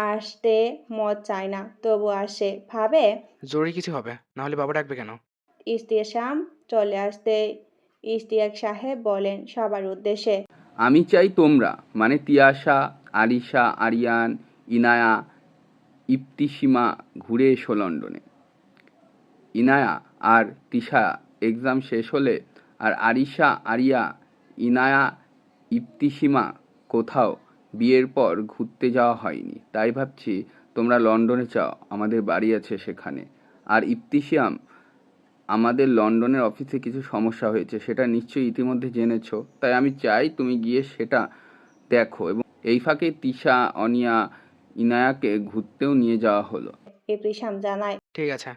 আসতে মত চায় না, তবু আসে। ভাবে জরুরি কিছু হবে, না হলে বাবা ডাকবে কেন? ইস্তিয়াসাম চলে আসতে ইশতিয়াক সাহেব বলেন সবার উদ্দেশ্যে। আমি চাই তোমরা মানে তিয়াশা, আরিশা, আরিয়ান, ইনায়া, ইবতিসিমা ঘুরে এসো লন্ডনে। ইনায়া আর তিশা এক্সাম শেষ হলে, আর আরিশা, আরিয়া, ইনায়া, ইবতিসিমা কোথাও বিয়ের পর ঘুরতে যাওয়া হয়নি, তাই ভাবছি তোমরা লন্ডনে যাও, আমাদের বাড়ি আছে সেখানে। আর ইবতিসিয়াম, আমাদের লন্ডনের অফিসে কিছু সমস্যা হয়েছে, সেটা নিশ্চয়ই ইতিমধ্যে জেনেছো, তাই আমি চাই তুমি গিয়ে সেটা দেখো। এবং এই ফাঁকে তিশা, অনিয়া, ইনায়াকে ঘুরতেও নিয়ে যাওয়া হলো। ইবতিসাম জানায়। ঠিক আছে।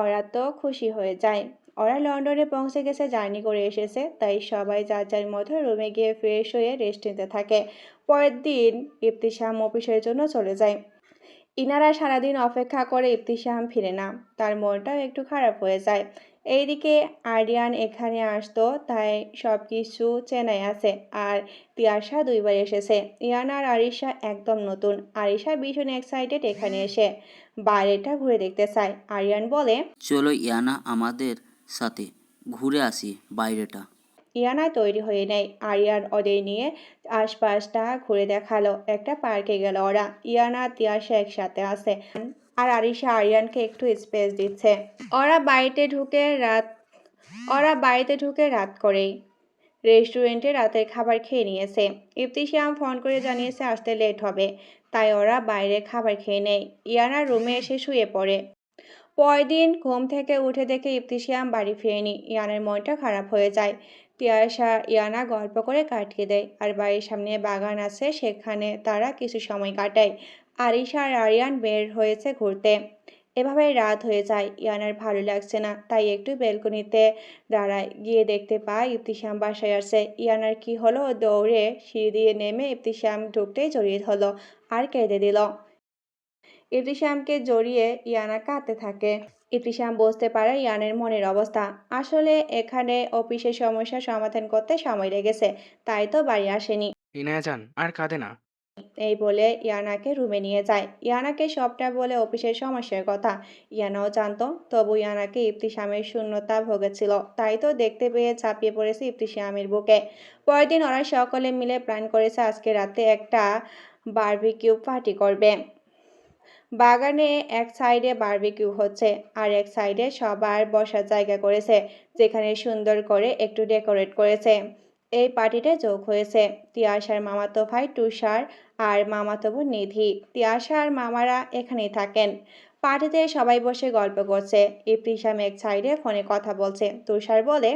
ওরা তো খুশি হয়ে যায়। ওরা লন্ডনে পৌঁছে গেছে, জার্নি করে এসেছে, তাই সবাই যার যার মতো রুমে গিয়ে ফ্রেশ হয়ে রেস্ট নিতে থাকে। পরের দিন ইবতিসাম অফিসের জন্য চলে যায়। ইনারা সারাদিন অপেক্ষা করে, ইবতিসাম ফিরে না। তার মনটাও একটু খারাপ হয়ে যায়। এইদিকে আরিয়ান এখানে আসতো, তাই সব কিছু চেনাই আছে। আর তিয়াশা 2বার এসেছে। ইয়ানা আর আরিশা একদম নতুন। আরিশা ভীষণ এক্সাইটেড এখানে এসে। বাইরেটা ঘুরে দেখতে চায়। আরিয়ান বলে, চলো ইয়ানা আমাদের সাথে ঘুরে আসি বাইরেটা। ইয়ানা তৈরি হয়ে নেয়। আরিয়ান ওদের নিয়ে আশপাশটা ঘুরে দেখালো। একটা পার্কে গেল ওরা। ইয়ানা তিয়াশা একসাথে আছে, আর আরিশা আরিয়ানকে একটু স্পেস দিচ্ছে। ওরা বাড়িতে ঢুকে রাত করেই রেস্টুরেন্টে রাতের খাবার খেয়ে নিয়েছে। ইবতিসাম ফোন করে জানিয়েছে আসতে লেট হবে, তাই ওরা বাইরে খাবার খেয়ে নেয়। ইয়ানা রুমে এসে শুয়ে পড়ে। পরের দিন ঘুম থেকে উঠে দেখে ইবতিসাম বাড়ি ফিরেনি। ইয়ানার মনটা খারাপ হয়ে যায়। তিয়াশা ইয়ানা গল্প করে কাটিয়ে দেয়, আর বাড়ির সামনে বাগান আছে, সেখানে তারা কিছু সময় কাটায়। আরিশা আর আরিয়ান বের হয়েছে ঘুরতে। এভাবে রাত হয়ে যায়। ইয়ানার ভালো লাগছে না, তাই একটু বেলকনিতে দাঁড়ায়। গিয়ে দেখতে পায় ইবতিসাম বাসায় আসছে। ইয়ানার কি হলো, দৌড়ে সিঁড়ি দিয়ে নেমে ইবতিসাম ঢুকতেই জড়িয়ে ধরলো আর কেঁদে দিল। ইবতিসামকে জড়িয়ে ইয়ানা কাঁদতে থাকে। ইবতিসাম বুঝতে পারে ইয়ানের মনের অবস্থা। আসলে এখানে অফিসের সমস্যা সমাধান করতে সময় লেগেছে, তাই তো বাড়ি আসেনি। ইনায়া যান আর কাঁদে না। এই বলে ইয়ানাকে রুমে নিয়ে যায়। ইয়ানাকে সবটা বলে অফিসের সমস্যার কথা। ইয়ানাও জানতো, তবু ইয়ানাকে ইবতিসামের শূন্যতা ভোগেছিল, তাই তো দেখতে পেয়ে ঝাঁপিয়ে পড়েছে ইবতিসামের বুকে। পরের দিন ওরা সকলে মিলে প্ল্যান করেছে আজকে রাতে একটা বারবিকিউ পার্টি করবে। বাগানে এক সাইডে বারবিকিউ হচ্ছে, আর এক সাইডে সবার বসার জায়গা করেছে, যেখানে সুন্দর করে একটু ডেকোরেট করেছে। এই পার্টিতে যোগ হয়েছে তিয়াশার মামাতো ভাই তুষার আর মামাতো বোন নিধি। তিয়াশা আর মামারা এখানেই থাকেন। পার্টিতে সবাই বসে গল্প করছে। ইবতিসাম এক সাইডে ফোনে কথা বলছে। তুষার বলে,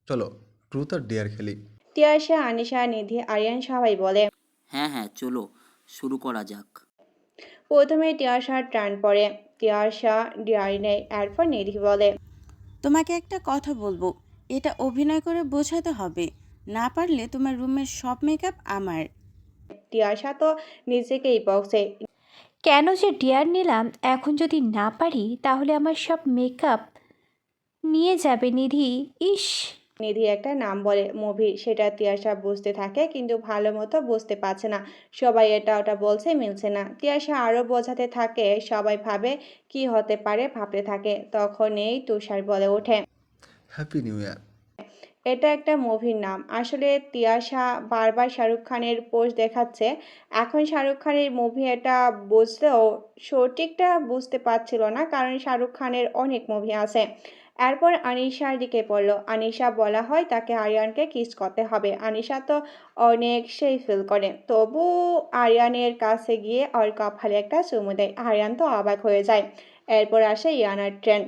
চলো ট্রুথ আর ডেয়ার খেলি। তিয়াশা, আনিশা, নিধি, আরিয়ান সবাই বলে, হ্যাঁ হ্যাঁ চলো শুরু করা যাক। প্রথমে তিয়াশার টার্ন পড়ে। তিয়াশা ডিয়ারি নেয়। এরপর নিধি বলে, তোমাকে একটা কথা বলবো, এটা অভিনয় করে বোঝাতে হবে, না পারলে তোমার রুমের সব মেকআপ আমার। তিয়াশা তো নিজেকেই বকছে। কেন যে ডিয়ার নিলাম, এখন যদি না পারি তাহলে আমার সব মেকআপ নিয়ে যাবে নিধি। ইস। নিধি একটা নাম বলে মুভি, সেটা তিয়াশা বুঝতে থাকে, কিন্তু ভালো মতো বুঝতে পারছে না। সবাই এটা ওটা বলছে, মিলছে না। তিয়াশা আরও বোঝাতে থাকে, সবাই ভাবে কি হতে পারে ভাবতে থাকে। তখনই তুষার বলে ওঠে, হ্যাপি নিউ ইয়ার। এটা একটা মুভির নাম। আসলে তিয়াশা বারবার শাহরুখ খানের পোস্ট দেখাচ্ছে। এখন শাহরুখ খানের মুভি এটা বুঝলেও সঠিকটা বুঝতে পারছিল না, কারণ শাহরুখ খানের অনেক মুভি আছে। এরপর আনিশার দিকে পড়ল। আনিশা বলা হয় তাকে আরিয়ানকে কিস করতে হবে। আনিশা তো অনেক সেই ফিল করে, তবু আরিয়ানের কাছে গিয়ে ওর কপালে একটা চুমু দেয়। আরিয়ান তো অবাক হয়ে যায়। এরপর আসে ইয়ানার ট্রেন।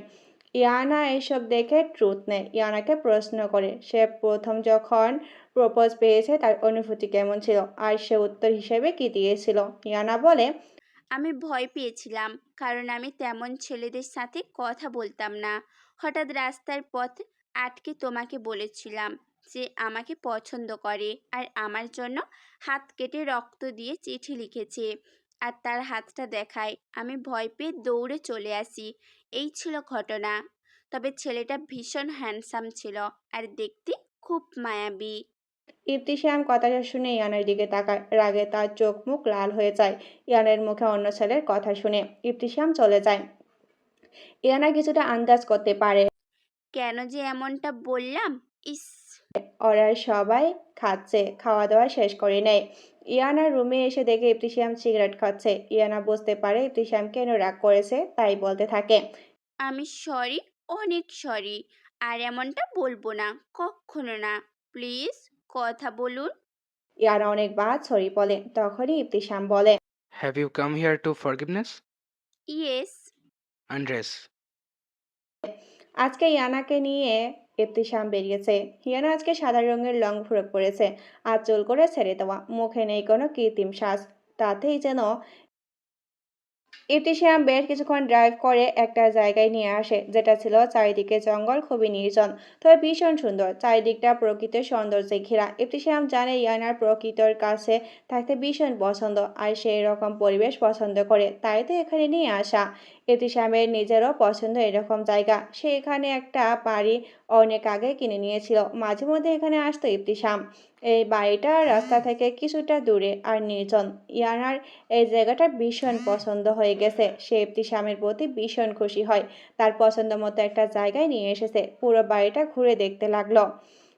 ইয়ানা এসব দেখে ট্রুথ নেয়। ইয়ানাকে প্রশ্ন করে সে প্রথম যখন প্রপোজ পেয়েছে তার অনুভূতি কেমন ছিল, আর সে উত্তর হিসেবে কি দিয়েছিল। ইয়ানা বলে, আমি ভয় পেয়েছিলাম, কারণ আমি তেমন ছেলেদের সাথে কথা বলতাম না। হঠাৎ রাস্তার পথ আটকে তোমাকে বলেছিলাম যে আমাকে পছন্দ করে, আর আমার জন্য হাত কেটে রক্ত দিয়ে চিঠি লিখেছে, আর তার হাতটা দেখায়। আমি ভয় পেয়ে দৌড়ে চলে আসি। এই ছিল ঘটনা। তবে ছেলেটা ভীষণ হ্যান্ডসাম ছিল, আর দেখতে খুব মায়াবী। ইবতিসাম কথাটা শুনে ইয়ানার দিকে তাকায়। রাগে তার চোখ মুখ লাল হয়ে যায়। ইয়ানার মুখে অন্য ছেলের কথা শুনে ইবতিসাম চলে যায়। ইয়ানা কিছুটা আন্দাজ করতে পারে কেন যে এমনটা বললাম? ইস! ওরা সবাই খাচ্ছে, খাওয়া দাওয়া শেষ করে নেয়। ইয়ানার রুমে এসে দেখে ইবতিসাম সিগারেট খাচ্ছে। ইয়ানা বুঝতে পারে ইবতিসাম কেন রাগ করেছে, তাই বলতে থাকে। আমি সরি, অনেক সরি। আর এমনটা বলবো না, কক্ষনো না। প্লিজ কথা বলুন। ইয়ানা অনেকবার সরি বলে। তখনই ইবতিসাম বলে, have you come here to forgiveness? Yes. Andres. আজকে ইয়ানাকে নিয়ে ইবতিসাম বেরিয়েছে। ইয়ানা আজকে সাদা রঙের লং ফ্রক পরেছে, আর চুল করে ছেড়ে দেওয়া, মুখে নেই কোনো কৃত্রিম সাজ। তাতেই যেন ইবতিসাম বেশ কিছুক্ষণ ড্রাইভ করে একটা জায়গায় নিয়ে আসে, যেটা ছিল চারিদিকে জঙ্গল, খুবই নির্জন, তবে ভীষণ সুন্দর। চারিদিকটা প্রকৃতির সৌন্দর্যে ঘেরা। ইবতিসাম জানে ইয়ানার প্রকৃতির কাছে থাকতে ভীষণ পছন্দ, আর সেই রকম পরিবেশ পছন্দ করে, তাই তো এখানে নিয়ে আসা। ইবতিসামের নিজেরও পছন্দ এরকম জায়গা। সে এখানে একটা বাড়ি অনেক আগে কিনে নিয়েছিল। মাঝে মধ্যে এখানে আসতো ইবতিসাম। এই বাড়িটা রাস্তা থেকে কিছুটা দূরে আর নির্জন। ইয়ানার এই জায়গাটা ভীষণ পছন্দ হয়ে গেছে। সে ইবতিসামের প্রতি ভীষণ খুশি হয়। তার পছন্দ মতো একটা জায়গায় নিয়ে এসেছে। পুরো বাড়িটা ঘুরে দেখতে লাগলো।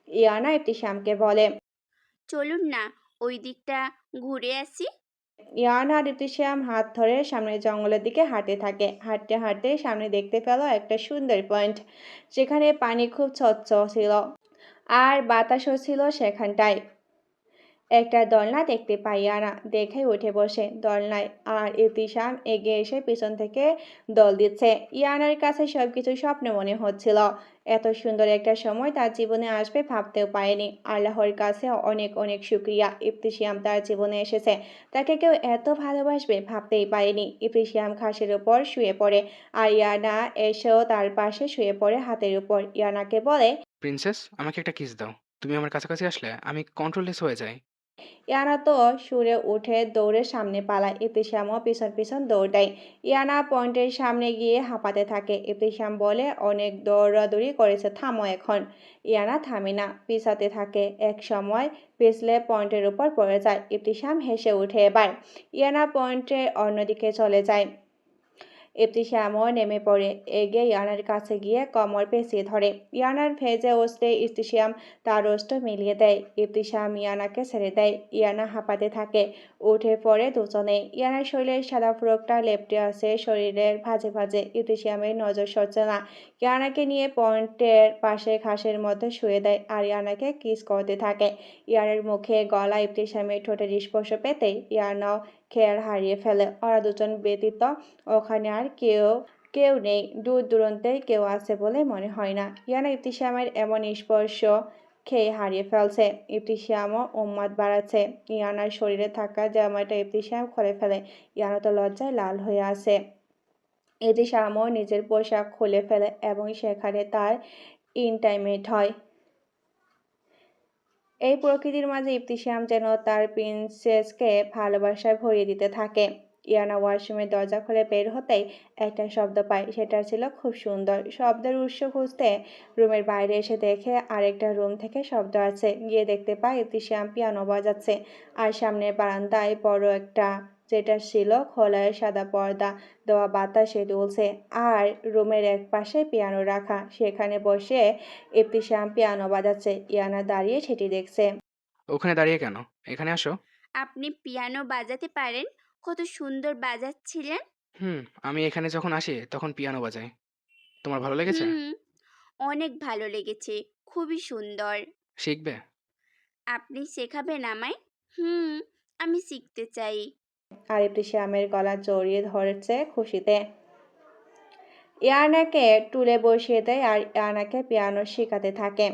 ইয়ানা ইবতিসামকে বলে, চলুন না, ওই দিকটা ঘুরে আসি। ইয়ানা আর ইবতিসাম হাত ধরে সামনে জঙ্গলের দিকে হাঁটতে থাকে। হাঁটতে হাঁটতে সামনে দেখতে পেল একটা সুন্দর পয়েন্ট, যেখানে পানি খুব স্বচ্ছ ছিল আর বাতাসও ছিল সেখানটায়। একটা দোলনা দেখতে পাই ইয়ানা। দেখে উঠে বসে দোলনায়, আর ইবতিসাম এগিয়ে এসে পিছন থেকে দোল দিচ্ছে। ইয়ানার কাছে সবকিছু স্বপ্ন মনে হচ্ছিল। এত সুন্দর একটা সময় তার জীবনে আসবে ভাবতেও পারেনি। আল্লাহর কাছে অনেক অনেক শুকরিয়া, ইবতিসাম তার জীবনে এসেছে। তাকে কেউ এত ভালোবাসবে ভাবতেই পারেনি। ইবতিসাম ঘাসের উপর শুয়ে পড়ে, আর ইয়ানা এসেও তার পাশে শুয়ে পড়ে হাতের উপর। ইয়ানাকে বলে, প্রিন্সেস, আমাকে একটা কিস দাও। তুমি আমার কাছাকাছি আসলে আমি কন্ট্রোললেস হয়ে যাই। ইয়ানা তো সুরে উঠে দৌড়ে সামনে পালায়। ইবতিসামও পিছন পিছন দৌড় দেয়। ইয়ানা পয়েন্টের সামনে গিয়ে হাঁপাতে থাকে। ইবতিসাম বলে, অনেক দৌড়াদৌড়ি করেছে, থামো এখন। ইয়ানা থামে না, পিছাতে থাকে। এক সময় পিছলে পয়েন্টের উপর পড়ে যায়। ইবতিসাম হেসে উঠে এবার। ইয়ানা পয়েন্টের অন্যদিকে চলে যায়। ইবতিসামও নেমে পড়ে, এগিয়ে ইয়ানার কাছে গিয়ে কোমর পেঁচিয়ে ধরে। ইয়ানার ভেজে উঠতে ইবতিসাম তার ওষ্ঠ মিলিয়ে দেয়। ইবতিসাম ইয়ানাকে ছেড়ে দেয়। ইয়ানা হাঁপাতে থাকে। উঠে পড়ে দুজনে। ইয়ানার শরীরের সাদা ফ্রকটা লেপ্টে আছে শরীরের ভাঁজে ভাঁজে। ইবতিসামের নজর সরছে না। ইয়ানাকে নিয়ে পয়েন্টের পাশে ঘাসের মধ্যে শুয়ে দেয়, আর ইয়ানাকে কিস করতে থাকে। ইয়ানার মুখে গলা ইবতিসামের ঠোঁটের স্পর্শ পেতেই ইয়ানাও খেয়াল হারিয়ে ফেলে। ওরা দুজন ব্যতীত ওখানে আর কেউ নেই। দূর দূরান্তে কেউ আছে বলে মনে হয় না। ইয়ানা ইবতিসামের এমন স্পর্শ খেয়ে হারিয়ে ফেলছে। ইবতিসামও উন্মাদ বাড়াচ্ছে। ইয়ানার শরীরে থাকা জামাটা ইবতিসাম খুলে ফেলে। ইয়ানা তো লজ্জায় লাল হয়ে আছে। ইবতিসামও নিজের পোশাক খুলে ফেলে এবং সেখানে তার ইন্টাইমেট হয়। এই প্রকৃতির মাঝে ইবতিসাম যেন তার প্রিন্সেসকে ভালোবাসায় ভরিয়ে দিতে থাকে। ইয়ানা ওয়াশরুমের দরজা খুলে বের হতেই একটা শব্দ পায়। সেটা ছিল খুব সুন্দর। শব্দের উৎস খুঁজতে রুমের বাইরে এসে দেখে আরেকটা রুম থেকে শব্দ আছে। গিয়ে দেখতে পায় ইবতিসাম পিয়ানো বাজাচ্ছে, আর সামনের বারান্দায় বড় একটা, যেটা ছিল খোলা সাদা পর্দা দেওয়া, বাতাসে দুলছে। আর রুমের এক পাশে পিয়ানো রাখা, সেখানে বসে ইবতিসাম পিয়ানো বাজাচ্ছে। ইয়ানা দাঁড়িয়ে সেটি দেখছে। ওখানে দাঁড়িয়ে কেন? এখানে আসো। আপনি পিয়ানো বাজাতে পারেন? কত সুন্দর বাজাচ্ছিলেন। আমি এখানে যখন আসি তখন পিয়ানো বাজাই। তোমার ভালো লেগেছে? হুম, অনেক ভালো লেগেছে। খুবই সুন্দর। শিখবে? আপনি শেখাবেন আমায়? হুম, আমি শিখতে চাই। আর ইবতিসামের গলা জড়িয়ে ধরেছে খুশিতে। ইয়ানাকে টুলে বসিয়ে দেয় আর ইয়ানাকে পিয়ানো শেখাতে থাকে।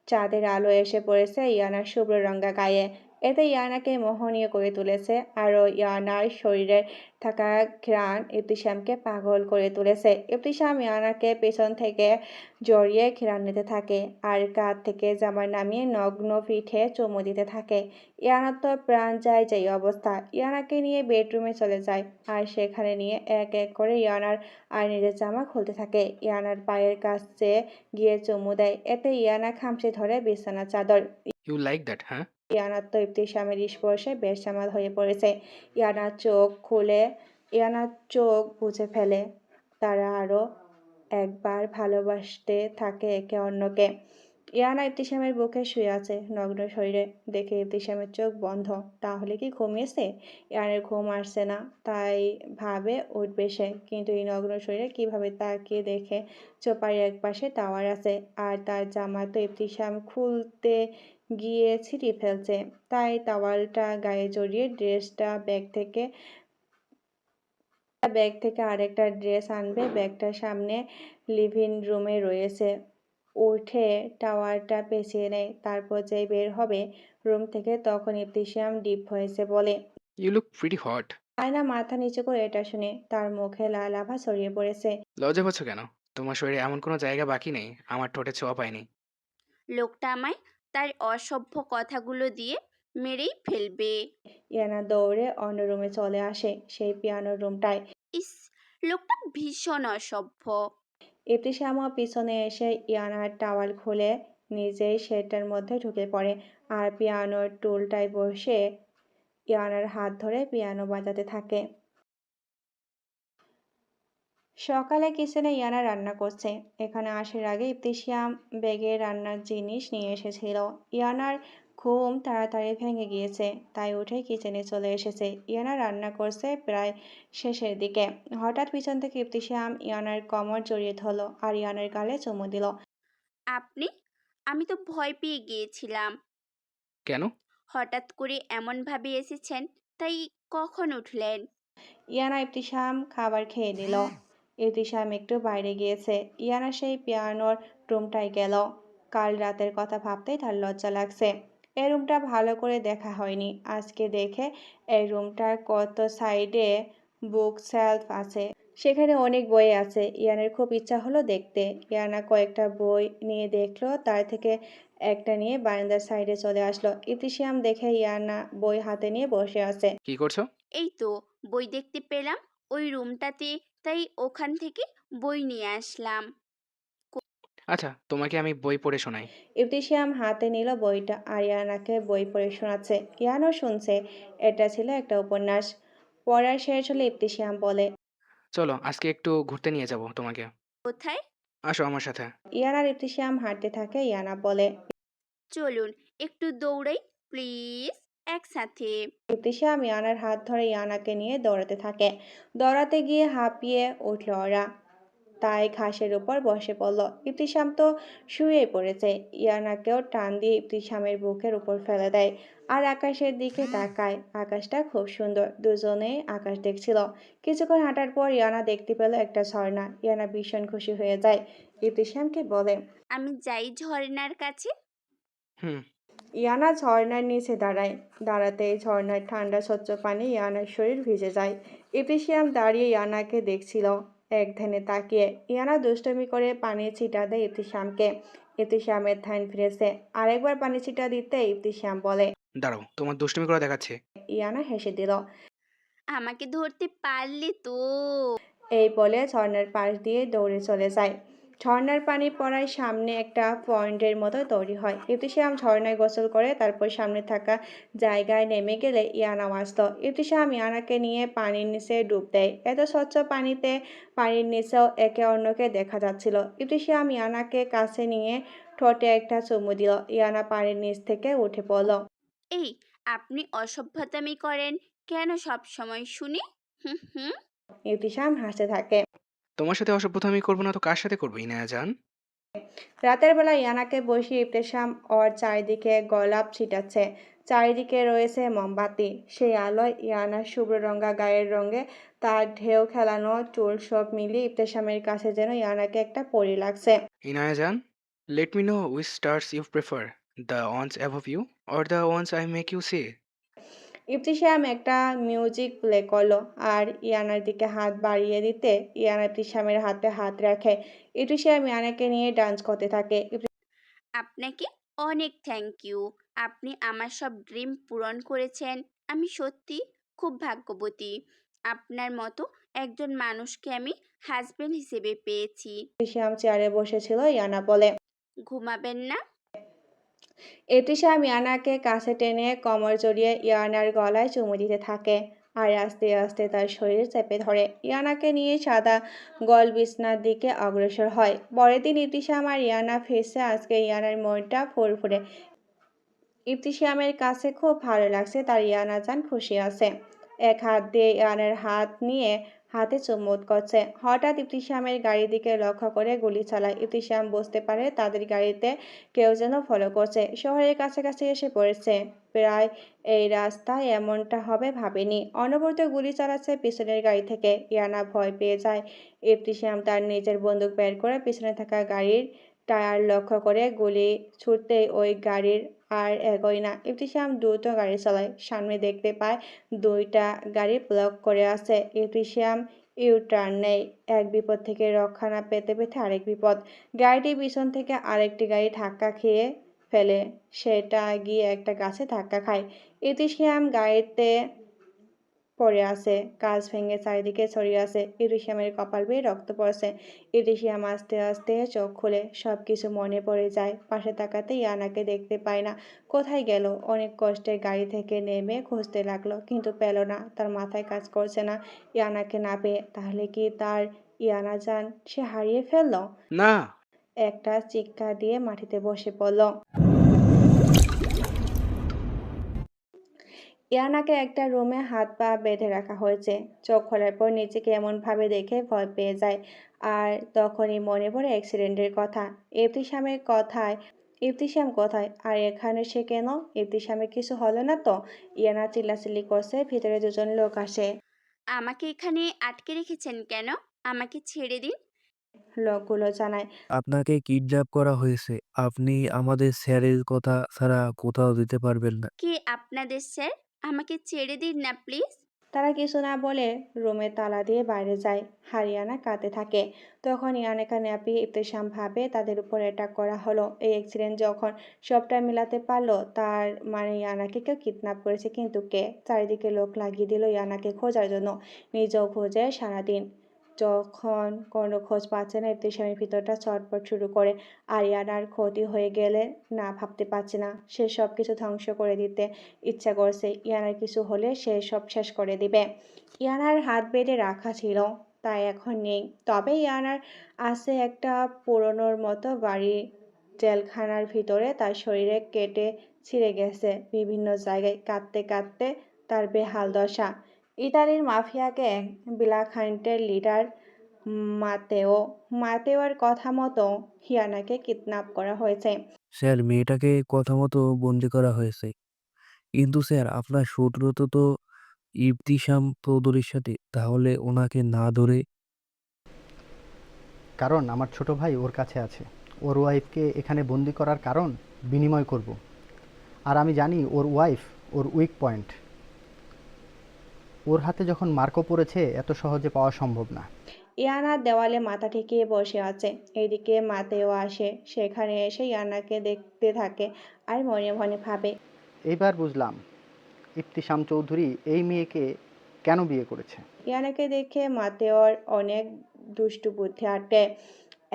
চাঁদের আলো এসে পড়েছে ইয়ানার শুভ্র রঙা গায়ে। এতে ইয়ানাকে মোহনীয় করে তুলেছে। আরও ইয়ানার শরীরে থাকা ঘ্রাণ ইবতিসামকে পাগল করে তুলেছে। ইবতিসাম ইয়ানাকে পেছন থেকে জড়িয়ে ঘ্রাণ নিতে থাকে, আর কাঁধ থেকে জামা নামিয়ে নগ্ন পিঠে চুমু দিতে থাকে। ইয়ানার তো প্রাণ যায় যেই অবস্থা। ইয়ানাকে নিয়ে বেডরুমে চলে যায়, আর সেখানে নিয়ে এক এক করে ইয়ানার আর নিজের জামা খুলতে থাকে। ইয়ানার পায়ের কাছে গিয়ে চুমু দেয়। এতে ইয়ানা খামচে ধরে বিছানার চাদর। ইউ লাইক দ্যাট, হ্যাঁ? ইয়ানার তো ইবতিসামের স্পর্শে বেসামাল হয়ে পড়েছে। ইয়ানার চোখ বুজে ফেলে। তারা আরো একবার ভালোবাসতে থাকে একে অন্যকে। ইয়ানা ইবতিসামের বুকে শুয়ে আছে নগ্ন শরীরে। দেখে ইবতিসামের চোখ বন্ধ। তাহলে কি ঘুমিয়েছে? ইয়ানার ঘুম আসছে না, তাই ভাবে উঠবে সে। কিন্তু এই নগ্ন শরীরে কিভাবে তাকিয়ে দেখে চোপারের একপাশে টাওয়ার আছে, আর তার জামা তো ইবতিসাম খুলতে গিয়ে ছিঁড়ে ফেলছে। তাই টাওয়ালটা গায়ে জড়িয়ে ব্যাগ থেকে আরেকটা ড্রেস আনবে। ব্যাগটার সামনে লিভিং রুমে রয়েছে। উঠে টাওয়ারটা পেঁচিয়ে নেয়। তারপর যেই বের হবে রুম থেকে, তখন ইবতিসাম ডিপ ভয়েসে বলে, ইউ লুক প্রিটি হট। আয়না মাথা নিচু করে এটা শুনে তার মুখে লাল আভা ছড়িয়ে পড়েছে। লজ্জা পাচ্ছ কেন? তোমার শরীরে এমন কোনো জায়গা বাকি নেই আমার ঠোঁটে ছোঁয়া পায়নি। লোকটা আমায় তার অসভ্য কথাগুলো দিয়ে মেরেই ফেলবে। ইয়ানা দৌড়ে অন্য রুমে চলে আসে, সেই পিয়ানোর রুমটায়। ইস, লোকটা ভীষণ অসভ্য। ইবতিসামও পিছনে এসে ইয়ানার টাওয়াল খুলে নিজেই সেটার মধ্যে ঢুকে পড়ে, আর পিয়ানোর টুলটায় বসে ইয়ানার হাত ধরে পিয়ানো বাজাতে থাকে। সকালে কিচেনে ইয়ানা রান্না করছে। এখানে আসার আগে ইবতিসাম ব্যাগে রান্নার জিনিস নিয়ে এসেছিল। ইয়ানার ঘুম তাড়াতাড়ি ভেঙে গিয়েছে, তাই উঠে কিচেনে চলে এসেছে। ইয়ানা রান্না করছে প্রায় শেষের দিকে। হঠাৎ পিছন থেকে ইবতিসাম ইয়ানার কোমর জড়িয়ে ধরল আর ইয়ানার গালে চুমু দিল। আপনি? আমি তো ভয় পেয়ে গিয়েছিলাম। কেন? হঠাৎ করে এমনভাবে এসেছেন, তাই কখন উঠলেন? ইয়ানা ইবতিসাম খাবার খেয়ে নিল। ইবতিসাম একটু বাইরে গিয়েছে। ইয়ানা সেই পিয়ানোর রুমটায় গেল। কাল রাতের কথা ভাবতেই তার লজ্জা লাগছে। এই রুমটা ভালো করে দেখা হয়নি। আজকে দেখে এই রুমটার কত সাইডে বুক সেলফ আছে, সেখানে অনেক বই আছে। ইয়ানার খুব ইচ্ছা হলো দেখতে। ইয়ানা কয়েকটা বই নিয়ে দেখলো, তার থেকে একটা নিয়ে বারান্দার সাইডে চলে আসলো। ইবতিসাম দেখে ইয়ানা বই হাতে নিয়ে বসে আছে। কি করছো? এই তো বই দেখতে পেলাম ওই রুমটাতে, তাই ওখান থেকে বই নিয়ে আসলাম। আচ্ছা, তোমাকে আমি বই পড়ে শোনাই। ইবতিসাম হাতে নিল বইটা আর ইয়ানাকে বই পড়ে শোনাচ্ছে। ইয়ানাও শুনছে। এটা ছিল একটা উপন্যাস। পড়া শেষ হলে ইবতিসাম বলে, চলো আজকে একটু ঘুরতে নিয়ে যাব তোমাকে। কোথায়? আসো আমার সাথে। ইয়ানার ইবতিসাম হাঁটতে থাকে। ইয়ানা বলে, চলুন একটু দৌড়াই প্লিজ, একসাথে। ইবতিসাম ইয়ানার হাত ধরে ইয়ানাকে নিয়ে দৌড়াতে থাকে। দৌড়াতে গিয়ে হাঁপিয়ে উঠল ওরা, তাই ঘাসের উপর বসে পড়ল। ইবতিসাম তো শুয়েই পড়েছে। ইয়ানাকেও টান দিয়ে ইবতিসামের বুকের উপর ফেলে দেয় আর আকাশের দিকে তাকায়। আকাশটা খুব সুন্দর। দুজনেই আকাশ দেখছিল। কিছুক্ষণ হাঁটার পর ইয়ানা দেখতে পেল একটা ঝর্ণা। ইয়ানা ভীষণ খুশি হয়ে যায়। ইবতিসামকে বলে, আমি যাই ঝর্ণার কাছে। হুম। ইয়ানা ঝর্ণার নিচে দাঁড়ায়। দাঁড়াতেই ঝর্ণার ঠান্ডা স্বচ্ছ পানি ইয়ানার শরীর ভিজে যায়। ইবতিসাম দাঁড়িয়ে ইয়ানাকে দেখছিল এক ধ্যানে তাকিয়ে। ইয়ানা দুষ্টুমি করে পানি ছিটা দেয় ইবতিসামকে। ইবতিসামের ধ্যান ফিরেছে। আরেকবার পানি ছিটা দিতে ইবতিসাম বলে, দাঁড়াও, তোমার দুষ্টুমি করে দেখাচ্ছে। ইয়ানা হেসে দিল। আমাকে ধরতে পারলে তো। এই বলে ঝর্ণার পাশ দিয়ে দৌড়ে চলে যায়। ঝর্ণার পানি পড়ায় সামনে একটা পয়েন্টের মতো তৈরি হয়। ইবতিসাম ঝর্ণায় গোসল করে তারপর সামনে থাকা জায়গায় নেমে গেলে ইয়ানা আসত। ইবতিসাম ইয়ানাকে নিয়ে পানির নিচে ডুব দেয়। এত স্বচ্ছ পানিতে পানির নিচেও একে অন্যকে দেখা যাচ্ছিল। ইবতিসাম ইয়ানাকে কাছে নিয়ে ঠোঁটে একটা চুমু দিল। ইয়ানা পানির নিচ থেকে উঠে পড়ল। এই, আপনি অসভ্যতামি করেন কেন সব সময় শুনি? হুম হুম। ইবতিসাম হাসতে থাকে। তোমার সাথে অসভ্যতামি করবো না তো কার সাথে করবো ইনায়া জান? রাতের বেলা ইয়ানাকে বসিয়ে ইবতিসাম ওর চারিদিকে গোলাপ ছিটাচ্ছে। চারিদিকে রয়েছে মোমবাতি। সেই আলোয় ইয়ানার শুভ্র রঙা গায়ের রঙে তার ঢেউ খেলানো চুল সব মিলিয়ে ইবতিসামের কাছে যেন ইয়ানাকে একটা পরী লাগছে। ইনায়া জান, let me know which stars you prefer, the ones above you or the ones I make you see. Ibtisam একটা মিউজিক প্লে করলো আর ইয়ানার দিকে হাত বাড়িয়ে দিতে ইয়ানা ইবতিসামের হাতে হাত রাখে। ইবতিসাম ইয়ানাকে নিয়ে ডান্স করতে থাকে। আপনাকে অনেক থ্যাংক ইউ। আপনি আমার সব ড্রিম পূরণ করেছেন। আমি সত্যি খুব ভাগ্যবতী। আপনার মতো একজন মানুষকে আমি হাজবেন্ড হিসেবে পেয়েছি। ইবতিসাম চেয়ারে বসেছিল। ইয়ানা বলে, ঘুমাবেন না? ইবতিসাম ইয়ানাকে কাছে টেনে কোমর জড়িয়ে ইয়ানার গলায় চুমু দিতে থাকে আর আস্তে আস্তে তার শরীর চেপে ধরে ইয়ানাকে নিয়ে সাদা গল বিছনার দিকে অগ্রসর হয়। পরের দিন ইবতিসাম আর ইয়ানা ফিরছে। আজকে ইয়ানার মনটা ফুরফুরে। ইবতিসামের কাছে খুব ভালো লাগছে, তার ইয়ানা জান খুশি আছে। এক হাত দিয়ে ইয়ানার হাত নিয়ে হাতে চুম্বন করছে। হঠাৎ ইবতিসামের গাড়ির দিকে লক্ষ্য করে গুলি চালায়। ইবতিসাম বুঝতে পারে তাদের গাড়িতে কেউ যেন ফলো করছে। শহরের কাছাকাছি এসে পড়েছে। প্রায় এই রাস্তায় এমনটা হবে ভাবেনি। অনবরত গুলি চালাচ্ছে পিছনের গাড়ি থেকে। ইয়ানা ভয় পেয়ে যায়। ইবতিসাম তার নিজের বন্দুক বের করে পিছনে থাকা গাড়ির টায়ার লক্ষ্য করে গুলি ছুটতেই ওই গাড়ির আর এগোয় না। ইবতিসাম দ্রুত গাড়ি চালায়। সামনে দেখতে পায় দুইটা গাড়ি ব্লক করে আছে। ইবতিসাম ইউটার্ন নেয়। এক বিপদ থেকে রক্ষা না পেতে পেতে আরেক বিপদ। গাড়িটি পিছন থেকে আরেকটি গাড়ি ধাক্কা খেয়ে ফেলে। সেটা গিয়ে একটা গাছে ধাক্কা খায়। ইবতিসাম গাড়িতে পড়ে আছে। কাঁচ ভেঙে চারিদিকে ছড়িয়ে আছে। ইবতিসামের কপাল বেয়ে রক্ত পড়ছে। ইবতিসাম আস্তে আস্তে চোখ খুলে সবকিছু মনে পড়ে যায়। পাশে তাকাতে ইয়ানাকে দেখতে পায় না। কোথায় গেল? অনেক কষ্টে গাড়ি থেকে নেমে খুঁজতে লাগলো, কিন্তু পেল না। তার মাথায় কাজ করছে না। ইয়ানাকে না পেয়ে তাহলে কি তার ইয়ানা জান সে হারিয়ে ফেললো? না। একটা চিৎকার দিয়ে মাটিতে বসে পড়ল। ইয়ানাকে একটা রুমে হাত পা বেঁধে রাখা হয়েছে। চোখ খোলার পর নিজেকে এমনভাবে দেখে ভয় পেয়ে যায়। আর তখনই মনে পড়ে অ্যাক্সিডেন্টের কথা। ইবতিসাম কোথায়? আর এখানে সে কেন? ইবতিসামের কিছু হলো না তো? ইয়ানা চিল্লাচিল্লি করছে। ভিতরে দুজন লোক আসে। আমাকে এখানে আটকে রেখেছেন কেন? আমাকে ছেড়ে দিন। লোকগুলো জানায়, আপনাকে কিডন্যাপ করা হয়েছে। আপনি আমাদের স্যারের কথা ছাড়া কোথাও যেতে পারবেন না। কে আপনাদের স্যার? আমাকে ছেড়ে দিন না প্লিজ। তারা কিছু না বলে রুমে তালা দিয়ে বাইরে যায়। হারিয়ানা কাঁদতে থাকে। তখন ইয়ানাকে নাপিয়ে ইবতিসাম ভাবে তাদের উপর অ্যাটাক করা হলো। এই অ্যাক্সিডেন্ট যখন সবটা মিলাতে পারলো, তার মানে ইয়ানাকে কেউ কিডন্যাপ করেছে। কিন্তু কে? চারিদিকে লোক লাগিয়ে দিল ইয়ানাকে খোঁজার জন্য। নিজেও খোঁজে সারাদিন। যখন কোনো খোঁজ পাচ্ছে না, ইবতিসামের ভিতরটা ছটফট শুরু করে। আর ইয়ানার ক্ষতি হয়ে গেলে না ভাবতে পারছে না। সে সব কিছু ধ্বংস করে দিতে ইচ্ছা করছে। ইয়ানার কিছু হলে সে সব শেষ করে দিবে। ইয়ানার হাত বেঁধে রাখা ছিল, তাই এখন নেই। তবে ইয়ানার আছে একটা পুরনোর মতো বাড়ি। জেলখানার ভিতরে তার শরীরে কেটে ছিঁড়ে গেছে বিভিন্ন জায়গায়। কাঁদতে কাঁদতে তার বেহাল দশা। ইতালির মাফিয়া গ্যাং বিলাখান্টের লিডার মাতেওর কথা মতো ইয়ানাকে কিডন্যাপ করা হয়েছে। স্যার, মেয়েটাকে কথা মতো বন্দি করা হয়েছে। কিন্তু স্যার, আপনার শত্রুতা তো ইবতিসাম চৌধুরীর সাথে। তাহলে ওনাকে না ধরে? কারণ আমার ছোট ভাই ওর কাছে আছে। ওর ওয়াইফকে এখানে বন্দি করার কারণ বিনিময় করব। আর আমি জানি ওর ওয়াইফ ওর উইক পয়েন্ট। ওর হাতে যখন মার্কও পড়েছে, এত সহজে পাওয়া সম্ভব না। ইয়ানা দেওয়ালে মাথা ঠেকিয়ে বসে আছে। এদিকে মাতেও আসে। সেখানে এসে ইয়ানাকে দেখতে থাকে আর মনে মনে ভাবে, এইবার বুঝলাম ইবতিসাম চৌধুরী এই মেয়েকে কেন বিয়ে করেছে। ইয়ানাকে দেখে মাতেওর অনেক দুষ্টু বুদ্ধি আটে।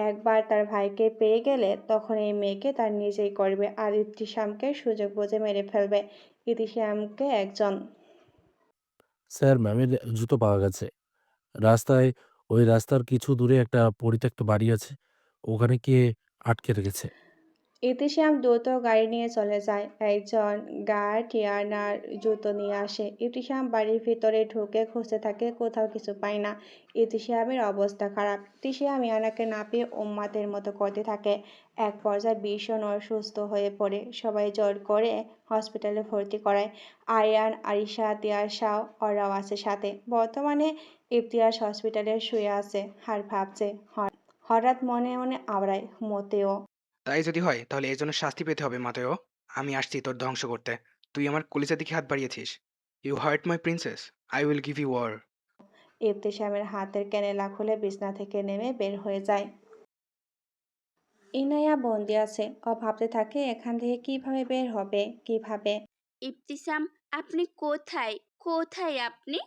একবার তার ভাইকে পেয়ে গেলে তখন এই মেয়েকে তার নিজেই করবে আর ইবতিসামকে সুযোগ বুঝে মেরে ফেলবে। ইবতিসামকে একজন স্যার, ম্যামের জুতো পাওয়া গেছে। রাস্তায় ওই রাস্তার কিছু দূরে একটা পরিত্যক্ত বাড়ি আছে। ওখানে কে আটকে রেখেছে। ইবতিসাম দ্রুত গাড়ি নিয়ে চলে যায়। একজন গার্ড ইয়ানার জুতো নিয়ে আসে। ইবতিসাম বাড়ির ভিতরে ঢুকে খুঁজতে থাকে, কোথাও কিছু পায় না। ইবতিসামের অবস্থা খারাপ। ইবতিসাম ইয়ানাকে না পেয়ে উম্মাদের মতো করতে থাকে। এক পর্যায়ে ভীষণ অসুস্থ হয়ে পড়ে। সবাই জোর করে হসপিটালে ভর্তি করায়। আরিয়ান, আরিশা, তিয়াশা ওরাও আছে সাথে। বর্তমানে ইবতিয়াস হসপিটালে শুয়ে আছে আর ভাবছে। হঠাৎ মনে মনে আওড়ায়, মতেও। তাই যদি হয় তাহলে এর জন্য শাস্তি পেতে হবে মাতেও। আমি আসছি তোর ধ্বংস করতে। তুই আমার কলিজার দিকে হাত বাড়িয়েছিস। You hurt my princess. I will give you war. ইবতিসামের হাতের ক্যানেলা খুলে বিছনা থেকে নেমে বের হয়ে যায়। ইনায়া বন্দি আছে। ও ভাবতে থাকে এখান থেকে কিভাবে বের হবে, কিভাবে। ইবতিসাম, আপনি কোথায়? কোথায় আপনি?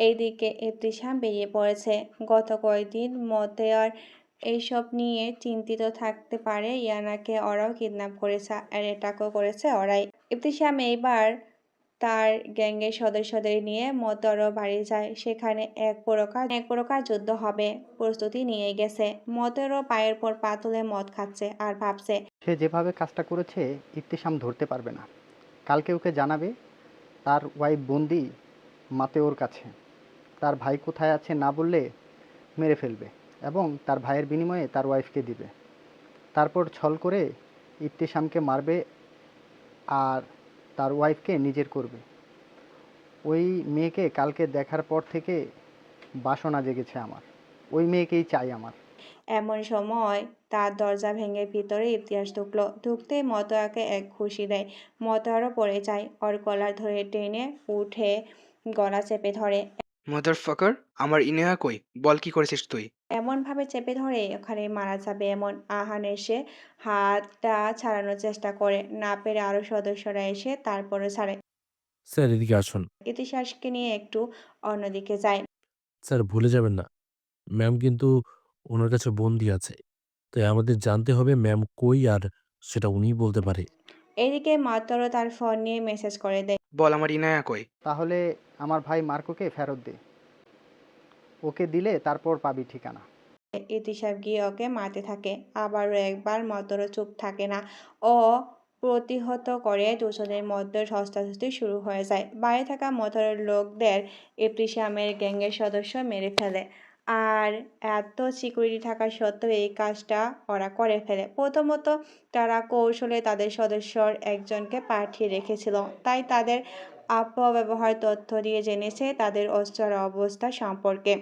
এইদিকে ইবতিসাম বেরিয়ে পড়েছে। গত কয়েকদিন মতেয়ার এইসব নিয়ে চিন্তিত থাকতে পারে ইয়ানাকে ওরাও কিডন্যাপ করেছে আর এটাকেও করেছে ওরাই। ইবতিসাম এইবার তার গ্যাংয়ের সদস্যদের নিয়ে মতরও বাড়ি যায়। সেখানে এক প্রকার যুদ্ধ হবে প্রস্তুতি নিয়ে গেছে। মতরও পায়ের পর পা তুলে মদ খাচ্ছে আর ভাবছে সে যেভাবে কাজটা করেছে ইবতিসাম ধরতে পারবে না। কালকে ওকে জানাবে তার ওয়াইফ বন্দি মাতেওর কাছে। তার ভাই কোথায় আছে না বললে মেরে ফেলবে এবং তার ভাইয়ের বিনিময়ে তার ওয়াইফকে দিবে। তারপর ছল করে ইবতিসামকে মারবে আর তার ওয়াইফকে নিজের করবে। ওই মেয়েকে কালকে দেখার পর থেকে বাসনা জেগেছে আমার। ওই মেয়েকেই চাই আমার। এমন সময় তার দরজা ভেঙে ভিতরে ইতিহাস ঢুকলো। ঢুকতেই মতোয়াকে এক ঘুষি দেয়। মতোয়ারও পড়ে যায়। ওর গলা ধরে টেনে উঠে গলা চেপে ধরে। মাদারফাকার, আমার ইনায়া কই? বল কি করেছিস তুই? এমনভাবে চেপে ধরে ওখানে মারা যাবে এমন। আহান এসে হাতটা ছাড়ানোর চেষ্টা করে, না পেরে আরো সদস্যরা এসে তারপরে ছাড়ে। স্যার এদিকে আসুন। ইতিহাসকে নিয়ে একটু অন্যদিকে যায়। স্যার ভুলে যাবেন না, ম্যাম কিন্তু ওনার কাছে বন্দী আছে। তাই আমাদের জানতে হবে ম্যাম কই আর সেটা উনিই বলতে পারে। এদিকে মাতরও তার ফোন নিয়ে মেসেজ করে দেয়। বল আমার ইনায়া কই? তাহলে আমার ভাই মার্কোকে ফেরত দে। ওকে দিলে তারপর পাবি ঠিকানা। ইতিসাব গিয়ে ওকে মারতে থাকে। আবারও একবার মতরও চুপ থাকে না। ও প্রতিহত করে দুজনের মধ্যে ধস্তাধস্তি শুরু হয়ে যায়। বাইরে থাকা মতরের লোকদের ইবতিসামের গ্যাংয়ের সদস্য মেরে ফেলে। আর এত সিকিউরিটি থাকা সত্ত্বেও এই কাজটা ওরা করে ফেলে। প্রথমত তারা কৌশলে তাদের সদস্যর একজনকে পাঠিয়ে রেখেছিল, তাই তাদের অপব্যবহার তথ্য দিয়ে জেনেছে তাদের অস্ত্রের অবস্থা সম্পর্কে।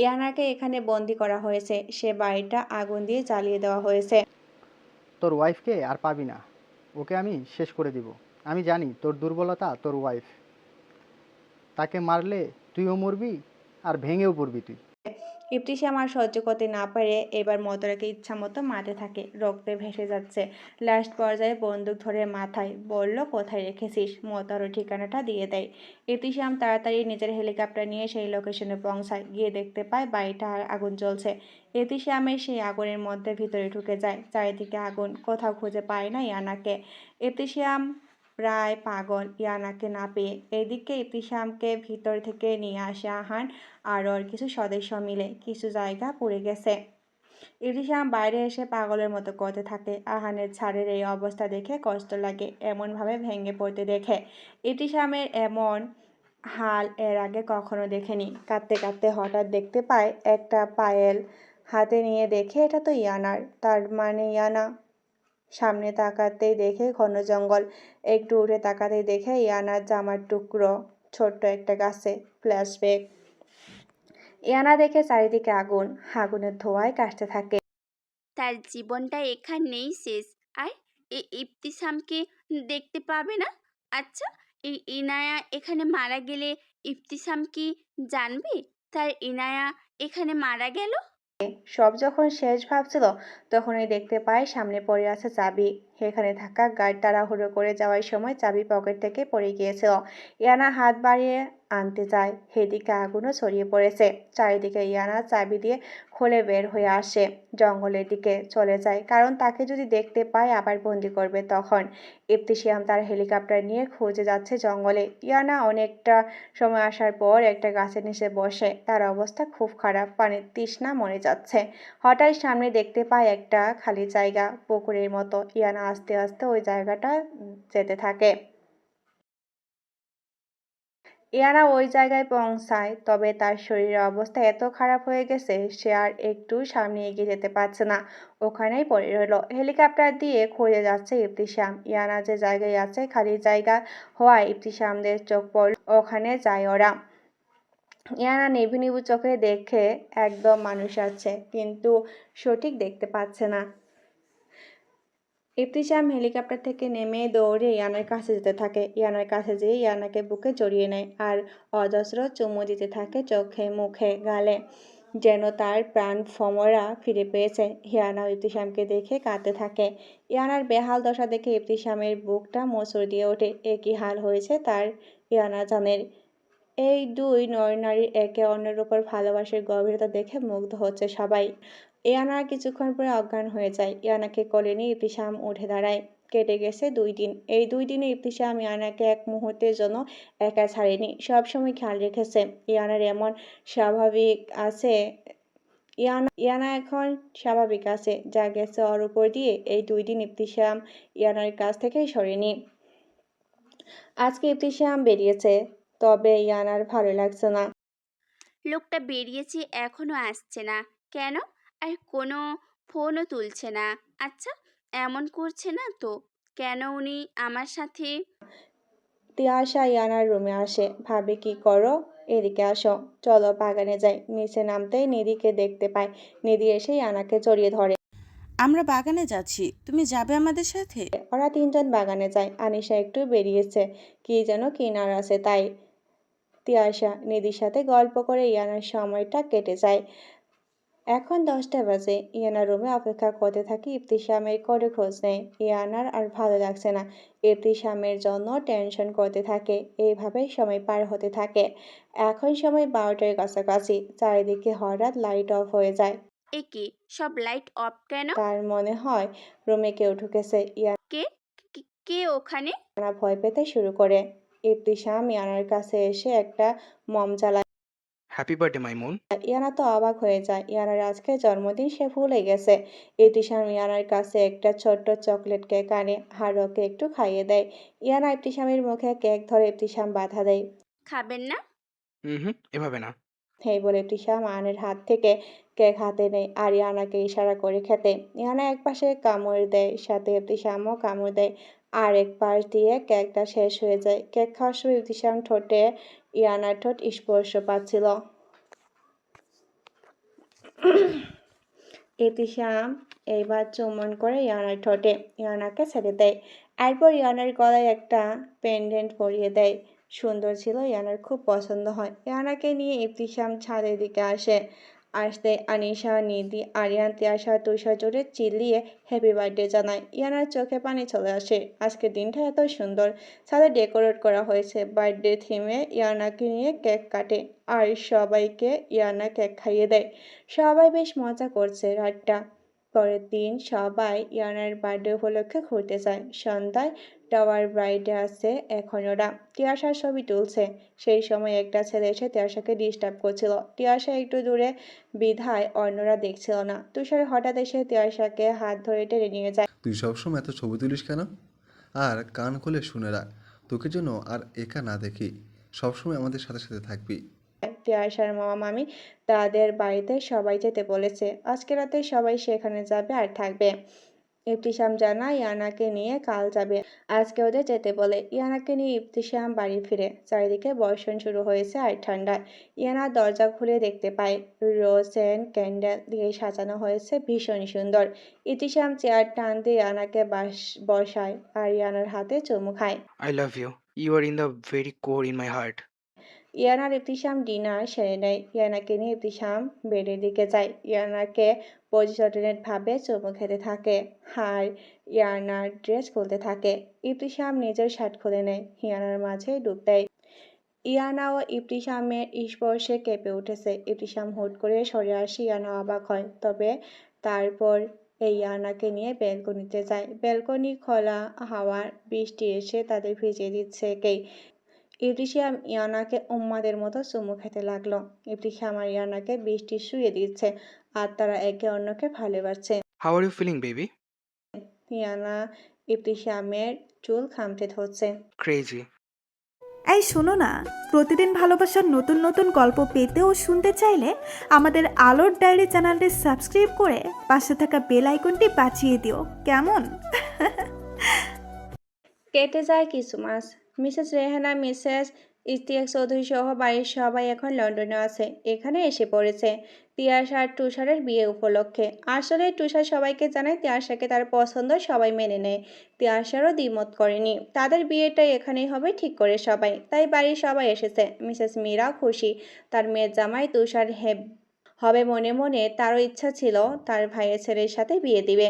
ইয়ানাকে এখানে বন্দি করা হয়েছে। সে বাড়িটা আগুন দিয়ে জ্বালিয়ে দেওয়া হয়েছে। তোর ওয়াইফকে আর পাবি না। ওকে আমি শেষ করে দিব। আমি জানি তোর দুর্বলতা তোর ওয়াইফ। তাকে মারলে তুইও মরবি আর ভেঙেও পড়বি তুই। ইবতিসাম আর সহ্য করতে না পারে এবার মতরাকে ইচ্ছামতো মারতে থাকে। রক্তে ভেসে যাচ্ছে। লাস্ট পর্যায়ে বন্দুক ধরে মাথায় বলল, কোথায় রেখেছিস? মতরও ঠিকানাটা দিয়ে দেয়। ইবতিসাম তাড়াতাড়ি নিজের হেলিকপ্টার নিয়ে সেই লোকেশনে পৌঁছায়। গিয়ে দেখতে পায় বাড়িটা আর আগুন জ্বলছে। ইবতিসামের সেই আগুনের মধ্যে ভিতরে ঢুকে যায়। চারিদিকে আগুন, কোথাও খুঁজে পায় না ইয়ানাকে। ইবতিসাম প্রায় পাগল ইয়ানাকে না পেয়ে। এদিকে ইবতিসামকে ভিতর থেকে নিয়ে আসে আহান আর ওর কিছু সদস্য মিলে। কিছু জায়গা পুড়ে গেছে। ইবতিসাম বাইরে এসে পাগলের মতো করতে থাকে। আহানের ছাড়ের এই অবস্থা দেখে কষ্ট লাগে, এমনভাবে ভেঙে পড়তে দেখে। ইবতিসামের এমন হাল এর আগে কখনো দেখেনি। কাঁদতে কাঁদতে হঠাৎ দেখতে পায় একটা পায়েল হাতে নিয়ে। দেখে এটা তো ইয়ানার। তার মানে ইয়ানা। সামনে তাকাতেই দেখে ঘন জঙ্গল। একটু উঠে তাকাতেই দেখে ইয়ানার জামার টুকরো ছোট্ট একটা গাছে। ফ্ল্যাশব্যাক। ইয়ানা দেখে চারিদিকে আগুন। আগুনের ধোঁয়ায় কাশতে থাকে। তার জীবনটা এখানেই শেষ। আর এই ইবতিসামকে দেখতে পাবে না। আচ্ছা, এই ইনায়া এখানে মারা গেলে ইবতিসাম কি জানবে তার ইনায়া এখানে মারা গেল? সব যখন শেষ ভাবছিল তখনই দেখতে পায় সামনে পড়ে আছে চাবি। সেখানে থাকা গার্ড তাড়াহুড়ো করে যাওয়ার সময় চাবি পকেট থেকে পড়ে গিয়েছিল। ইয়ানা হাত বাড়িয়ে আনতে যায়। সেদিকে আগুনও ছড়িয়ে পড়েছে। চারিদিকে ইয়ানা চাবি দিয়ে খুলে বের হয়ে আসে। জঙ্গলের দিকে চলে যায়, কারণ তাকে যদি দেখতে পায় আবার বন্দি করবে তখন। ইবতিসাম তার হেলিকপ্টার নিয়ে খুঁজে যাচ্ছে জঙ্গলে। ইয়ানা অনেকটা সময় আসার পর একটা গাছের নিচে বসে। তার অবস্থা খুব খারাপ, পানির তৃষ্ণা মরে যাচ্ছে। হঠাৎ সামনে দেখতে পায় একটা খালি জায়গা, পুকুরের মতো। ইয়ানা আস্তে আস্তে ওই জায়গাটা যেতে থাকে। ইয়ানা ওই জায়গায় পৌঁছায়, তবে তার শরীরের অবস্থা এত খারাপ হয়ে গেছে সে আর একটু সামনে এগিয়ে যেতে পারছে না। ওখানেই পড়ে রইল। হেলিকপ্টার দিয়ে খুঁজে যাচ্ছে ইবতিসাম। ইয়ানা যে জায়গায় আছে খালি জায়গা হওয়ায় ইবতিসামদের চোখ পড়ল ওখানে। যায় ওরা। ইয়ানা নিভু নিভু চোখে দেখে একদম মানুষ আছে, কিন্তু সঠিক দেখতে পাচ্ছে না। ইবতিসাম হেলিকপ্টার থেকে নেমে দৌড়ে ইয়ানার কাছে যেতে থাকে। ইয়ানার কাছে যেয়ে ইয়ানাকে বুকে জড়িয়ে নেয় আর অজস্র চুমু দিতে থাকে চোখে, মুখে, গালে, যেন তার প্রাণ ফমরা ফিরে পেয়েছে। ইয়ানা ইবতিসামকে দেখে কাঁদতে থাকে। ইয়ানার বেহাল দশা দেখে ইবতিসামের বুকটা মোচড় দিয়ে ওঠে। একই হাল হয়েছে তার ইয়ানা জানের। এই দুই নরনারীর একে অন্যের উপর ভালোবাসার গভীরতা দেখে মুগ্ধ হচ্ছে সবাই। ইয়ানা কিছুক্ষণ পরে অজ্ঞান হয়ে যায়। ইয়ানাকে কোলে নিয়ে ইবতিসাম উঠে দাঁড়ায়। কেটে গেছে 2 দিন। এই 2 দিনে ইবতিসাম ইয়ানাকে এক মুহূর্তের জন্য একা ছাড়েনি। সবসময় খেয়াল রেখেছে। ইয়ানার এমন স্বাভাবিক আছে ইয়ানা এখন স্বাভাবিক আছে, যা গেছে ওর উপর দিয়ে। এই 2 দিন ইবতিসাম ইয়ানার কাছ থেকেই সরেনি। আজকে ইবতিসাম বেরিয়েছে, তবে ইয়ানার ভালো লাগছে না। লোকটা বেরিয়েছে এখনো আসছে না কেন? আর কোনো ফোনও তুলছে না। আচ্ছা, এমন করছে না তো কেন উনি আমার সাথে? তিয়াশা ইয়ানার রুমে আসে। ভাবে কি করো? এদিকে আসো, চলো বাগানে যাই। নিচে নামতেই নিধিকে দেখতে পায়। নিধি এসে ইয়ানাকে জড়িয়ে ধরে। আমরা বাগানে যাচ্ছি, তুমি যাবে আমাদের সাথে? ওরা 3 জন বাগানে যায়। আনিশা একটু বেরিয়েছে, কি যেন কিনার আছে তাই। তিয়াশা নিধির সাথে গল্প করে ইয়ানার সময়টা কেটে যায়। এখন 10টা বাজে। ইয়ানার রুমে অপেক্ষা করতে থাকি। ইবতিসামের করে খোঁজ নেয়। ইয়ানার আর ভালো লাগছে না। ইবতিসামের জন্য টেনশন করতে থাকে। এইভাবেই সময় পার হতে থাকে। এখন সময় 12টার কাছাকাছি। চারিদিকে হঠাৎ লাইট অফ হয়ে যায়। এ কি, সব লাইট অফ কেন? তার মনে হয় রুমে কেউ ঢুকেছে। কে কে ওখানে? ইয়ানা ভয় পেতে শুরু করে। ইবতিসাম ইয়ানার কাছে এসে একটা মম জ্বালায়। Happy birthday my moon. Iyana তো অবাক হয়ে যায়। ইয়ানার আজকে জন্মদিন, সে ভুলে গেছে। ইবতিসাম ইয়ানার কাছে একটা ছোট্ট চকলেট কেক আনে, আর ওকে একটু খাইয়ে দেয়। ইয়ানা ইবতিসামের মুখে কেক ধরে ইবতিসাম বাধা দেয়। খাবেন না? এভাবে না। এই বলে ইবতিসাম আয়ানের হাত থেকে কেক হাতে নেয় আর ইয়ানাকে ইশারা করে খেতে। ইয়ানা একপাশে কামড় দেয়, সাথে ইবতিসামও কামড় দেয়। আর এক পাশ দিয়ে কেকটা শেষ হয়ে যায়। কেক খাওয়ার সময় ইবতিসাম ঠোঁটে ইয়ানার ঠোঁট স্পর্শ পাচ্ছিল। ইবতিসাম এইবার চুম্বন করে ইয়ানার ঠোঁটে। ইয়ানাকে ছেড়ে দেয়। এরপর ইয়ানার গলায় একটা পেন্ডেন্ট পরিয়ে দেয়। সুন্দর ছিল, ইয়ানার খুব পছন্দ হয়। ইয়ানাকে নিয়ে ইবতিসাম ছাদের দিকে আসতে আনিশা, নিধি, আরিয়ান, তিয়াশা, তুষার জোরে চিল্লিয়ে হ্যাপি বার্থডে জানায়। ইয়ানার চোখে পানি চলে আসে। আজকের দিনটা এত সুন্দর। ছাদে ডেকোরেট করা হয়েছে বার্থডে থিমে। ইয়ানাকে নিয়ে কেক কাটে আর সবাইকে ইয়ানা কেক খাইয়ে দেয়। সবাই বেশ মজা করছে রাতটা। পরের দিন সবাই ইয়ানার বার্থডে উপলক্ষে ঘুরতে যায়। সন্ধ্যায় টাওয়ার ব্রাইডে আছে এখন ওরা। তিয়াশার ছবি তুলছে। সেই সময় একটা ছেলে এসে তিয়াশাকে ডিস্টার্ব করছিল। তিয়াশা একটু দূরে বিধায় অন্যরা দেখছিল না। তুষার হঠাৎ এসে তিয়াশাকে হাত ধরে টেনে নিয়ে যায়। তুই সবসময় এত ছবি তুলিস কেন? আর কান খুলে শুনে রাখ, তোকে যেন আর একা না দেখি, সবসময় আমাদের সাথে সাথে থাকবি। তিয়াশার মামা মামি তাদের বাড়িতে সবাই যেতে বলেছে। আজকে রাতে সবাই সেখানে যাবে আর থাকবে। ইবতিসাম জানায় ইয়ানাকে নিয়ে কাল যাবে। আজকে ওদের যেতে বলে। ইয়ানাকে নিয়ে ইবতিসাম বাড়ি ফিরে। চারিদিকে বর্ষণ শুরু হয়েছে আর ঠান্ডা। ইয়ানা দরজা খুলে দেখতে পায় রোজ অ্যান্ড ক্যান্ডেল দিয়ে সাজানো হয়েছে, ভীষণ সুন্দর। ইবতিসাম চেয়ার টান দিয়ে ইয়ানাকে বসায় আর ইয়ানার হাতে চুমু খায়। I love you. You are in the very core in my heart. ইয়ানার ইবতিসাম ডিনার সেরে নেয়। ইয়ানাকে নিয়ে ইবতিসাম বেডের দিকে যায়। ইয়ানাকে পজিশনেট ভাবে চুমু খেতে থাকে আর ইয়ানার ড্রেস খুলতে থাকে। ইবতিসাম নিজের শার্ট খুলে নেয়, ইয়ানার মাঝে ডুব দেয়। ইয়ানা ও ইবতিসামের স্পর্শে কেঁপে উঠেছে। ইবতিসাম হুট করে সরে আসে। ইয়ানা অবাক হয়, তবে তারপর এই ইয়ানাকে নিয়ে ব্যালকনিতে যায়। ব্যালকনি খোলা হাওয়ার বৃষ্টি এসে তাদের ভিজিয়ে দিচ্ছে। ইবতিসাম ইয়ানাকে উম্মাদের মতো চুমু খেতে লাগলো। ইবতিসাম আর ইয়ানাকে বৃষ্টি শুয়ে দিচ্ছে আর তারা একে অন্যকে ভালোবাসছে। How are you feeling baby? Yana ইবতিসামের চুল খামচে ধরছে। ক্রেজি। এই শোনো না, প্রতিদিন ভালোবাসার নতুন নতুন গল্প পেতে ও শুনতে চাইলে আমাদের আলোর ডায়েরি চ্যানেলটি সাবস্ক্রাইব করে পাশে থাকা বেল আইকনটি বাজিয়ে দিও, কেমন? কেটে যায় কিছু মাস। মিসেস রেহানা, মিসেস ইশতিয়াক চৌধুরী সহ বাড়ির সবাই এখন লন্ডনে আছে। এখানে এসে পড়েছে তিয়াশা আর তুষারের বিয়ে উপলক্ষে। আসলে তুষার সবাইকে জানায় তিয়াশাকে তার পছন্দ, সবাই মেনে নেয়। তিয়াশারও দ্বিমত করেনি। তাদের বিয়েটা এখানেই হবে ঠিক করে সবাই, তাই বাড়ির সবাই এসেছে। মিসেস মীরাও খুশি। তার মেয়ের জামাই তুষার হবে মনে মনে তারও ইচ্ছা ছিল তার ভাইয়ের ছেলের সাথে বিয়ে দিবে।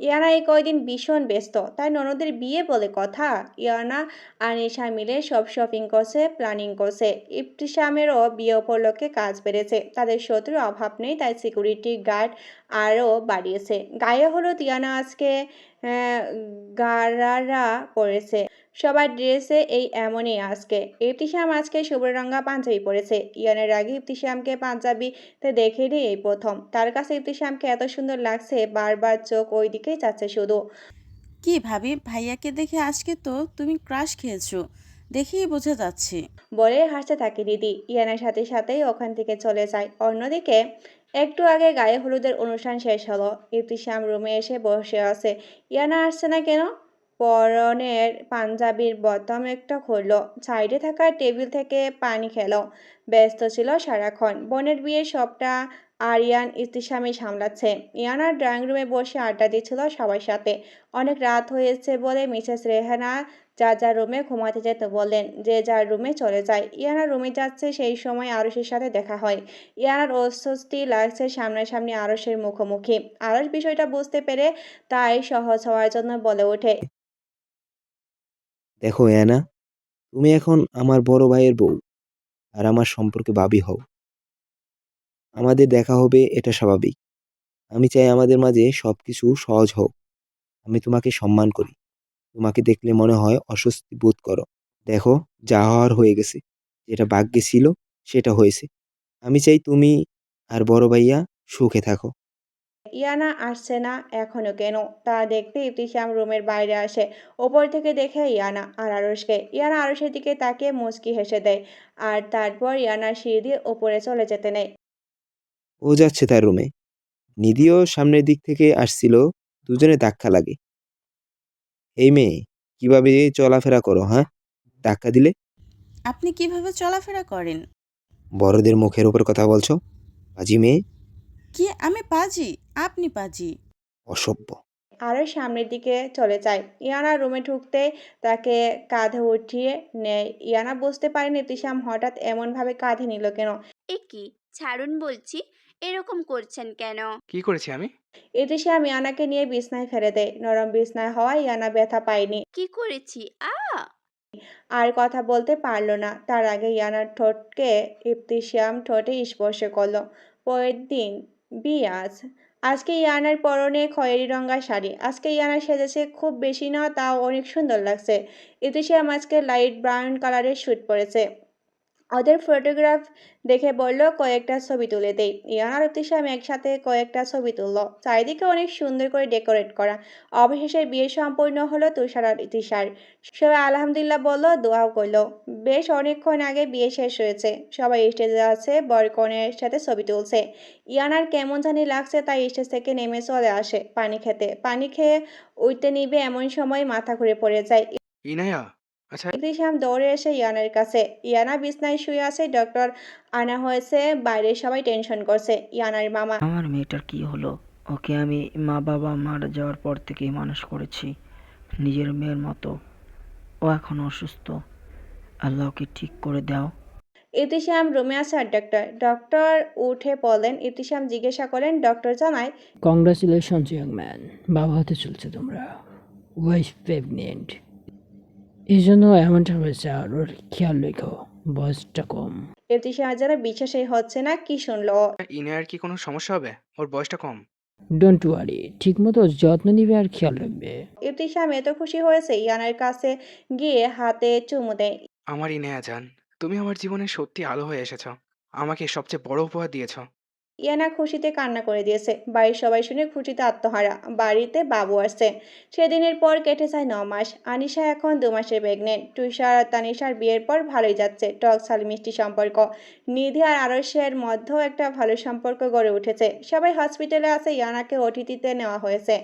ইয়ানা এই কয়দিন ভীষণ ব্যস্ত, তাই ননদের বিয়ে বলে কথা। ইয়ানা আর নিশা মিলে সব শপিং করছে, প্ল্যানিং করছে। ইবতিসামেরও বিয়ে উপলক্ষে কাজ বেড়েছে, তাদের শত্রুর অভাব নেই, তাই সিকিউরিটি গার্ড আরও বাড়িয়েছে। গায়ে হলুদ ইয়ানা আজকে গারারা পরেছে, সবার ড্রেসে এই এমনই আজকে। ইবতিসাম আজকে শুভ্র রঙা পাঞ্জাবি পরেছে। ইয়ানের আগে ইবতিসামকে পাঞ্জাবিতে দেখেনি এই প্রথম। তার কাছে ইবতিসামকে এত সুন্দর লাগছে, বারবার চোখ ওই দিকেই যাচ্ছে শুধু। কি ভাবি, ভাইয়াকে দেখে আজকে তো তুমি ক্রাশ খেয়েছো, দেখেই বোঝা যাচ্ছে। বলে হাসতে থাকে দিদি। ইয়ানার সাথে সাথেই ওখান থেকে চলে যায়। অন্যদিকে একটু আগে গায়ে হলুদের অনুষ্ঠান শেষ হলো। ইবতিসাম রুমে এসে বসে আছে। ইয়ানা আসছে না কেন? পরনের পাঞ্জাবির বোতাম একটা খুললো, সাইডে থাকা টেবিল থেকে পানি খেলো। ব্যস্ত ছিল সারাক্ষণ। বোনের বিয়ে সবটা আরিয়ান ইবতিসামই সামলাচ্ছে। ইয়ানা ড্রয়িং রুমে বসে আড্ডা দিচ্ছিল সবার সাথে। অনেক রাত হয়েছে বলে মিসেস রেহানা যার যার রুমে ঘুমাতে যেতে বললেন। যে যার রুমে চলে যায়। ইয়ানা রুমে যাচ্ছে, সেই সময় আরশের সাথে দেখা হয়। ইয়ানার অস্বস্তি লাগছে সামনাসামনি আরশের মুখোমুখি। আরশ বিষয়টা বুঝতে পেরে তাই সহজ হওয়ার জন্য বলে ওঠে, দেখো অ্যানা, তুমি এখন আমার বড় ভাইয়ের বউ আর আমার সম্পর্কে ভাবি হও। আমাদের দেখা হবে, এটা স্বাভাবিক। আমি চাই আমাদের মাঝে সবকিছু সহজ হোক। আমি তোমাকে সম্মান করি। তোমাকে দেখলে মনে হয় অস্বস্তি বোধ করো। দেখো, যা হওয়ার হয়ে গেছে। যেটা ভাগ্যে ছিল সেটা হয়েছে। আমি চাই তুমি আর বড় ভাইয়া সুখে থাকো। ইয়ানা আসছে না এখনো কেন? তা দেখতে ইবতিসাম রুমের বাইরে আসে। ওপর থেকে দেখে ইয়ানা আর আরশকে। ইয়ানা আরশের দিকে তাকিয়ে মুচকি হেসে দেয়, আর তারপর ইয়ানা সিঁড়ি দিয়ে ওপরে চলে যেতে নেয়। ও যাচ্ছে তার রুমে। নিধিও সামনের দিক থেকে আসছিল। দুজনে ধাক্কা লাগে। এই মেয়ে, কিভাবে চলাফেরা করো হ্যাঁ? ধাক্কা দিলে? আপনি কিভাবে চলাফেরা করেন? বড়দের মুখের উপর কথা বলছো? পাজি মেয়ে। কি আমি পাজি? আপনি পাজি। অসভ্য। আরও সামনের দিকে চলে যায়। ইয়ানা রুমে ঢুকতে তাকে কাঁধে উঠিয়ে নেয়। ইয়ানা বুঝতে পারেনি ইবতিসাম হঠাৎ এমনভাবে কাঁধে নিল কেন। এ কি, ছাড়ুন বলছি, এরকম করছেন কেন? কি করেছি আমি? ইবতিসাম ইয়ানাকে নিয়ে বিছনায় ফেলে দেয়। নরম বিছনায় হওয়ায় ইয়ানা ব্যথা পায়নি। কি করেছি? আর কথা বলতে পারল না। তার আগে ইয়ানার ঠোঁটকে ইবতিসাম ঠোঁটে স্পর্শ করল। পরের দিন বিয়ে আজ। আজকে ইয়ানার পরনে খয়েরি রঙা শাড়ি। আজকে ইয়ানা সেজেছে খুব বেশি না, তাও অনেক সুন্দর লাগছে। ইবতিসাম আজকে লাইট ব্রাউন কালারের স্যুট পরেছে। ওদের ফটোগ্রাফ দেখে বলল কয়েকটা ছবি তুলে দেই। ইয়ানা আর ইবতিসাম একসাথে কয়েকটা ছবি তুললো। চারিদিকে অনেক সুন্দর করে ডেকোরেট করা। অবশেষে বিয়ে সম্পূর্ণ হলো তুষার আর ইতিশার। সবাই আলহামদুলিল্লাহ বলল, দোয়াও করলো। বেশ অনেকক্ষণ আগে বিয়ে শেষ হয়েছে। সবাই স্টেজে আছে, বর কনের সাথে ছবি তুলছে। ইয়ানার কেমন জানি লাগছে, তাই স্টেজ থেকে নেমে চলে আসে পানি খেতে। পানি খেয়ে উঠতে নিবে এমন সময় মাথা ঘুরে পড়ে যায়। ইনায়া, আচ্ছা ইবতিসাম দৌড়ে এসে ইয়ানার কাছে। ইয়ানা বিছনায় শুয়ে আছে, ডক্টর আনা হয়েছে, বাইরে সবাই টেনশন করছে। ইয়ানার মামা আমার মেয়েটার কি হলো? ওকে আমি মা বাবা মারা যাওয়ার পর থেকেই মানুষ করেছি নিজের মেয়ের মতো। ও এখন অসুস্থ। আল্লাহ ওকে ঠিক করে দাও। ইবতিসাম রুমে আসে আর ডক্টর উঠে পড়লেন। ইবতিসাম জিজ্ঞাসা করেন, ডক্টর জানায়, কংগ্রাচুলেশনস ইয়ং ম্যান, বাবা হতে চলছে তোমরা। ওয়াইফ প্রেগনেন্ট, এই জন্য এমনটা হয়েছে। আর ওর খেয়াল রেখো, বয়সটা কম। ইবতিসাম যেন বিশ্বাসই হচ্ছে না কি শুনলো। ইনায়ার কি কোনো সমস্যা হবে? ওর বয়সটা কম। ডোন্ট ওয়ারি, ঠিক মতো যত্ন নিবে আর খেয়াল রাখবে। ইবতিসাম এত খুশি হয়েছে, ইয়ানার কাছে গিয়ে হাতে চুমু দেয়। আমার ইনায়া জান, তুমি আমার জীবনে সত্যি আলো হয়ে এসেছো। আমাকে সবচেয়ে বড় উপহার দিয়েছো। ইয়ানা খুশিতে কান্না করে দিয়েছে। বাড়ির সবাই শুনে খুশিতে আত্মহারা। বাড়িতে বাবু আসছে। সেদিনের পর কেটে যায় 9 মাস। আনিশা এখন 2 মাসের প্রেগনেন্ট। তুষার আর তানিশার বিয়ের পর ভালোই যাচ্ছে, টক ঝাল মিষ্টি সম্পর্ক। নিধি আর আরশের মধ্যেও একটা ভালো সম্পর্ক গড়ে উঠেছে। সবাই হসপিটালে আছে, ইয়ানাকে ওটিতে নেওয়া হয়েছে।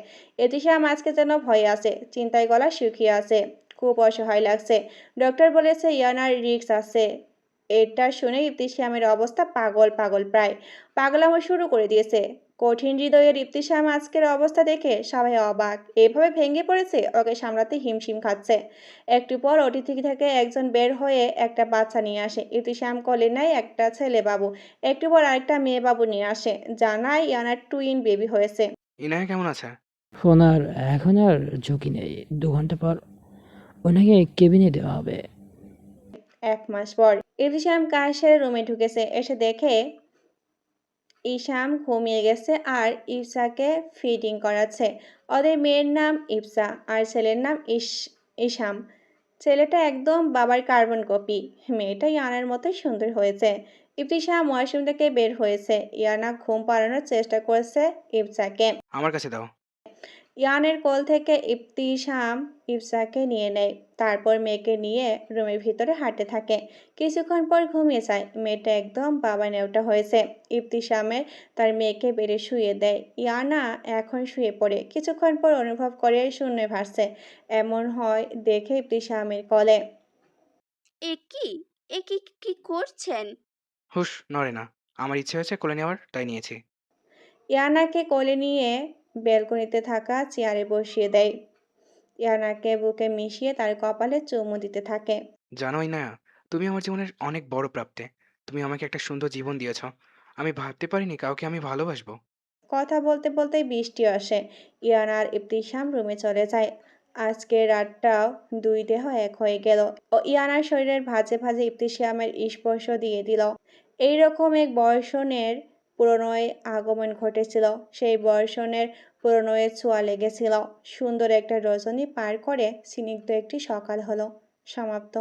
ইবতিসাম আজকে যেন ভয়ে আছে, চিন্তায় গলা শুকিয়ে আছে, খুব অসহায় লাগছে। ডক্টর বলেছে ইয়ানার রিস্ক আছে। এটা শুনে ইবতিসামের অবস্থা পাগল পাগল, প্রায় পাগলামো শুরু করে দিয়েছে। কঠিন হৃদয়ের ইবতিসাম আজকের অবস্থা দেখে সবাই অবাক। এভাবে ভেঙে পড়েছে, ওকে সামলাতে হিমশিম খাচ্ছে। একটু পর অতিথি থেকে একজন বের হয়ে একটা বাচ্চা নিয়ে আসে। ইবতিসাম কোলে নেয় একটা ছেলে বাবু। একটু পর আরেকটা মেয়ে বাবু নিয়ে আসে, জানায় ইয়ানার টুইন বেবি হয়েছে। ইনায়া কেমন আছে? ফোন আর এখন আর ঝুঁকি নেই, 2 ঘন্টা পর ওনাকে কেবিনে দেওয়া হবে। 1 মাস পর ইবতিসাম কাজ সেরে রুমে ঢুকেছে। এসে দেখে ইসাম ঘুমিয়ে গেছে আর ইপসাকে ফিডিং করাচ্ছে। ওদের মেয়ের নাম ইপসা আর ছেলের নাম ইসাম। ছেলেটা একদম বাবার কার্বন কপি, মেয়েটা ইয়ানার মতোই সুন্দর হয়েছে। ইবতিসাম ওয়াশরুম থেকে বের হয়েছে। ইয়ানা ঘুম পাড়ানোর চেষ্টা করেছে ইপসাকে। আমার কাছে দাও। ইয়ানের কোল থেকে ইবতিসাম ইপসাকে নিয়ে নেয়, তারপর মেয়েকে নিয়ে রুমের ভিতরে হাঁটতে থাকে। কিছুক্ষণ পর ঘুমিয়ে যায়। মেয়েটা একদম বাবা নেওটা হয়েছে। ইবতিসামের তার মেয়েকে বেড়ে শুয়ে দেয়। ইয়ানা এখন শুয়ে পড়ে। কিছুক্ষণ পর অনুভব করে শূন্যে ভাসছে। এমন হয় দেখে ইবতিসামের কোলে। এ কি এ কি কি করছেন? হুশ, নড়ে না। আমার ইচ্ছে হয়েছে কোলে নেওয়ার, তাই নিয়েছি। ইয়ানাকে কোলে নিয়ে ব্যালকনিতে থাকা চেয়ারে বসিয়ে দেয়। ইয়ানাকে বুকে মিশিয়ে তার কপালে চুমু দিতে থাকে। জানো ইনায়া, তুমি আমার জীবনের অনেক বড় প্রাপ্তি। তুমি আমাকে একটা সুন্দর জীবন দিয়েছ। আমি ভাবতে পারিনি কাউকে আমি ভালোবাসবো। কথা বলতে বলতেই বৃষ্টি আসে। ইয়ানা আর ইবতিসাম রুমে চলে যায়। আজকের রাতটাও দুই দেহ এক হয়ে গেল। ও ইয়ানার শরীরের ভাঁজে ভাঁজে ইবতিসামের স্পর্শ দিয়ে দিল। এইরকম এক বর্ষণের প্রণয়ের আগমন ঘটেছিল। সেই বর্ষণের প্রণয়ের ছোঁয়া লেগেছিল। সুন্দর একটা রজনী পার করে স্নিগ্ধ একটি সকাল হলো। সমাপ্ত।